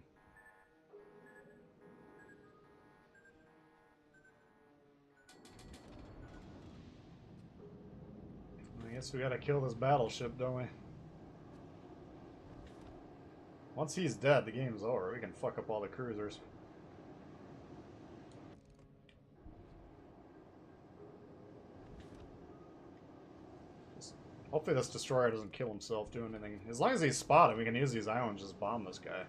I guess we gotta kill this battleship, don't we? Once he's dead, the game's over. We can fuck up all the cruisers. Hopefully this destroyer doesn't kill himself doing anything. As long as he's spotted, we can use these islands and just bomb this guy.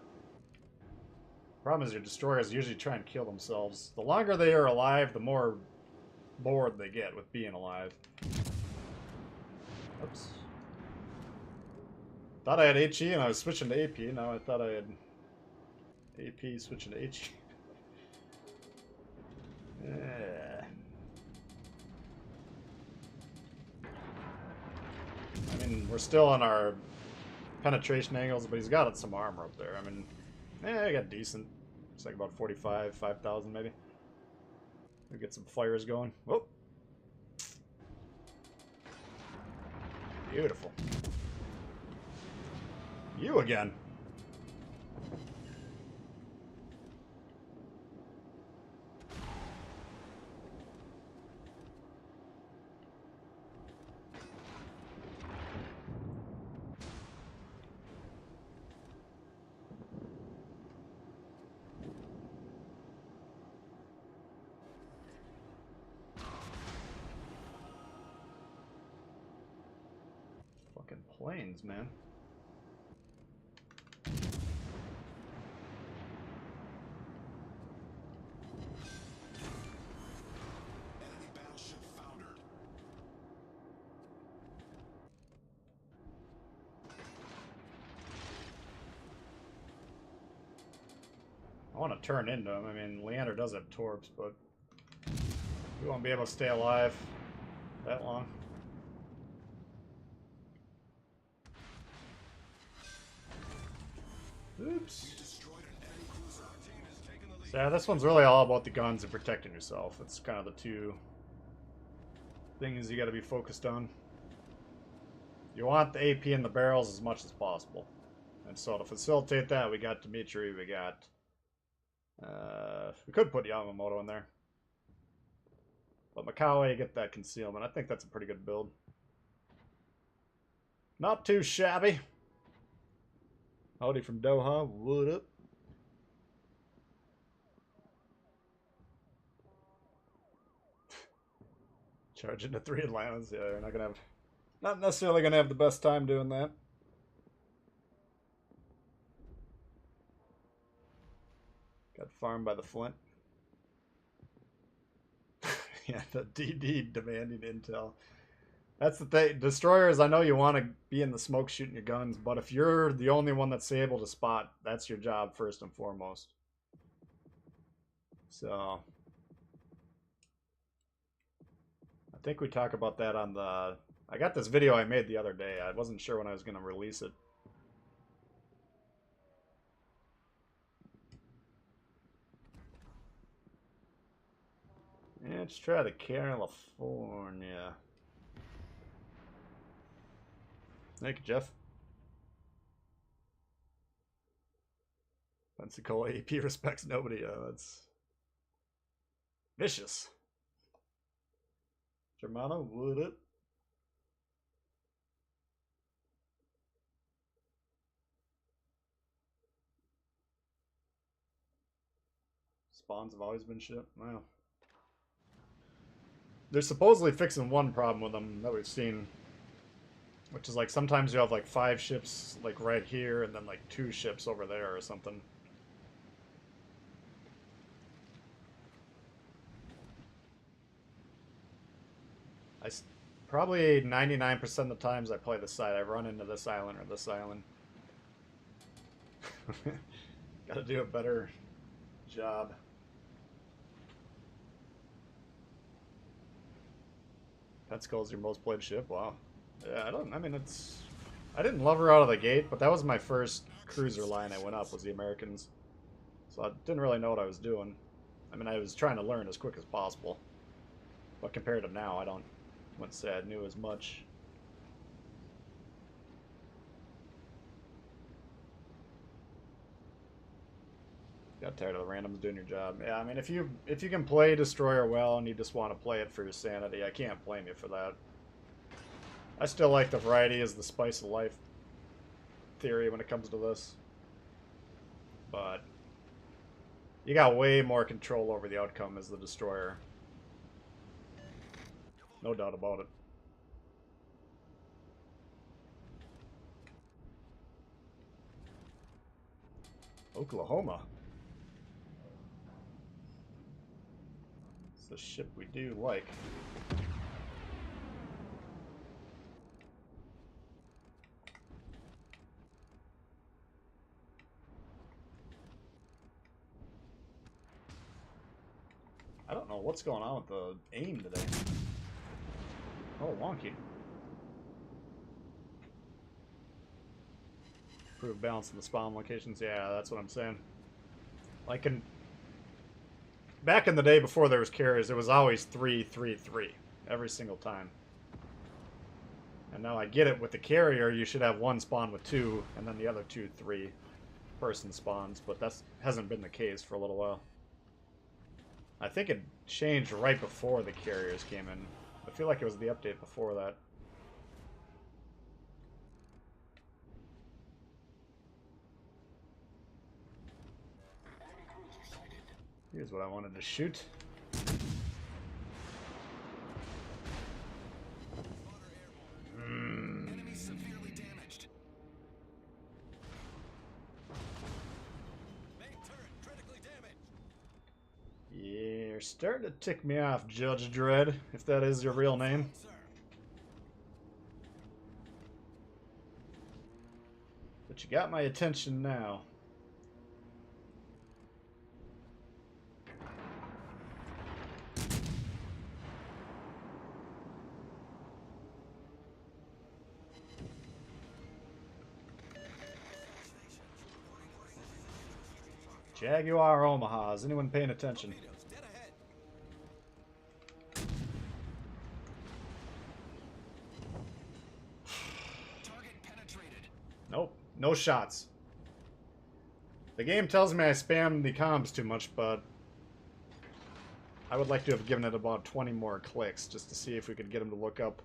Problem is your destroyers usually try and kill themselves. The longer they are alive, the more bored they get with being alive. Oops. Thought I had HE and I was switching to AP. Now I thought I had AP switching to HE. Yeah. We're still on our penetration angles, but he's got some armor up there. I mean, I got decent. It's like about 45, 5,000 maybe. We get some fires going. Whoop. Beautiful. You again. Fucking planes, man. Enemy battleship foundered. I want to turn into him. I mean, Leander does have torps, but we won't be able to stay alive that long. Oops. So yeah, this one's really all about the guns and protecting yourself. It's kind of the two things you got to be focused on. You want the AP in the barrels as much as possible. And so to facilitate that, we got Dimitri, we got... we could put Yamamoto in there. But Makawe, get that concealment. I think that's a pretty good build. Not too shabby. Howdy from Doha, what up? Charge into 3 Atlantas. Yeah, you're not gonna have... Not necessarily gonna have the best time doing that. Got farmed by the Flint. Yeah, the DD demanding intel. That's the thing. Destroyers, I know you want to be in the smoke shooting your guns, but if you're the only one that's able to spot, that's your job first and foremost. So... I think we talk about that on the... I got this video I made the other day. I wasn't sure when I was going to release it. Yeah, let's try the California. Thank you, Jeff. Pensacola AP respects nobody. That's vicious. Germano, would it? Spawns have always been shit. Wow. They're supposedly fixing one problem with them that we've seen, which is like sometimes you have like 5 ships like right here and then like 2 ships over there or something. Probably 99% of the times I play this side, I run into this island or this island. Gotta do a better job. Pensacola's your most played ship? Wow. Yeah, I mean, it's... I didn't love her out of the gate, but that was my first cruiser line I went up, was the Americans. So I didn't really know what I was doing. I mean, I was trying to learn as quick as possible. But compared to now, I wouldn't say I knew as much. Got tired of the randoms doing your job. Yeah, I mean, if you can play Destroyer well and you just want to play it for your sanity, I can't blame you for that. I still like the variety as the spice of life theory when it comes to this. But you got way more control over the outcome as the Destroyer. No doubt about it. Oklahoma. It's the ship we do like. I don't know what's going on with the aim today. Oh, wonky. Improve balance in the spawn locations. Yeah, that's what I'm saying. Like back in the day before there was carriers, it was always 3-3-3 every single time. And now I get it with the carrier, you should have one spawn with 2, and then the other 2 3-person spawns, but that hasn't been the case for a little while. I think it changed right before the carriers came in. I feel like it was the update before that. Here's what I wanted to shoot. Enemy severely damaged. Main turret critically damaged. Yeah, you're starting to tick me off, Judge Dredd, if that is your real name. Sir. But you got my attention now. Jaguar Omaha. Is anyone paying attention? Torpedoes dead ahead. Target penetrated. Nope. No shots. The game tells me I spammed the comms too much, but I would like to have given it about 20 more clicks just to see if we could get him to look up.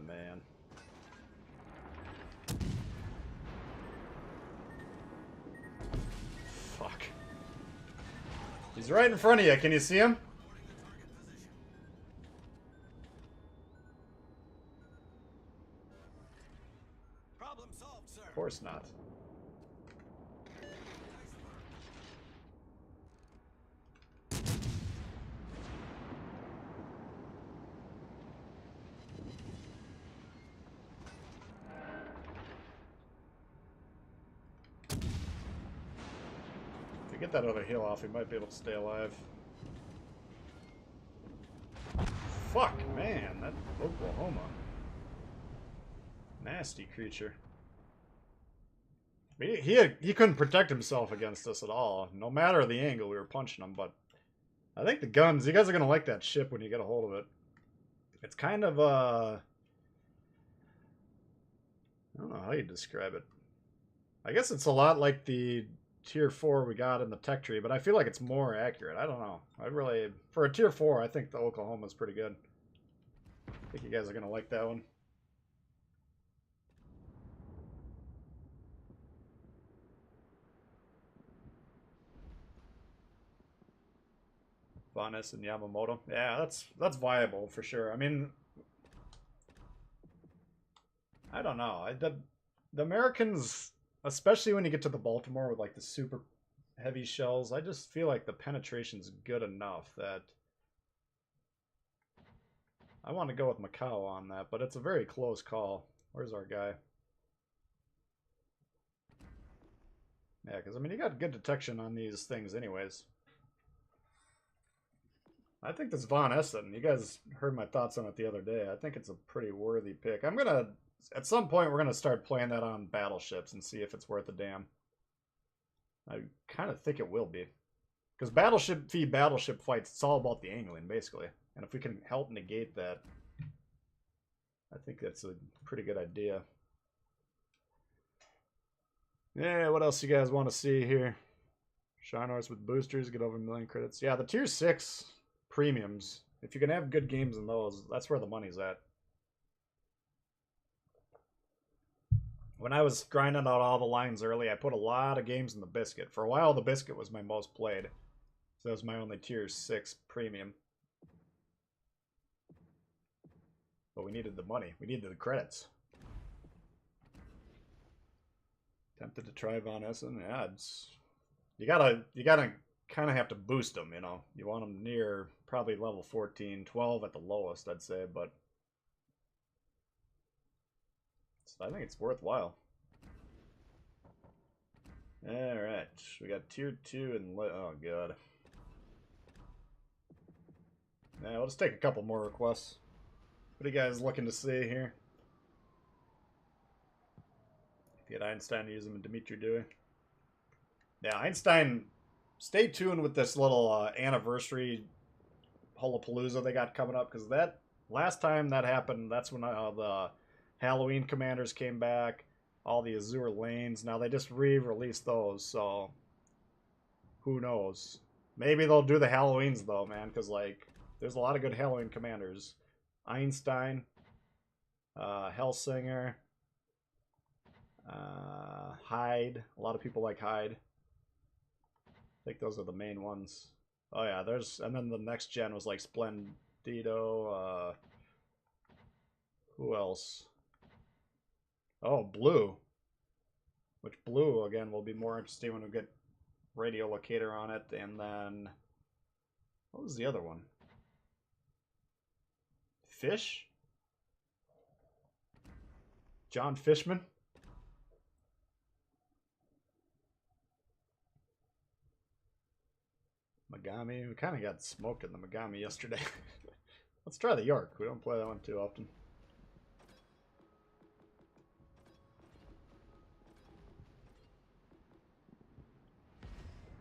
Man. Fuck. He's right in front of you. Can you see him? Problem solved, sir. Of course not. If we get that other heal off, we might be able to stay alive. Fuck, man, that Oklahoma. Nasty creature. He couldn't protect himself against us at all. No matter the angle, we were punching him, but I think the guns, you guys are going to like that ship when you get a hold of it. It's kind of, I don't know how you describe it. I guess it's a lot like the Tier 4 we got in the tech tree, but I feel like it's more accurate. I don't know. I really, for a Tier 4, I think the Oklahoma's pretty good. I think you guys are going to like that one. Vanes and Yamamoto. Yeah, that's viable for sure. I mean, I don't know. The Americans, especially when you get to the Baltimore with like the super heavy shells, I just feel like the penetration's good enough that I want to go with Macau on that, but it's a very close call. Where's our guy? Yeah, because I mean, you got good detection on these things anyways. I think this Von Essen, you guys heard my thoughts on it the other day. I think it's a pretty worthy pick. I'm going to, at some point, we're going to start playing that on battleships and see if it's worth a damn. I kind of think it will be. Because battleship v battleship fights, it's all about the angling, basically. And if we can help negate that, I think that's a pretty good idea. Yeah, what else you guys want to see here? Shine Horse with boosters, get over 1 million credits. Yeah, the Tier 6 premiums, if you can have good games in those, that's where the money's at. When I was grinding out all the lines early, I put a lot of games in the Biscuit. For a while, the Biscuit was my most played. So that was my only Tier 6 premium. But we needed the money. We needed the credits. Tempted to try Von Essen. Yeah, you gotta kind of have to boost them, you know. You want them near probably level 14, 12 at the lowest, I'd say, but I think it's worthwhile. Alright, we got Tier 2 and... oh, God. Yeah, we'll just take a couple more requests. What are you guys looking to see here? Get Einstein to use them and Dimitri Dewey. Yeah, Einstein, stay tuned with this little anniversary Hullapalooza they got coming up, because that last time that happened, that's when the Halloween Commanders came back, all the Azure Lanes. Now they just re-released those, so who knows? Maybe they'll do the Halloweens though, man, because like there's a lot of good Halloween Commanders. Einstein, Hellsinger, Hyde. A lot of people like Hyde. I think those are the main ones. Oh yeah, there's, and then the next gen was like Splendido. Who else? Oh, Blue. Which Blue again will be more interesting when we get radio locator on it. And then what was the other one? Fish? John Fishman? Megami. We kind of got smoked in the Megami yesterday. Let's try the York. We don't play that one too often.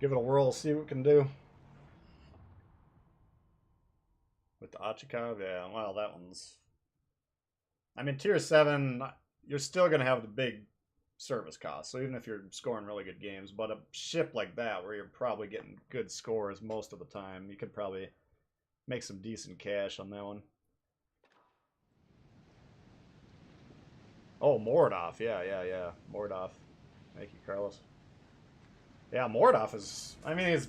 Give it a whirl, see what we can do. With the Achikov, yeah, well, that one's... I mean, Tier 7, you're still going to have the big service cost, so even if you're scoring really good games, but a ship like that, where you're probably getting good scores most of the time, you could probably make some decent cash on that one. Oh, Mordov, yeah. Mordov. Thank you, Carlos. Yeah, Mordov is, I mean, he's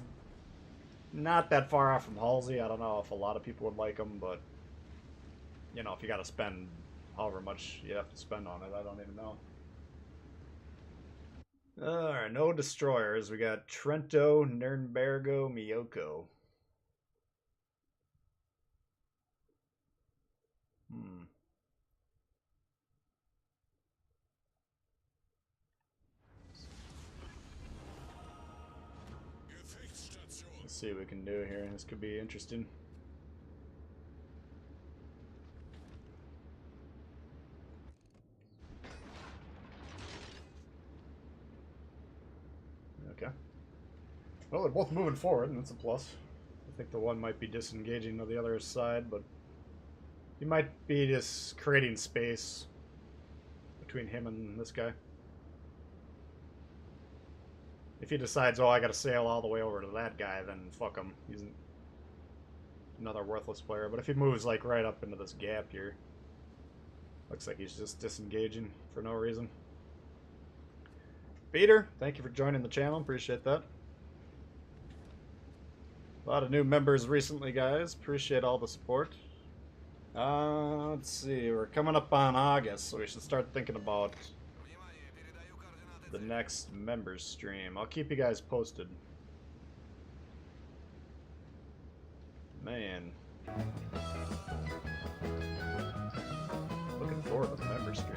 not that far off from Halsey. I don't know if a lot of people would like him, but, you know, if you got to spend however much you have to spend on it, I don't even know. Alright, no destroyers. We got Trento, Nürnbergo, Miyoko. Let's see what we can do here. This could be interesting. Okay. Well, they're both moving forward, and that's a plus. I think the one might be disengaging to the other side, but he might be just creating space between him and this guy. If he decides, oh, I gotta sail all the way over to that guy, then fuck him. He's another worthless player. But if he moves, like, right up into this gap here, looks like he's just disengaging for no reason. Peter, thank you for joining the channel. Appreciate that. A lot of new members recently, guys. Appreciate all the support. Let's see. We're coming up on August, so we should start thinking about the next members stream. I'll keep you guys posted. Man. Looking forward to the members stream.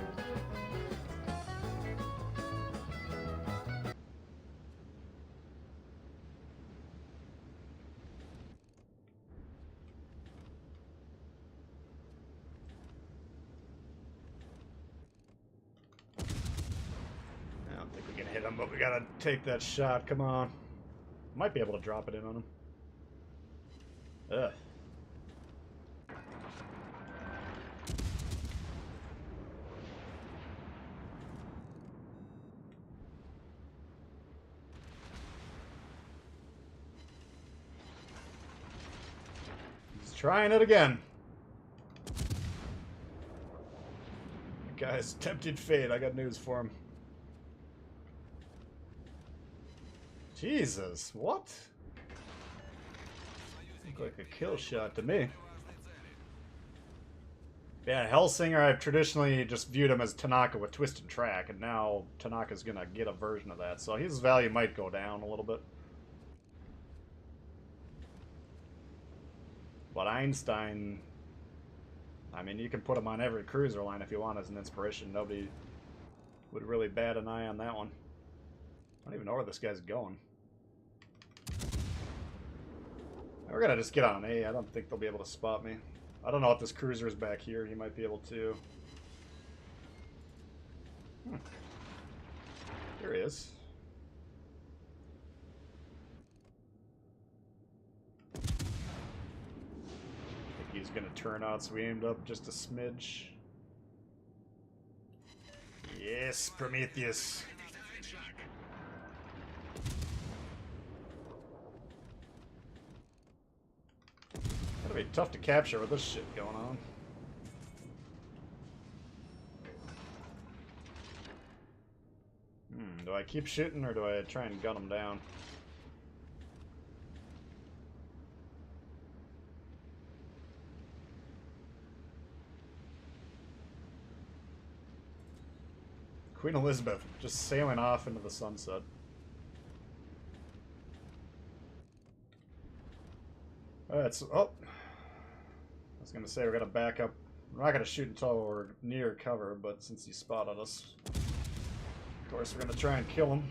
Hit him, but we gotta take that shot. Come on. Might be able to drop it in on him. Ugh. He's trying it again. The guy's tempted fate. I got news for him. Jesus, what? Looked like a kill shot to me. Yeah, Hellsinger, I've traditionally just viewed him as Tanaka with Twisted Track, and now Tanaka's gonna get a version of that, so his value might go down a little bit. But Einstein, I mean, you can put him on every cruiser line if you want as an inspiration. Nobody would really bat an eye on that one. I don't even know where this guy's going. We're gonna just get on A. I don't think they'll be able to spot me. I don't know if this cruiser is back here. He might be able to. There he is. I think he's gonna turn out, so we aimed up just a smidge. Yes, Prometheus. That'll be tough to capture with this shit going on. Do I keep shooting or do I try and gun them down? Queen Elizabeth just sailing off into the sunset. Alright, so, oh. I was gonna say we're gonna back up. We're not gonna shoot until we're near cover, but since he spotted us, of course we're gonna try and kill him.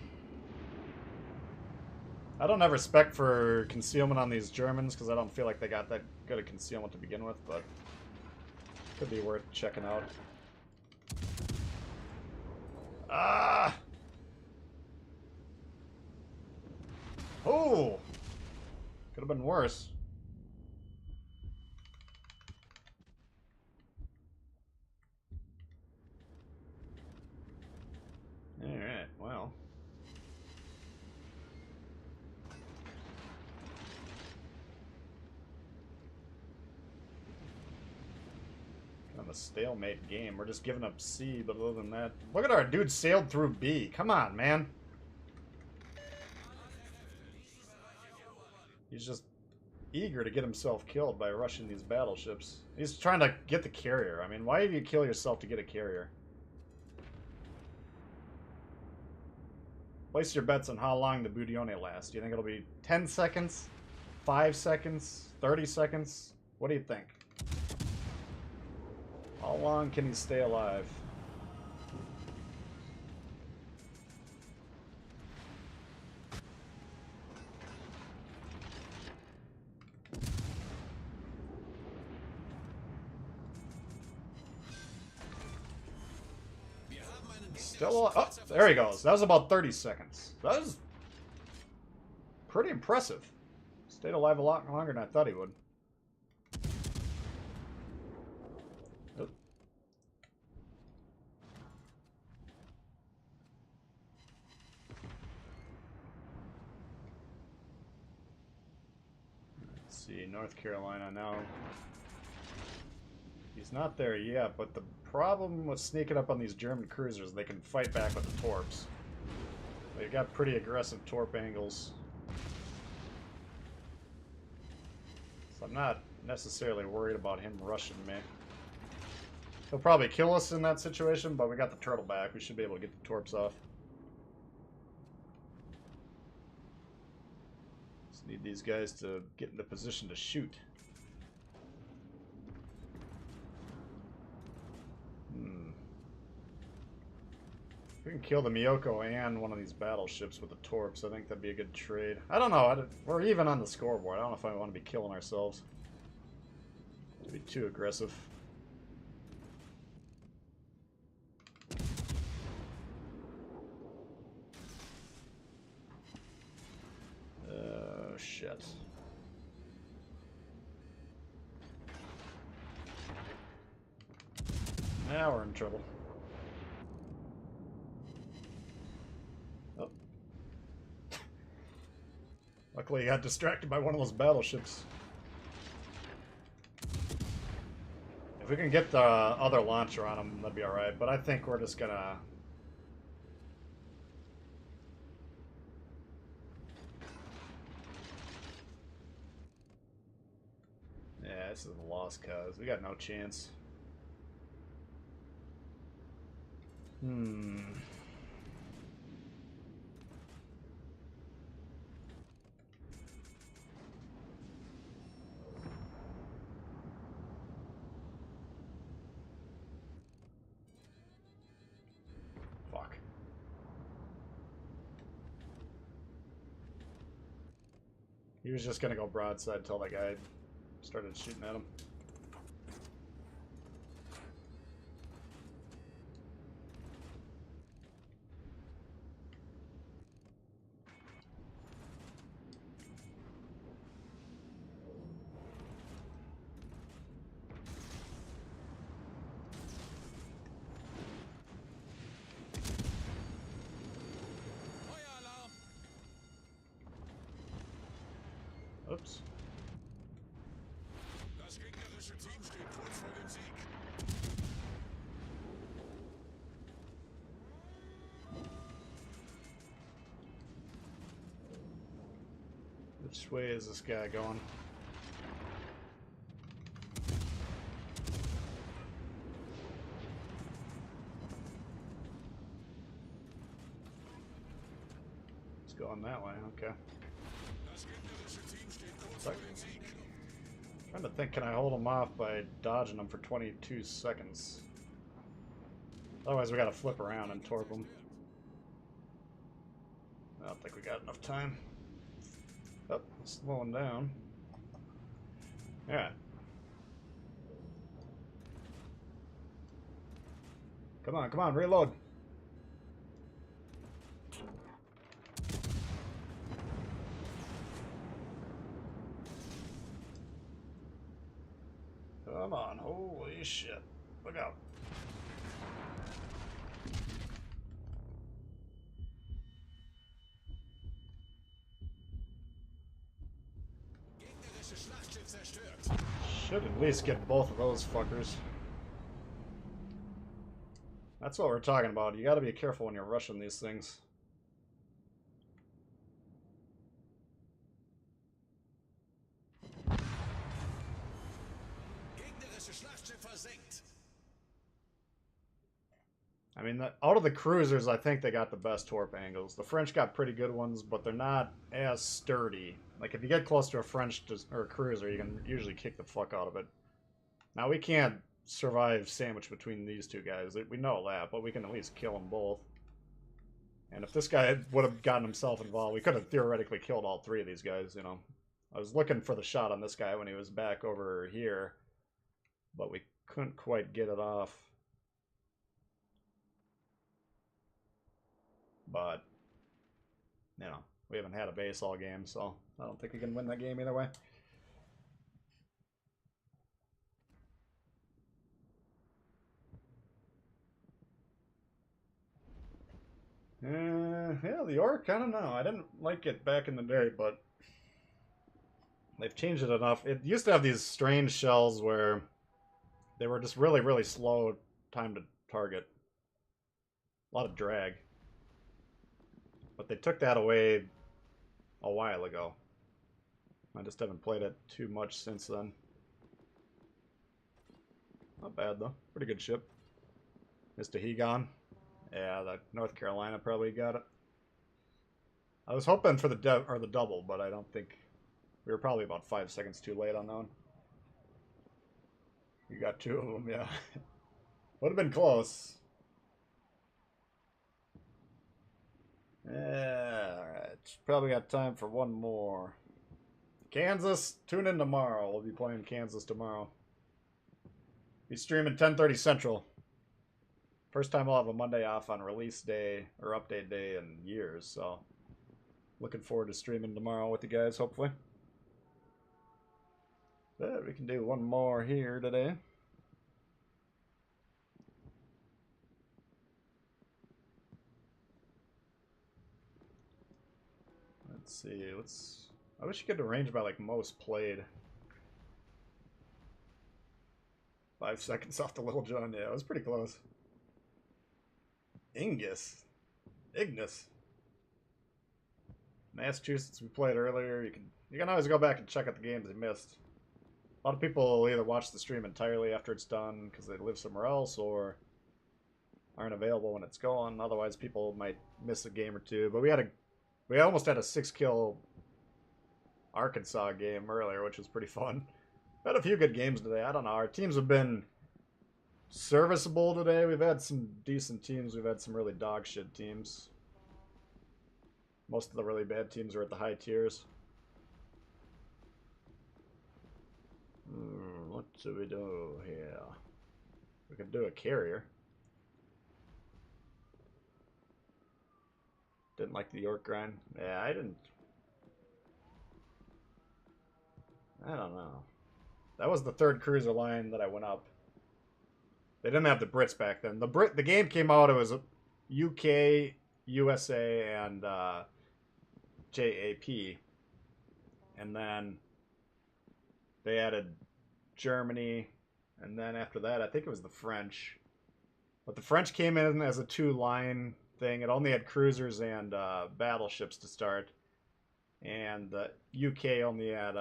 I don't have respect for concealment on these Germans because I don't feel like they got that good a concealment to begin with, but could be worth checking out. Ah! Oh! Could have been worse. Alright, well. Kind of a stalemate game. We're just giving up C, but other than that... Look at our dude sailed through B. Come on, man. He's just eager to get himself killed by rushing these battleships. He's trying to get the carrier. I mean, why do you kill yourself to get a carrier? Place your bets on how long the Budione lasts. Do you think it'll be 10 seconds? 5 seconds? 30 seconds? What do you think? How long can he stay alive? Still alive. Oh, there he goes. That was about 30 seconds. That was pretty impressive. Stayed alive a lot longer than I thought he would. Oh. Let's see, North Carolina now. He's not there yet, but the problem with sneaking up on these German cruisers, they can fight back with the torps. They've got pretty aggressive torp angles. So I'm not necessarily worried about him rushing me. He'll probably kill us in that situation, but we got the turtle back. We should be able to get the torps off. Just need these guys to get into position to shoot. If we can kill the Miyoko and one of these battleships with the torps, I think that'd be a good trade. I don't know. We're even on the scoreboard. I don't know if I want to be killing ourselves. It'd be too aggressive. Oh, shit. Now we're in trouble. Luckily, he got distracted by one of those battleships. If we can get the other launcher on him, that'd be alright. But I think we're just gonna... Yeah, this is a lost cause. We got no chance. He was just gonna go broadside until that guy started shooting at him. Feuer Alarm! Oops. Das gegnerische Team steht kurz vor dem Sieg. Which way is this guy going? It's going that way, okay. Das gegnerische Team steht kurz vor dem Sieg. Trying to think, can I hold him off by dodging him for 22 seconds? Otherwise we gotta flip around and torp him. I don't think we got enough time. Oh, slowing down. Alright. Come on, reload. Come on, holy shit. Look out. Gegnerische Schlachtschiff zerstört. Should at least get both of those fuckers. That's what we're talking about. You gotta be careful when you're rushing these things. Gegnerische Schlachtschiff versenkt. I mean, out of the cruisers, I think they got the best torp angles. The French got pretty good ones, but they're not as sturdy. Like, if you get close to a French or a cruiser, you can usually kick the fuck out of it. Now, we can't survive sandwich between these two guys. We know that, but we can at least kill them both. And if this guy would have gotten himself involved, we could have theoretically killed all three of these guys, you know. I was looking for the shot on this guy when he was back over here, but we couldn't quite get it off. But, you know, we haven't had a base all game, so I don't think we can win that game either way. Yeah, the Orc, I don't know. I didn't like it back in the day, but they've changed it enough. It used to have these strange shells where they were just really, really slow time to target. A lot of drag. But they took that away a while ago. I just haven't played it too much since then. Not bad, though. Pretty good ship. Mr. Hegon. Yeah, the North Carolina probably got it. I was hoping for the double, but I don't think... We were probably about 5 seconds too late on that one. You got 2 of them, yeah. Would have been close. Yeah, alright. Probably got time for one more. Kansas, tune in tomorrow. We'll be playing Kansas tomorrow. Be streaming 10:30 Central. First time we'll have a Monday off on release day or update day in years, so looking forward to streaming tomorrow with you guys, hopefully. But we can do one more here today. Let's see, I wish you could arrange by like most played. 5 seconds off the Little John, yeah, it was pretty close. Ignis. Massachusetts we played earlier. You can always go back and check out the games you missed. A lot of people will either watch the stream entirely after it's done because they live somewhere else or aren't available when it's going. Otherwise, people might miss a game or two. But we almost had a 6-kill Arkansas game earlier, which was pretty fun. Had a few good games today. I don't know. Our teams have been serviceable today. We've had some decent teams. We've had some really dog shit teams. Most of the really bad teams are at the high tiers. What do we do here? We could do a carrier. Didn't like the York grind. Yeah, I didn't. I don't know. That was the third cruiser line that I went up. They didn't have the Brits back then. The game came out. It was UK, USA, and JAP, and then they added Germany, and then after that, I think it was the French. But the French came in as a two-line thing. It only had cruisers and battleships to start, and the UK only had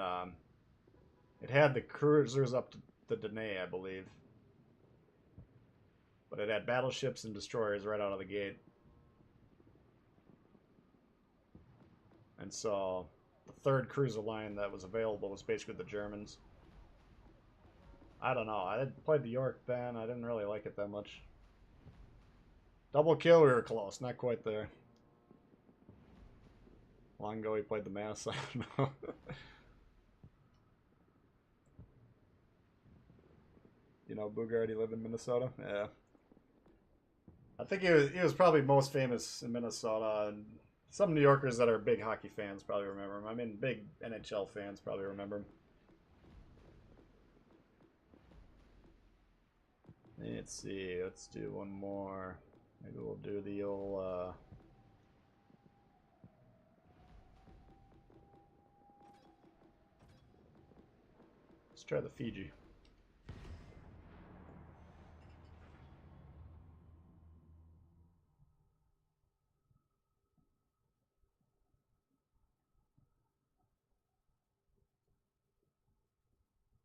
it had the cruisers up to the Danae, I believe. But it had battleships and destroyers right out of the gate. And so the third cruiser line that was available was basically the Germans. I don't know. I played the York then. I didn't really like it that much. Double kill, we were close. Not quite there. Long ago we played the Mass. I don't know. You know, Bugard, he lived in Minnesota? Yeah. I think he was probably most famous in Minnesota, and some New Yorkers that are big hockey fans probably remember him. I mean, big NHL fans probably remember him. Let's see, let's do one more. Maybe we'll do the old, let's try the Fiji.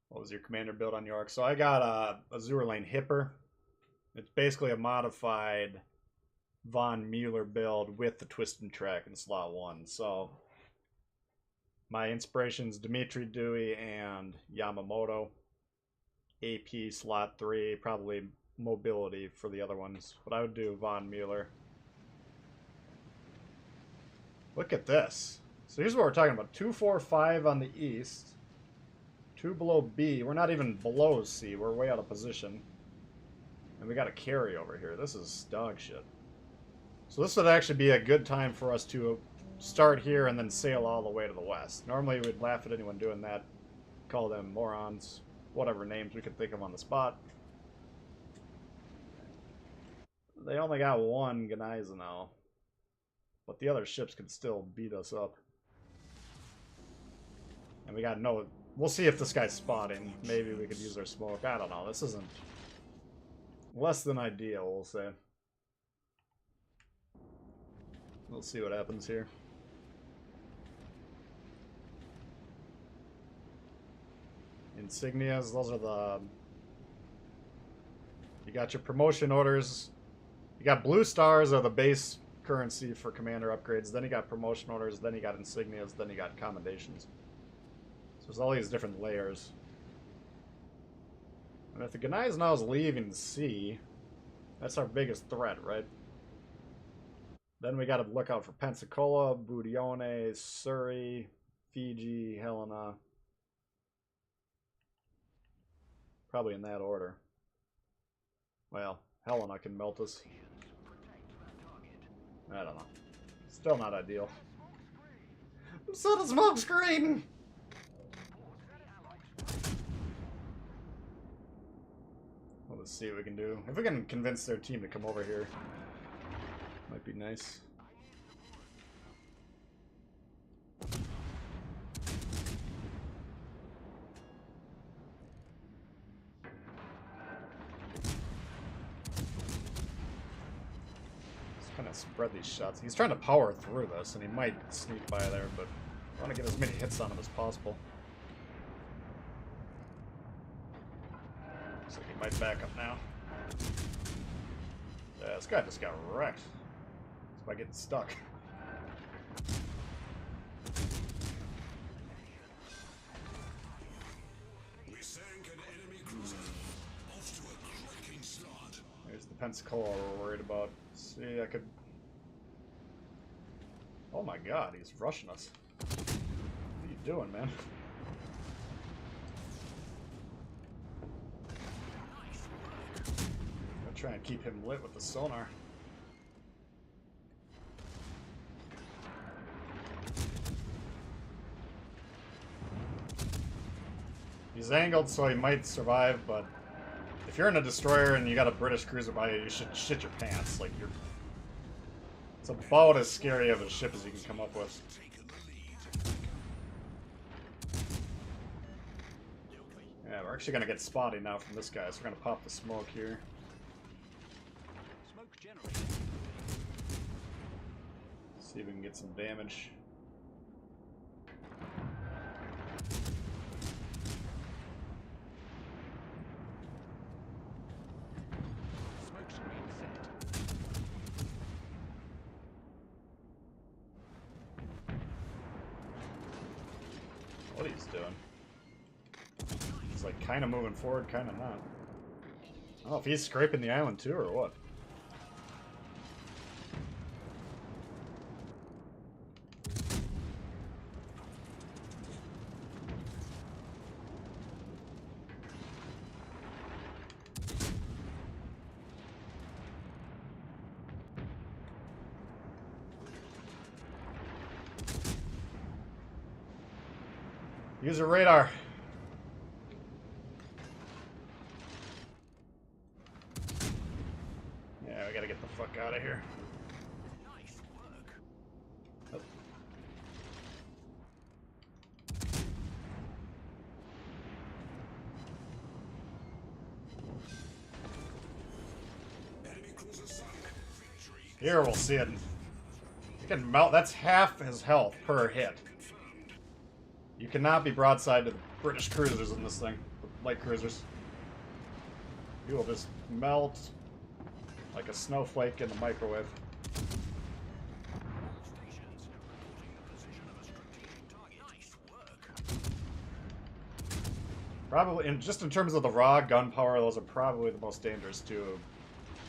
What was your commander build on York? So I got a Azure Lane Hipper. It's basically a modified Von Mueller build with the twist and track in slot 1. So my inspirations: Dimitri Dewey and Yamamoto. AP slot 3, probably mobility for the other ones. But I would do Von Mueller. Look at this. So here's what we're talking about. 2, 4, 5 on the east. 2 below B. We're not even below C. We're way out of position. And we got a carry over here. This is dog shit. So this would actually be a good time for us to start here and then sail all the way to the west. Normally we'd laugh at anyone doing that. Call them morons. Whatever names we could think of on the spot. They only got one Gneisenau. But the other ships could still beat us up. And we got no... We'll see if this guy's spotting. Maybe we could use our smoke. I don't know. This isn't less than ideal, we'll say. We'll see what happens here. Insignias, those are the... You got your promotion orders. You got blue stars are the base currency for commander upgrades. Then you got promotion orders. Then you got insignias. Then you got commendations. So there's all these different layers. And if the Gneisenau is leaving C, that's our biggest threat, right? Then we got to look out for Pensacola, Budione, Surrey, Fiji, Helena. Probably in that order. Well, Helena can melt us. I don't know. Still not ideal. Set a smoke screen! Well, let's see what we can do. If we can convince their team to come over here, might be nice. Kind of spread these shots. He's trying to power through this, and he might sneak by there, but I want to get as many hits on him as possible. Looks like he might back up now. Yeah, this guy just got wrecked. Just by getting stuck. We sank an enemy cruiser. Off to a cracking start. There's the Pensacola we're worried about. See, I could... Oh my god, he's rushing us. What are you doing, man? Trying to keep him lit with the sonar. He's angled, so he might survive, but if you're in a destroyer and you got a British cruiser by you, you should shit your pants. Like, you're... It's about as scary of a ship as you can come up with. Yeah, we're actually gonna get spotty now from this guy, so we're gonna pop the smoke here. Smoke generated. See if we can get some damage. Smoke screen set. What he's doing. He's like kind of moving forward, kind of not. I don't know if he's scraping the island too or what. Use a radar. Yeah, we gotta get the fuck out of here. Nice work. Oh. Enemy cruiser sunk. Victory. Here we'll see it. You can melt. That's half his health per hit. You cannot be broadside to the British cruisers in this thing, light cruisers. You will just melt like a snowflake in the microwave. All stations reporting the position of a strategic target. Nice work. Probably, just in terms of the raw gun power, those are probably the most dangerous two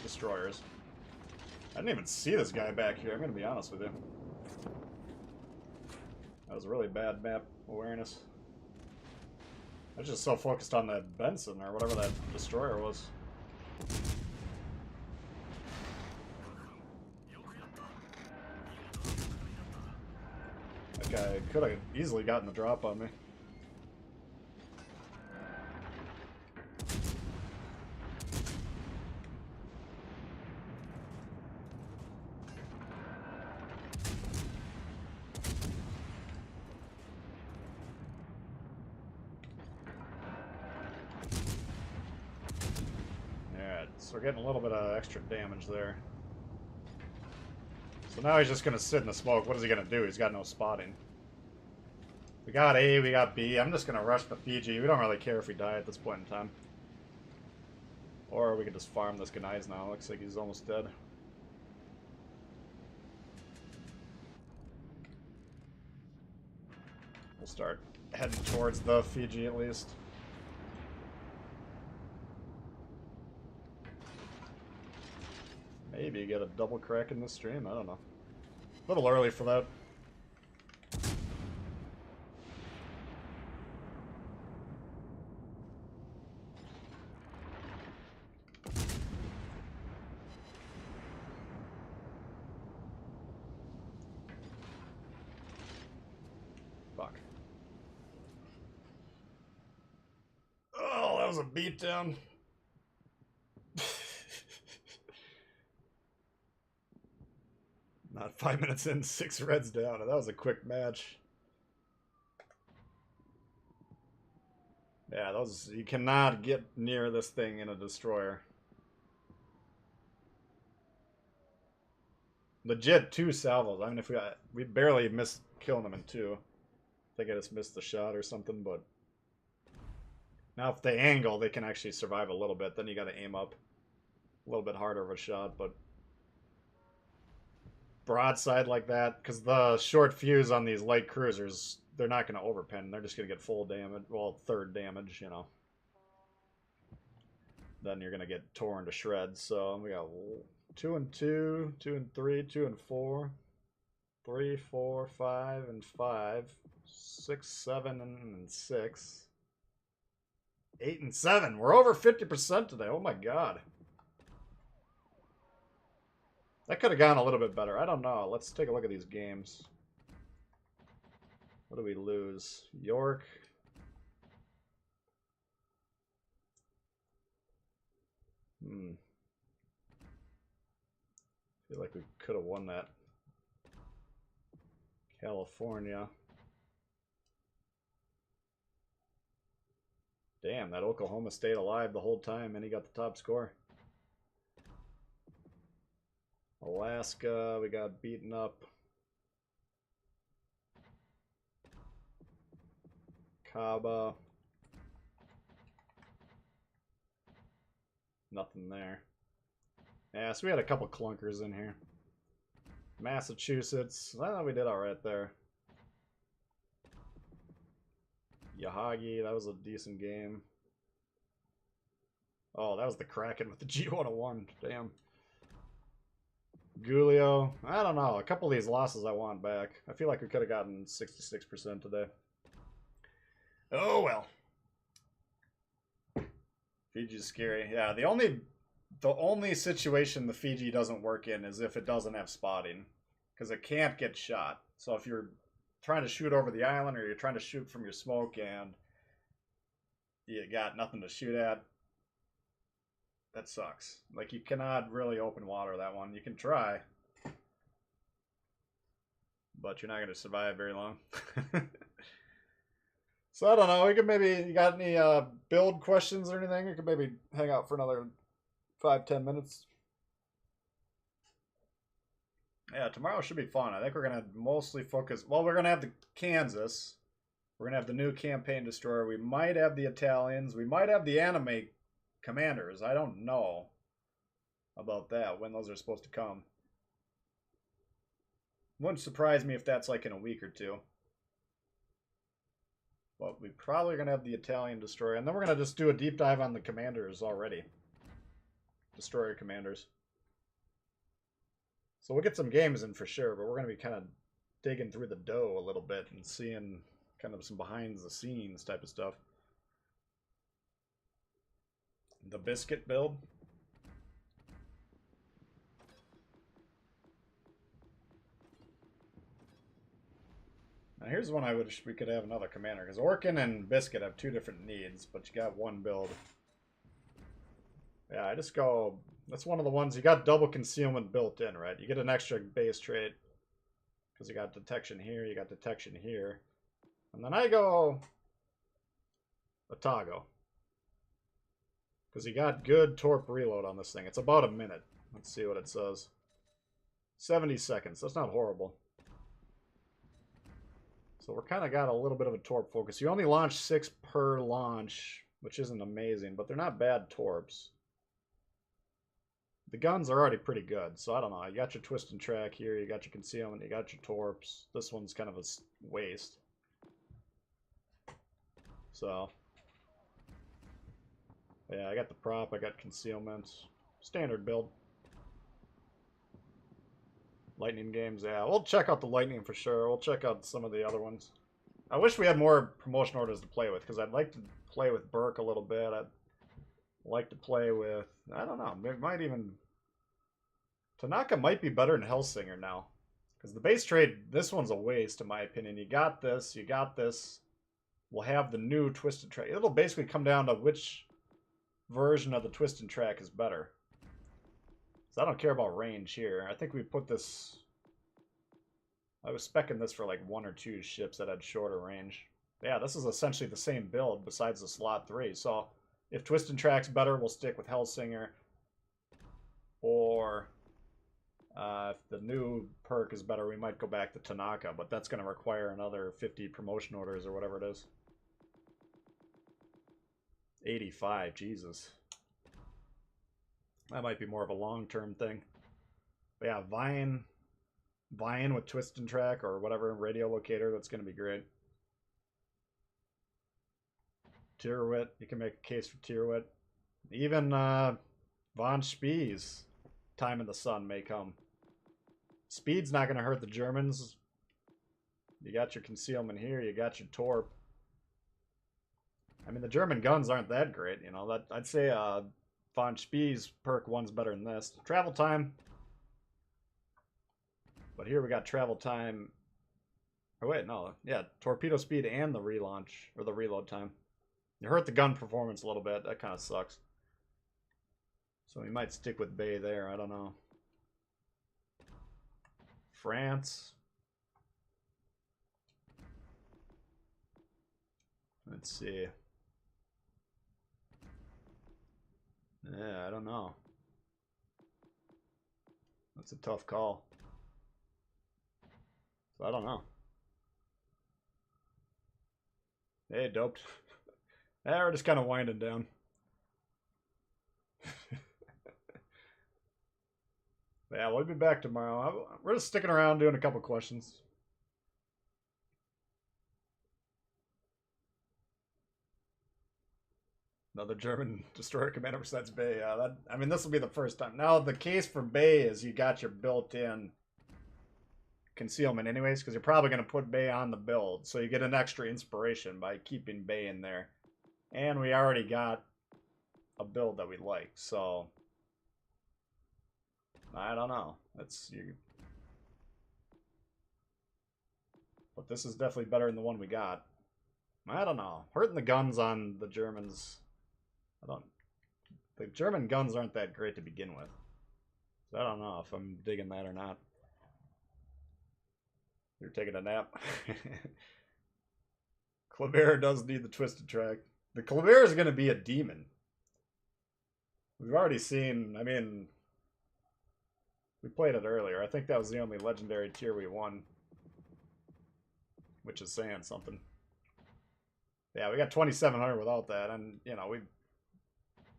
destroyers. I didn't even see this guy back here, I'm gonna be honest with you. That was a really bad map awareness. I was just so focused on that Benson or whatever that destroyer was. That guy could have easily gotten the drop on me. So we're getting a little bit of extra damage there. So now he's just going to sit in the smoke. What is he going to do? He's got no spotting. We got A, we got B. I'm just going to rush the Fiji. We don't really care if we die at this point in time. Or we can just farm this Gneiss now. Looks like he's almost dead. We'll start heading towards the Fiji at least. Maybe get a double crack in the stream, I don't know. A little early for that. Fuck. Oh, that was a beatdown. Not 5 minutes in, 6 reds down. That was a quick match. Yeah, those, you cannot get near this thing in a destroyer. Legit 2 salvos. I mean, if we barely missed killing them in 2. I think I just missed the shot or something, but now if they angle, they can actually survive a little bit. Then you got to aim up a little bit harder of a shot, but broadside like that, because the short fuse on these light cruisers, they're not going to overpin. They're just going to get full damage, well, third damage, you know. Then you're going to get torn to shreds. So we got 2 and 2, 2 and 3, 2 and 4, 3, 4, 5 and 5, 6, 7 and 6, 8 and 7. We're over 50% today. Oh my god. That could have gone a little bit better. I don't know. Let's take a look at these games. What do we lose? York. Feel like we could have won that. California. Damn, that Oklahoma stayed alive the whole time and he got the top score. Alaska, we got beaten up. Kaba. Nothing there. Yeah, so we had a couple clunkers in here. Massachusetts. Well, we did alright there. Yahagi, that was a decent game. Oh, that was the Kraken with the G101. Damn. Gulio. I don't know. A couple of these losses I want back. I feel like we could have gotten 66% today. Oh, well. Fiji's scary. Yeah, the only situation the Fiji doesn't work in is if it doesn't have spotting. Because it can't get shot. So if you're trying to shoot over the island or you're trying to shoot from your smoke and you got nothing to shoot at, that sucks. Like, you cannot really open water that one. You can try, but you're not going to survive very long. So I don't know. We could maybe, you got any build questions or anything? We could maybe hang out for another 5-10 minutes. Yeah, tomorrow should be fun. I think we're going to mostly focus... Well, we're going to have the Kansas. We're going to have the new campaign destroyer. We might have the Italians. We might have the anime commanders. I don't know about that, when those are supposed to come. Wouldn't surprise me if that's like in a week or two. But we probably are going to have the Italian destroyer. And then we're going to just do a deep dive on the commanders already. Destroyer commanders. So we'll get some games in for sure, but we're going to be kind of digging through the dough a little bit and seeing kind of some behind the scenes type of stuff. The biscuit build. Now here's one I wish we could have another commander, because Orkin and Biscuit have two different needs, but you got one build. Yeah, I just go... That's one of the ones, you got double concealment built in, right? You get an extra base trait, because you got detection here, you got detection here. And then I go... Otago. Because you got good torp reload on this thing. It's about a minute. Let's see what it says. 70 seconds. That's not horrible. So we're kind of got a little bit of a torp focus. You only launch 6 per launch, which isn't amazing, but they're not bad torps. The guns are already pretty good, so I don't know. You got your twist and track here, you got your concealment, you got your torps. This one's kind of a waste. So, yeah, I got the prop, I got concealment. Standard build. Lightning games, yeah. We'll check out the Lightning for sure. We'll check out some of the other ones. I wish we had more promotion orders to play with, because I'd like to play with Burke a little bit. I'd like to play with... I don't know. It might even... Tanaka might be better than Hellsinger now. Because the base trade, this one's a waste, in my opinion. You got this, you got this. We'll have the new Twisted Track. It'll basically come down to which version of the Twisted Track is better. So I don't care about range here. I think we put this... I was speccing this for like 1 or 2 ships that had shorter range. Yeah, this is essentially the same build besides the slot 3. So if Twist and Track's better, we'll stick with Hellsinger. Or if the new perk is better, we might go back to Tanaka. But that's going to require another 50 promotion orders or whatever it is. 85, Jesus. That might be more of a long-term thing. But yeah, Vine with Twist and Track or whatever, radio locator, that's going to be great. Tyrwit, you can make a case for Tyrwit. Even Von Spies, Time in the Sun may come. Speed's not going to hurt the Germans. You got your concealment here, you got your torp. I mean, the German guns aren't that great, you know. I'd say Von Spies perk 1's better than this. Travel time. But here we got travel time. Oh wait, no. Yeah, torpedo speed and the relaunch, or the reload time. You hurt the gun performance a little bit. That kind of sucks. So we might stick with Bay there. I don't know. France. Let's see. Yeah, I don't know. That's a tough call. So I don't know. Hey, doped. Yeah, we're just kind of winding down. Yeah, we'll be back tomorrow. We're just sticking around doing a couple questions. Another German destroyer commander besides Bay. I mean, this will be the first time. Now, the case for Bay is you got your built-in concealment anyways, because you're probably going to put Bay on the build. So you get an extra inspiration by keeping Bay in there. And we already got a build that we like, so I don't know. That's you. But this is definitely better than the one we got. I don't know. Hurting the guns on the Germans. The German guns aren't that great to begin with. So I don't know if I'm digging that or not. You're taking a nap. Kleber does need the twisted track. The Kleber is going to be a demon. We've already seen, I mean, we played it earlier. I think that was the only legendary tier we won. Which is saying something. Yeah, we got 2,700 without that. And, you know,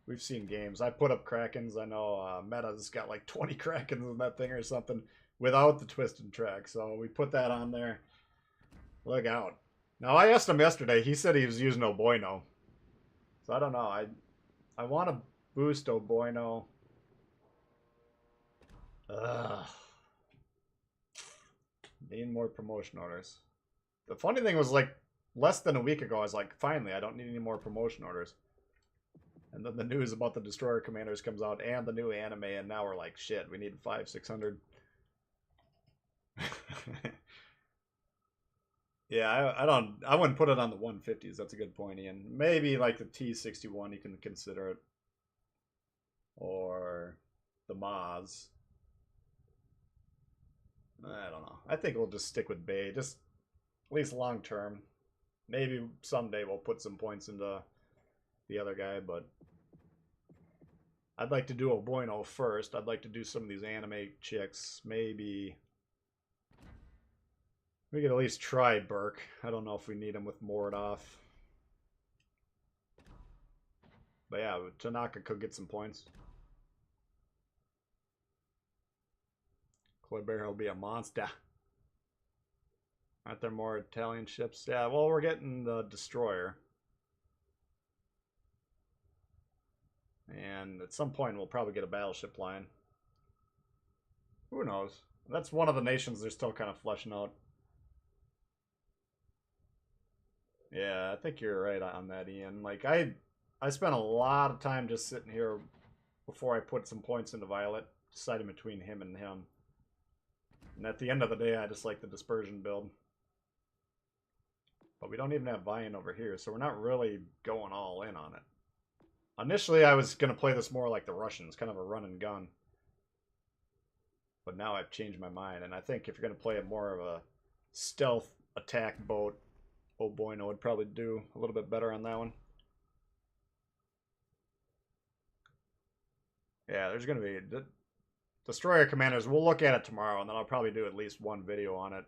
we've seen games. I put up Krakens. I know Meta's got like 20 Krakens in that thing or something without the twisted track. So we put that on there. Look out. Now, I asked him yesterday. He said he was using Oboino. So I don't know. I want to boost Oboino. Need more promotion orders. The funny thing was, like, less than a week ago, I was like, finally, I don't need any more promotion orders. And then the news about the Destroyer Commanders comes out and the new anime, and now we're like, shit, we need 500-600. Yeah, I wouldn't put it on the 150s. That's a good point, Ian. Maybe like the T61, you can consider it. Or the Maz. I don't know. I think we'll just stick with Bay, just at least long term. Maybe someday we'll put some points into the other guy, but I'd like to do Oboino first. I'd like to do some of these anime chicks. Maybe we could at least try Burke. I don't know if we need him with Mordov. But yeah, Tanaka could get some points. Kleber will be a monster. Aren't there more Italian ships? Yeah, well, we're getting the Destroyer. And at some point, we'll probably get a battleship line. Who knows? That's one of the nations they're still kind of fleshing out. Yeah, I think you're right on that, Ian. Like, I spent a lot of time just sitting here before I put some points into Violet, deciding between him and him. And at the end of the day, I just like the dispersion build. But we don't even have buy-in over here, so we're not really going all in on it. Initially, I was going to play this more like the Russians, kind of a run and gun. But now I've changed my mind, and I think if you're going to play it more of a stealth attack boat, Oboino would probably do a little bit better on that one. Yeah, there's going to be Destroyer Commanders. We'll look at it tomorrow, and then I'll probably do at least one video on it.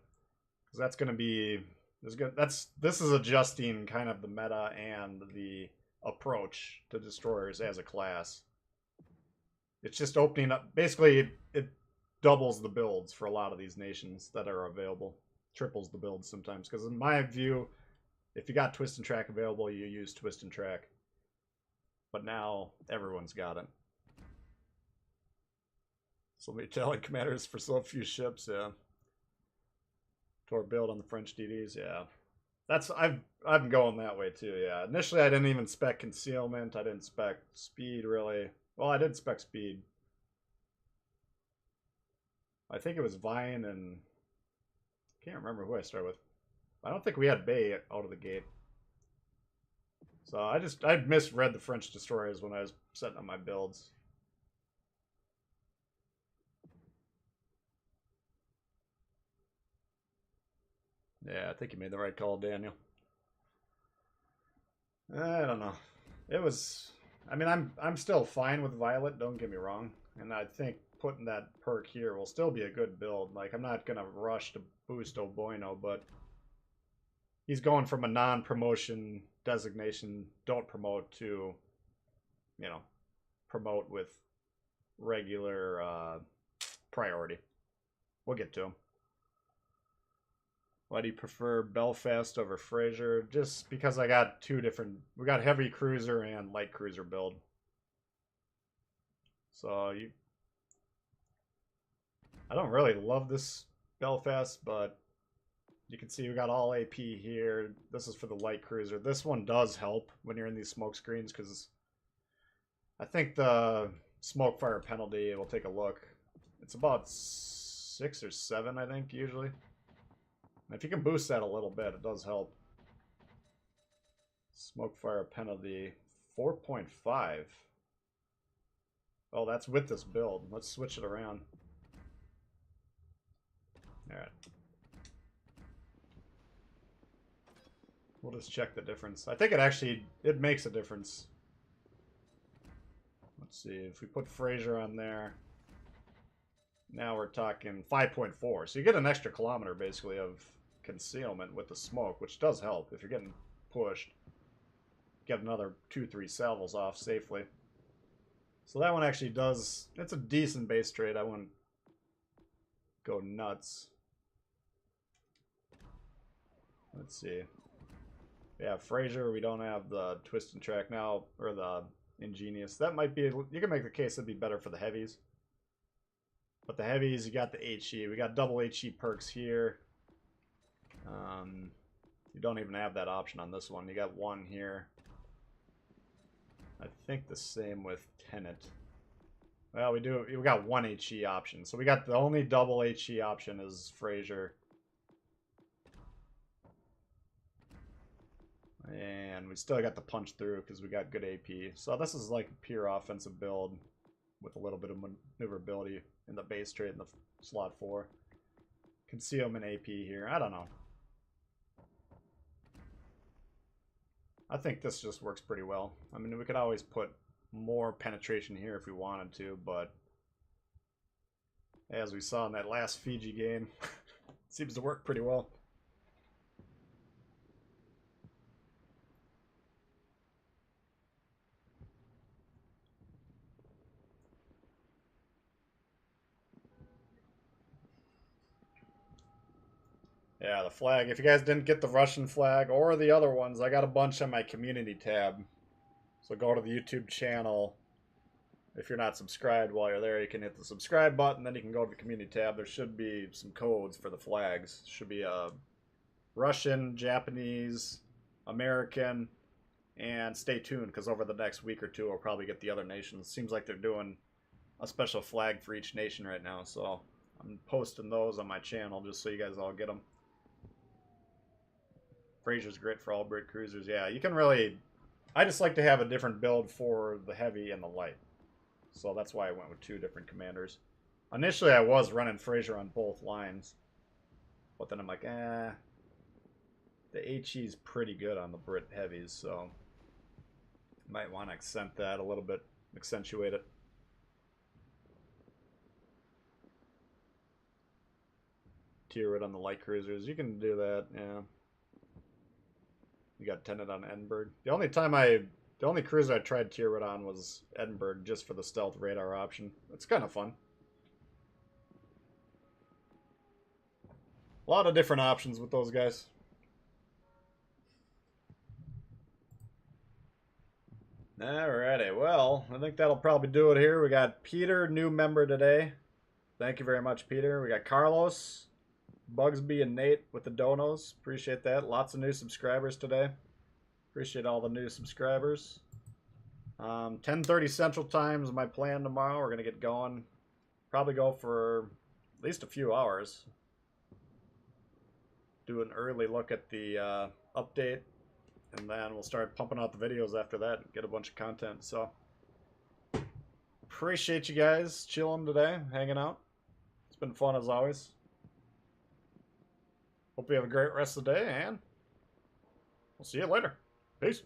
Because that's going to be... This is adjusting kind of the meta and the approach to destroyers as a class. It's just opening up... Basically, it doubles the builds for a lot of these nations that are available. Triples the builds sometimes. Because in my view, if you got Twist and Track available, you use Twist and Track. But now, everyone's got it. So many Italian commanders for so few ships, yeah. Tor build on the French DDs, yeah. I'm going that way too, yeah. Initially I didn't even spec concealment, I didn't spec speed really. Well, I did spec speed. I think it was Vine and can't remember who I started with. I don't think we had Bay out of the gate. So I misread the French destroyers when I was setting up my builds. Yeah, I think you made the right call, Daniel. I don't know. It was. I mean, I'm still fine with Violet. Don't get me wrong, and I think putting that perk here will still be a good build. Like, I'm not gonna rush to boost Oboino, but he's going from a non-promotion designation, don't promote, to, you know, promote with regular priority. We'll get to him. Why do you prefer Belfast over Fraser? Just because I got two different... We got heavy cruiser and light cruiser build. So you... I don't really love this Belfast, but you can see we got all AP here. This is for the light cruiser. This one does help when you're in these smoke screens, because I think the smoke fire penalty, we'll take a look. It's about 6 or 7, I think, usually. If you can boost that a little bit, it does help. Smoke fire penalty 4.5. Oh, that's with this build. Let's switch it around. Alright. We'll just check the difference. I think it makes a difference. Let's see, if we put Fraser on there, now we're talking 5.4. So you get an extra kilometer, basically, of concealment with the smoke, which does help. If you're getting pushed, get another 2-3 salvos off safely. So that one actually does... It's a decent base trade. I wouldn't go nuts. Let's see. Yeah, Fraser, we don't have the twist and track now, or the ingenious. That might be... You can make the case it'd be better for the heavies. But the heavies, you got the HE. We got double HE perks here. You don't even have that option on this one. You got one here. I think the same with Tenet. Well, we got one HE option. So we got the only double HE option is Fraser. And we still got the punch through because we got good AP. So this is like a pure offensive build with a little bit of maneuverability in the base trade in the slot 4. Concealment AP here. I don't know. I think this just works pretty well. I mean, we could always put more penetration here if we wanted to, but as we saw in that last Fiji game, it seems to work pretty well. Yeah, the flag. If you guys didn't get the Russian flag or the other ones, I got a bunch on my community tab. So go to the YouTube channel. If you're not subscribed while you're there, you can hit the subscribe button. Then you can go to the community tab. There should be some codes for the flags. Should be a Russian, Japanese, American, and stay tuned because over the next week or two, we'll probably get the other nations. Seems like they're doing a special flag for each nation right now. So I'm posting those on my channel just so you guys all get them. Fraser's great for all Brit cruisers. Yeah, you can really... I just like to have a different build for the heavy and the light. So that's why I went with 2 different commanders. Initially, I was running Fraser on both lines. But then I'm like, the HE's pretty good on the Brit heavies, so... Might want to accent that a little bit. Accentuate it. Tier it on the light cruisers. You can do that, yeah. You got Tenet on Edinburgh. The only cruiser I tried tier it on was Edinburgh, just for the stealth radar option. It's kind of fun. A lot of different options with those guys. Alrighty, well, I think that'll probably do it here. We got Peter, new member today. Thank you very much, Peter. We got Carlos, Bugsby, and Nate with the donos. Appreciate that. Lots of new subscribers today. Appreciate all the new subscribers. 10:30 Central Time is my plan tomorrow. We're going to get going. Probably go for at least a few hours. Do an early look at the update, and then we'll start pumping out the videos after that and get a bunch of content. So, appreciate you guys chilling today, hanging out. It's been fun as always. Hope you have a great rest of the day, and we'll see you later. Peace.